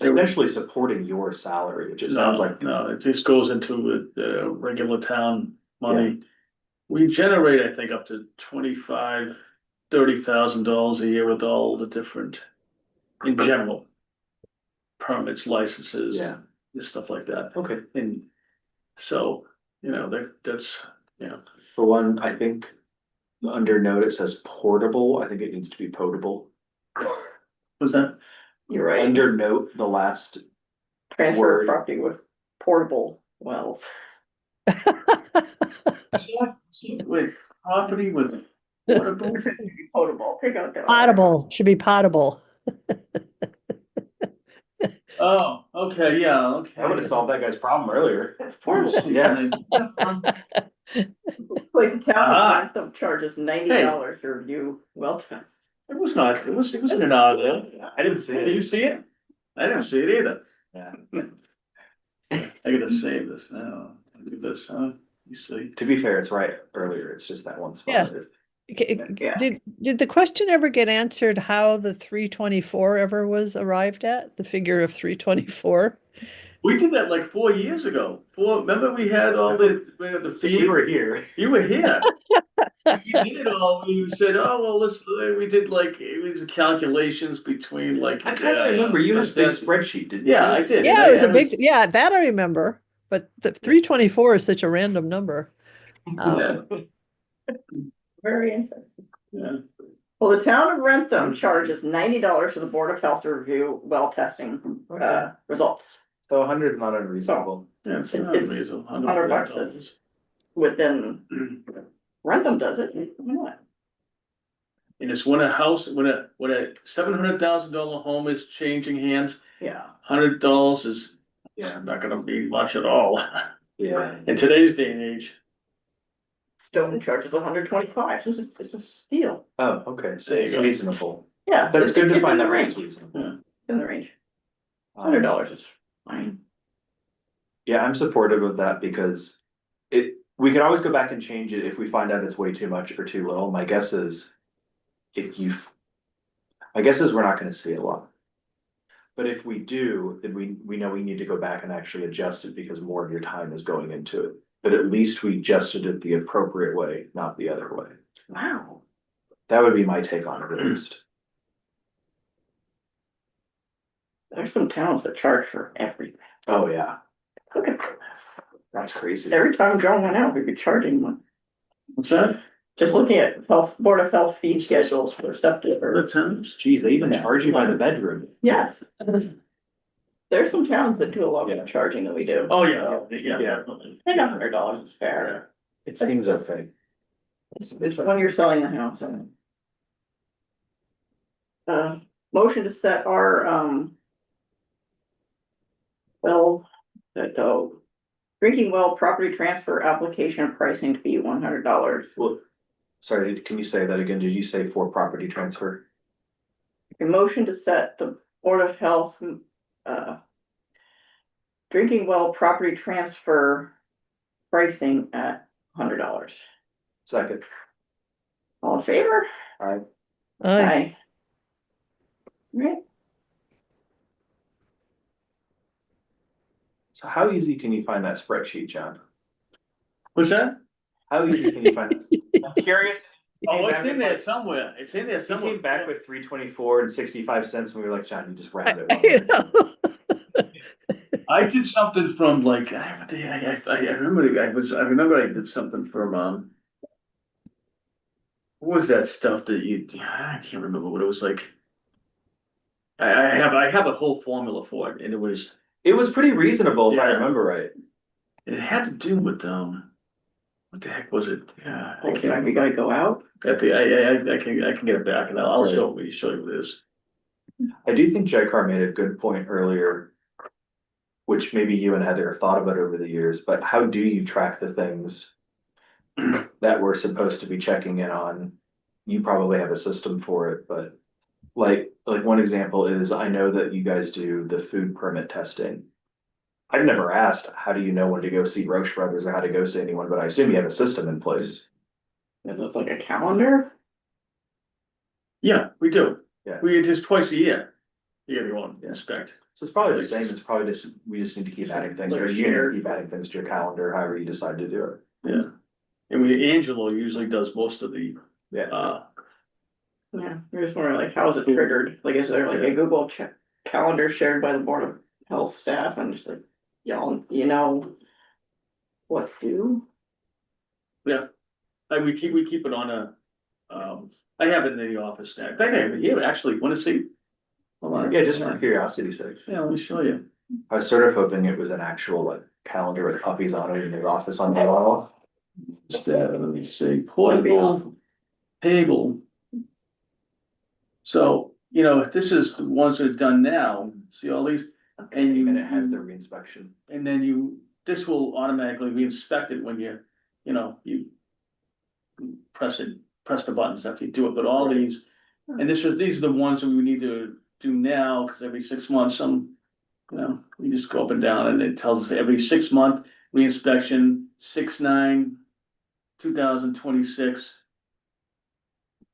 [SPEAKER 3] Essentially supporting your salary, which it sounds like.
[SPEAKER 1] No, it just goes into the regular town money. We generate, I think, up to $25,000-$30,000 a year with all the different, in general. Permits, licenses.
[SPEAKER 3] Yeah.
[SPEAKER 1] And stuff like that.
[SPEAKER 3] Okay.
[SPEAKER 1] And so, that's.
[SPEAKER 3] For one, I think. Under note, it says portable, I think it needs to be potable.
[SPEAKER 1] Was that?
[SPEAKER 2] You're right.
[SPEAKER 3] Under note, the last.
[SPEAKER 2] Transfer
[SPEAKER 3] word.
[SPEAKER 2] of property with portable wells.
[SPEAKER 1] With property with. Potable?
[SPEAKER 2] Potable, take out that.
[SPEAKER 5] Potable, should be potable.
[SPEAKER 1] Oh, okay, yeah, okay.
[SPEAKER 3] I would have solved that guy's problem earlier.
[SPEAKER 2] It's portable.
[SPEAKER 3] Yeah.
[SPEAKER 2] Like the town
[SPEAKER 1] Ah.
[SPEAKER 2] of Grantham charges $90 to review well tests.
[SPEAKER 1] It was not, it was in an hour there.
[SPEAKER 3] I didn't see
[SPEAKER 1] Did
[SPEAKER 3] it.
[SPEAKER 1] you see it? I didn't see it either.
[SPEAKER 3] Yeah.
[SPEAKER 1] I gotta save this now. Do this, huh? You see.
[SPEAKER 3] To be fair, it's right earlier, it's just that one spot.
[SPEAKER 2] Yeah.
[SPEAKER 5] Did the question ever get answered how the 324 ever was arrived at, the figure of 324?
[SPEAKER 1] We did that like 4 years ago. Remember we had all we had the fee?
[SPEAKER 3] You were here.
[SPEAKER 1] You were here. We did it all. We said, oh, well, we did like, it was calculations between like.
[SPEAKER 3] I kind of remember you had a big spreadsheet, didn't you?
[SPEAKER 1] Yeah, I did.
[SPEAKER 5] Yeah, it was a big, yeah, that I remember, but the 324 is such a random number.
[SPEAKER 1] Yeah.
[SPEAKER 2] Very interesting.
[SPEAKER 1] Yeah.
[SPEAKER 2] Well, the town of Rentham charges $90 to the Board of Health to review well testing, results.
[SPEAKER 3] So 100 is not unreasonable.
[SPEAKER 1] Yeah, it's
[SPEAKER 2] It's-
[SPEAKER 1] not
[SPEAKER 2] it's
[SPEAKER 1] unreasonable.
[SPEAKER 2] $100 is within, Rentham does it, you know it.
[SPEAKER 1] And it's when a house, when a $700,000 home is changing hands,
[SPEAKER 2] Yeah.
[SPEAKER 1] $100 is, not gonna be much at all.
[SPEAKER 3] Yeah.
[SPEAKER 1] In today's day and age.
[SPEAKER 2] Stoughton charges $125, it's a steal.
[SPEAKER 3] Oh, okay, so
[SPEAKER 1] There you
[SPEAKER 3] it's
[SPEAKER 1] go.
[SPEAKER 3] reasonable.
[SPEAKER 2] Yeah.
[SPEAKER 3] But it's good to
[SPEAKER 2] in
[SPEAKER 3] find
[SPEAKER 2] the
[SPEAKER 3] out where it's
[SPEAKER 2] range,
[SPEAKER 3] reasonable.
[SPEAKER 2] in the range. $100 is fine.
[SPEAKER 3] Yeah, I'm supportive of that because we could always go back and change it if we find out it's way too much or too little. My guess is we're not gonna see a lot. But if we do, then we know we need to go back and actually adjust it because more of your time is going into it. But at least we adjusted it the appropriate way, not the other way.
[SPEAKER 2] Wow.
[SPEAKER 3] That would be my take on it at least.
[SPEAKER 2] There's some towns that charge for everything.
[SPEAKER 3] Oh, yeah,
[SPEAKER 2] Look at this.
[SPEAKER 3] that's crazy.
[SPEAKER 2] Every time Joe went out, we'd be charging one.
[SPEAKER 1] What's that?
[SPEAKER 2] Just looking at Board of Health fee schedules for septic
[SPEAKER 1] The
[SPEAKER 2] or,
[SPEAKER 1] towns?
[SPEAKER 3] Geez, they even charge you by the bedroom.
[SPEAKER 2] yes. There's some towns that do a lot more charging than we do.
[SPEAKER 1] Oh, yeah, yeah.
[SPEAKER 3] Yeah.
[SPEAKER 1] Definitely.
[SPEAKER 2] I think $100 is fair.
[SPEAKER 3] It seems okay.
[SPEAKER 2] It's when you're selling the house. Motion to set our, drinking well property transfer application pricing to be $100.
[SPEAKER 3] Well, sorry, can you say that again? Did you say for property transfer?
[SPEAKER 2] A motion to set the Board of Health, drinking well property transfer pricing at $100.
[SPEAKER 3] Second.
[SPEAKER 2] All in favor?
[SPEAKER 3] Alright.
[SPEAKER 2] Aye. Right,
[SPEAKER 3] So how easy can you find that spreadsheet, John?
[SPEAKER 1] What's that?
[SPEAKER 3] How easy can you find it? I'm curious.
[SPEAKER 1] Oh, it's in there somewhere. It's in there
[SPEAKER 3] He
[SPEAKER 1] somewhere.
[SPEAKER 3] came back with 324 and 65 cents, and we were like, John, you just rounded
[SPEAKER 5] You
[SPEAKER 3] it.
[SPEAKER 5] know?
[SPEAKER 1] I did something from like, I remember I did something from, what was that stuff that I can't remember what it was like. I have a whole formula for it and it was.
[SPEAKER 3] It was pretty reasonable if I
[SPEAKER 1] Yeah.
[SPEAKER 3] remember right.
[SPEAKER 1] It had to do with, what the heck was it? Yeah. I
[SPEAKER 2] Okay,
[SPEAKER 1] can't-
[SPEAKER 2] we gotta go out.
[SPEAKER 1] I can get it back and I'll
[SPEAKER 3] Right.
[SPEAKER 1] show you what it is.
[SPEAKER 3] I do think Jaycar made a good point earlier. Which maybe you and Heather have thought about over the years, but how do you track the things? That we're supposed to be checking in on? You probably have a system for it, but. Like one example is, I know that you guys do the food permit testing. I've never asked, how do you know when to go see Roche Brothers or how to go see anyone, but I assume you have a system in place.
[SPEAKER 2] Is this like a calendar?
[SPEAKER 1] Yeah, we do.
[SPEAKER 3] Yeah.
[SPEAKER 1] We just twice a year. You gotta go and inspect.
[SPEAKER 3] So it's probably the same, it's probably just, we just need to keep adding things, or you need to keep adding things to your calendar, however you decide to do it.
[SPEAKER 1] Yeah. And Angelo usually does most of the,
[SPEAKER 3] Yeah.
[SPEAKER 2] Yeah, we're just wondering like, how is it triggered? Like, is there like a Google calendar shared by the Board of Health staff? I'm just like, y'all, you know what's due?
[SPEAKER 1] yeah. And we keep it on a, I have it in the office now. I have it here, actually, wanna see? Hold on.
[SPEAKER 3] Yeah, just for curiosity's sake.
[SPEAKER 1] Yeah, let me show you.
[SPEAKER 3] I was sort of hoping it was an actual like calendar with puppies on it in your office on the wall.
[SPEAKER 1] Let me see, portable table. So, you know, this is the ones that are done now, see all these, and you.
[SPEAKER 3] And it has the reinspection.
[SPEAKER 1] And then this will automatically be inspected when you press the buttons after you do it, but all these. And these are the ones that we need to do now, cause every 6 months, we just go up and down and it tells us every 6 month reinspection, 6/9/2026.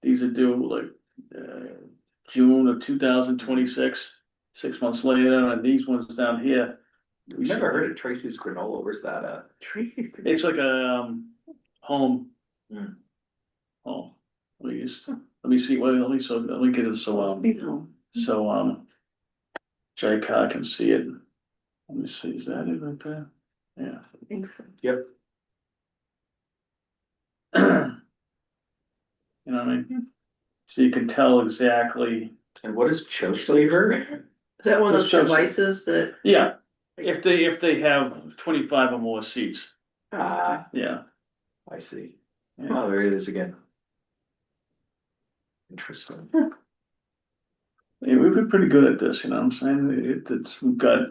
[SPEAKER 1] These are due like, June of 2026, 6 months later, and these ones down here.
[SPEAKER 3] We've never heard of Tracy's granola, where's that at?
[SPEAKER 2] Tracy.
[SPEAKER 1] It's like a, home.
[SPEAKER 3] Hmm.
[SPEAKER 1] Home, let me see, wait, let me get it, so, Jay Carr can see it. Let me see, is that it right there? Yeah.
[SPEAKER 2] I think so.
[SPEAKER 3] Yep.
[SPEAKER 1] You know what I mean? So you can tell exactly,
[SPEAKER 3] And what is Choke Saver?
[SPEAKER 2] Is that one of those
[SPEAKER 1] Shows-
[SPEAKER 2] devices that?
[SPEAKER 1] yeah, if they have 25 or more seats,
[SPEAKER 3] Ah,
[SPEAKER 1] yeah.
[SPEAKER 3] I see.
[SPEAKER 1] Yeah.
[SPEAKER 3] Oh, there it is again. Interesting.
[SPEAKER 1] Yeah, we've been pretty good at this, you know what I'm saying? We've got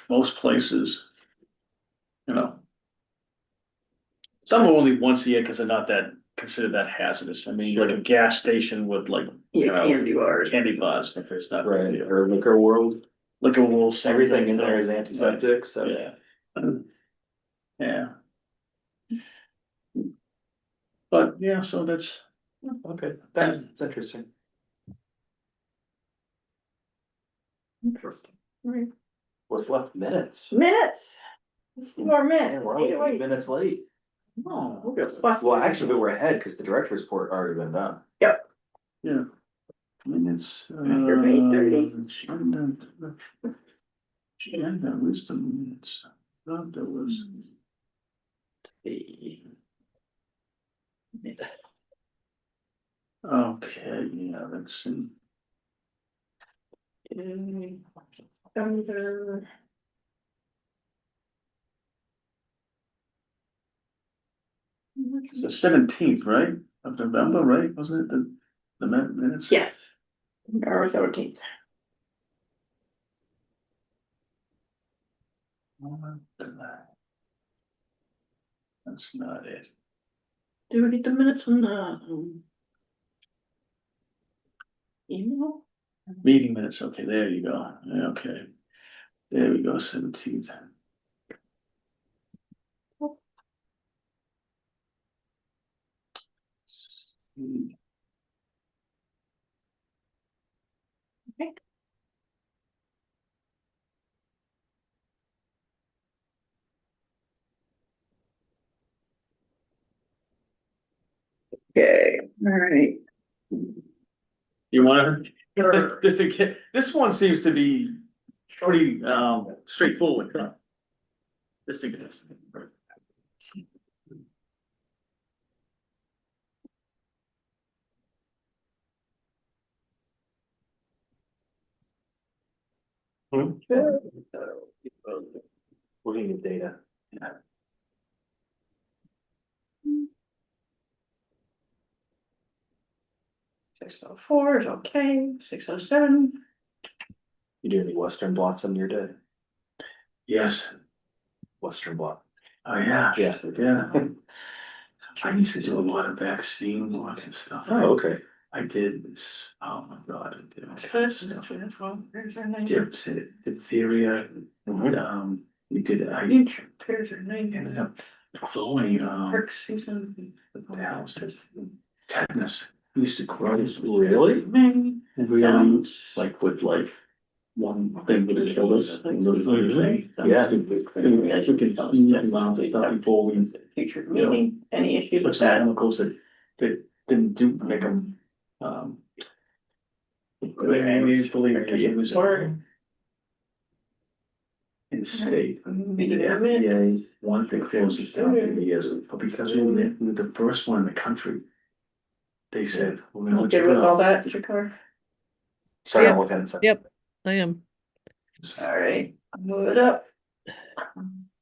[SPEAKER 1] most places. Some are only once a year because they're not considered that hazardous. I mean, like a gas station with like,
[SPEAKER 2] Candy bars.
[SPEAKER 1] candy bars, if it's not.
[SPEAKER 3] Right, or Liquor World,
[SPEAKER 1] Like a little.
[SPEAKER 3] everything in there is antiseptic, so.
[SPEAKER 1] Yeah. Yeah. But, yeah, so that's.
[SPEAKER 3] Okay, that's interesting.
[SPEAKER 2] Interesting. Right.
[SPEAKER 3] What's left? Minutes.
[SPEAKER 2] Minutes. Let's do our
[SPEAKER 3] Man,
[SPEAKER 2] minutes.
[SPEAKER 3] we're
[SPEAKER 2] Take it
[SPEAKER 3] only
[SPEAKER 2] away.
[SPEAKER 3] 8 minutes late.
[SPEAKER 2] Oh, we'll get busted.
[SPEAKER 3] Well, actually, we're ahead because the director's report already been done.
[SPEAKER 1] Yeah. Minutes.
[SPEAKER 2] After May 30.
[SPEAKER 1] Agenda wisdom minutes. Thought there was. Okay, yeah, that's in.
[SPEAKER 2] Under.
[SPEAKER 1] It's the 17th, right, of November, right, wasn't it, the minutes?
[SPEAKER 2] Yes. November 17th.
[SPEAKER 1] That's not it.
[SPEAKER 2] Do we get the minutes on the email?
[SPEAKER 1] Meeting minutes, okay, there you go, yeah, okay. There we go, 17th.
[SPEAKER 2] Okay, all right.
[SPEAKER 1] You wanna,
[SPEAKER 2] Sure.
[SPEAKER 1] just to get, this one seems to be pretty, straightforward, huh? Just to get.
[SPEAKER 3] Looking at data.
[SPEAKER 2] 604 is okay, 607.
[SPEAKER 3] You do any western blots in your day?
[SPEAKER 1] Yes,
[SPEAKER 3] Western blot.
[SPEAKER 1] oh, yeah.
[SPEAKER 3] Yeah.
[SPEAKER 1] Yeah. I used to do a lot of vaccine work and stuff.
[SPEAKER 3] Oh, okay.
[SPEAKER 1] I did this, oh my God, I did all
[SPEAKER 2] This
[SPEAKER 1] kinds
[SPEAKER 2] is
[SPEAKER 1] of stuff.
[SPEAKER 2] there's
[SPEAKER 1] Diphtheria, we did, I ended up growing,
[SPEAKER 2] Park season.
[SPEAKER 1] the house, tetanus. We used to grow this
[SPEAKER 3] Really?
[SPEAKER 1] really, like with like one thing would kill us.
[SPEAKER 3] Yeah.
[SPEAKER 1] I took it, amount of stuff before we.
[SPEAKER 2] Future meeting, any issues
[SPEAKER 1] Put
[SPEAKER 2] with
[SPEAKER 1] some
[SPEAKER 2] that?
[SPEAKER 1] chemicals that didn't do, make them, believe it was. In state, the FDA, one thing closes down to years, but because we were the first one in the country. They said, we're gonna
[SPEAKER 2] You
[SPEAKER 1] let you
[SPEAKER 2] good with all
[SPEAKER 1] go.
[SPEAKER 2] that, Jakar?
[SPEAKER 3] Sorry,
[SPEAKER 5] Yep.
[SPEAKER 3] I'm looking at something.
[SPEAKER 5] Yep, I am.
[SPEAKER 2] All right, move it up.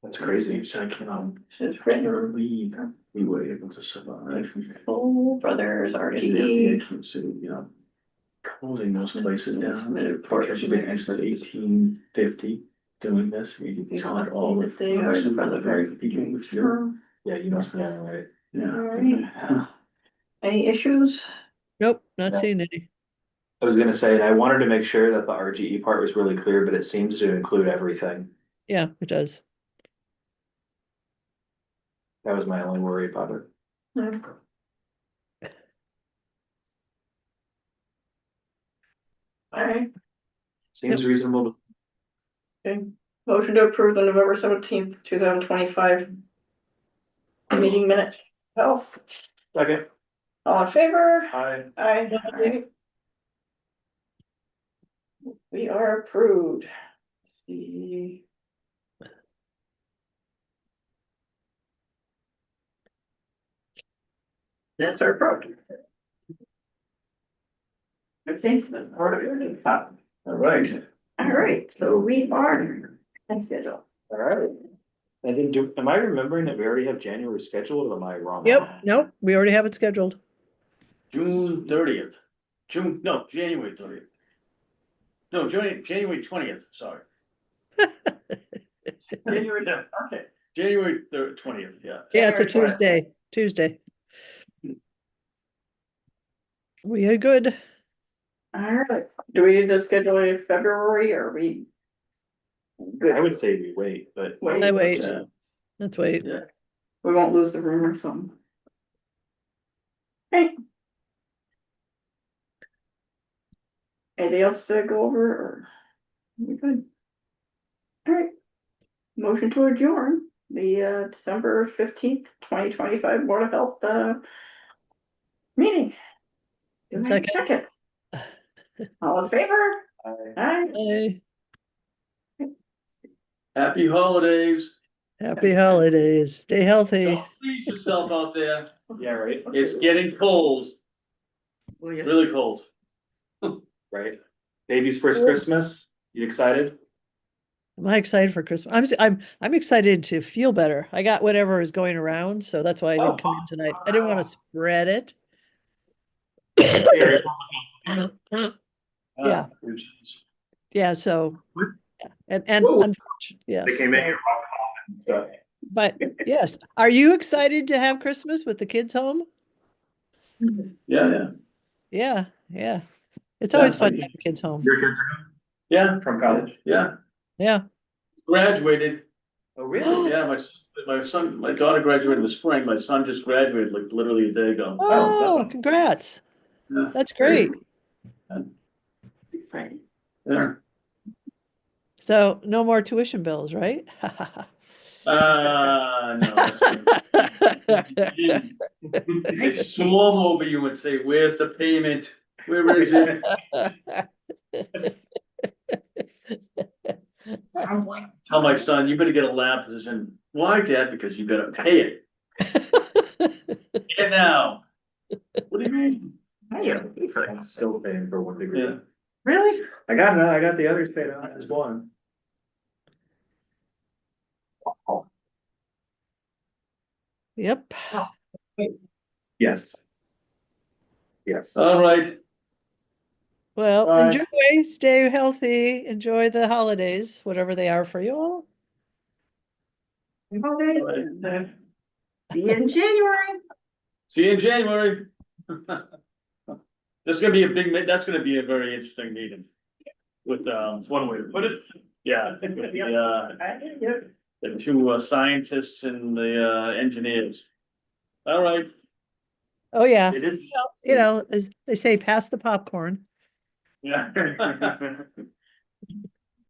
[SPEAKER 3] That's crazy.
[SPEAKER 1] So I cannot
[SPEAKER 2] It's written,
[SPEAKER 1] believe we were able to survive.
[SPEAKER 2] Full Brothers
[SPEAKER 1] And the
[SPEAKER 2] RTD.
[SPEAKER 1] FDA considered, closing those places down.
[SPEAKER 2] Submitted report.
[SPEAKER 1] Because you've been since 1850 doing this, you taught all the.
[SPEAKER 2] They are the brother.
[SPEAKER 1] People with your,
[SPEAKER 3] Yeah, you must know, right?
[SPEAKER 1] yeah.
[SPEAKER 2] Any issues?
[SPEAKER 5] Nope, not
[SPEAKER 3] No.
[SPEAKER 5] seeing any.
[SPEAKER 3] I was gonna say, and I wanted to make sure that the RGE part was really clear, but it seems to include everything.
[SPEAKER 5] Yeah, it does.
[SPEAKER 3] That was my only worry about it.
[SPEAKER 2] All right,
[SPEAKER 3] Seems reasonable.
[SPEAKER 2] okay. Motion to approve the November 17th, 2025 meeting minutes. Health,
[SPEAKER 3] Okay.
[SPEAKER 2] all in favor?
[SPEAKER 3] Hi.
[SPEAKER 2] Aye. Alright. We are approved. The. That's our project. Okay, so that's part of your top.
[SPEAKER 1] All right.
[SPEAKER 2] All right, so we are on schedule.
[SPEAKER 3] All right. I think, am I remembering that we already have January scheduled or am I wrong?
[SPEAKER 5] Yep, nope, we already have it scheduled.
[SPEAKER 1] June 30th, January 30th. No, January 20th, sorry. January, okay, January 20th, yeah.
[SPEAKER 5] Yeah, it's a
[SPEAKER 2] January 20th.
[SPEAKER 5] Tuesday. We are good.
[SPEAKER 2] All right, do we need to schedule a February or are we? Good.
[SPEAKER 3] I would say we wait, but.
[SPEAKER 5] I wait.
[SPEAKER 1] Yeah.
[SPEAKER 5] Let's wait.
[SPEAKER 1] Yeah.
[SPEAKER 2] We won't lose the room or something. Okay. Anything else to go over or? We good? All right. Motion to adjourn the December 15th, 2025 Board of Health meeting. Do I have a
[SPEAKER 5] Second.
[SPEAKER 2] All in favor? Aye.
[SPEAKER 5] Bye.
[SPEAKER 1] Happy holidays.
[SPEAKER 5] Happy holidays. Stay healthy.
[SPEAKER 1] Don't freeze yourself out there.
[SPEAKER 3] Yeah, right,
[SPEAKER 1] It's getting cold,
[SPEAKER 2] Well, yes.
[SPEAKER 1] really cold.
[SPEAKER 3] right. Baby's first Christmas, you excited?
[SPEAKER 5] Am I excited for Christmas? I'm excited to feel better. I got whatever is going around, so that's why I didn't come in tonight. I didn't want to spread it. Yeah. Yeah, so. And
[SPEAKER 3] Whoa.
[SPEAKER 5] yes.
[SPEAKER 3] They came in here. So,
[SPEAKER 5] But yes, are you excited to have Christmas with the kids home?
[SPEAKER 1] Yeah.
[SPEAKER 5] Yeah. It's always fun to have the kids home.
[SPEAKER 3] your kids are
[SPEAKER 1] Yeah,
[SPEAKER 3] from college?
[SPEAKER 1] yeah,
[SPEAKER 5] Yeah.
[SPEAKER 1] graduated.
[SPEAKER 3] Oh, really?
[SPEAKER 1] Yeah, my daughter graduated in the spring, my son just graduated like literally a day ago.
[SPEAKER 5] Oh, congrats.
[SPEAKER 1] Yeah.
[SPEAKER 5] That's great.
[SPEAKER 2] Exciting.
[SPEAKER 1] Yeah.
[SPEAKER 5] So no more tuition bills, right?
[SPEAKER 1] No. They swarm over you and say, where's the payment? Where is it?
[SPEAKER 2] I'm like,
[SPEAKER 1] Tell my son, you better get a lab position. Why, Dad? Because you gotta pay it. And now. What do you mean?
[SPEAKER 2] I don't pay for
[SPEAKER 3] I'm
[SPEAKER 2] that.
[SPEAKER 3] still paying for one degree.
[SPEAKER 1] Yeah.
[SPEAKER 2] Really?
[SPEAKER 3] I got the others paid on as one.
[SPEAKER 5] Yep.
[SPEAKER 3] Yes. Yes.
[SPEAKER 1] All right,
[SPEAKER 5] Well,
[SPEAKER 15] Bye.
[SPEAKER 5] enjoy, stay healthy, enjoy the holidays, whatever they are for you all.
[SPEAKER 4] Holidays,
[SPEAKER 1] all right.
[SPEAKER 4] and, see you in January.
[SPEAKER 1] See you in January. This is gonna be a big, that's gonna be a very interesting meeting. With, it's one way to put it, yeah, with the two scientists and the engineers. All right,
[SPEAKER 5] Oh, yeah.
[SPEAKER 1] it is,
[SPEAKER 5] You know, as they say, pass the popcorn.
[SPEAKER 1] yeah.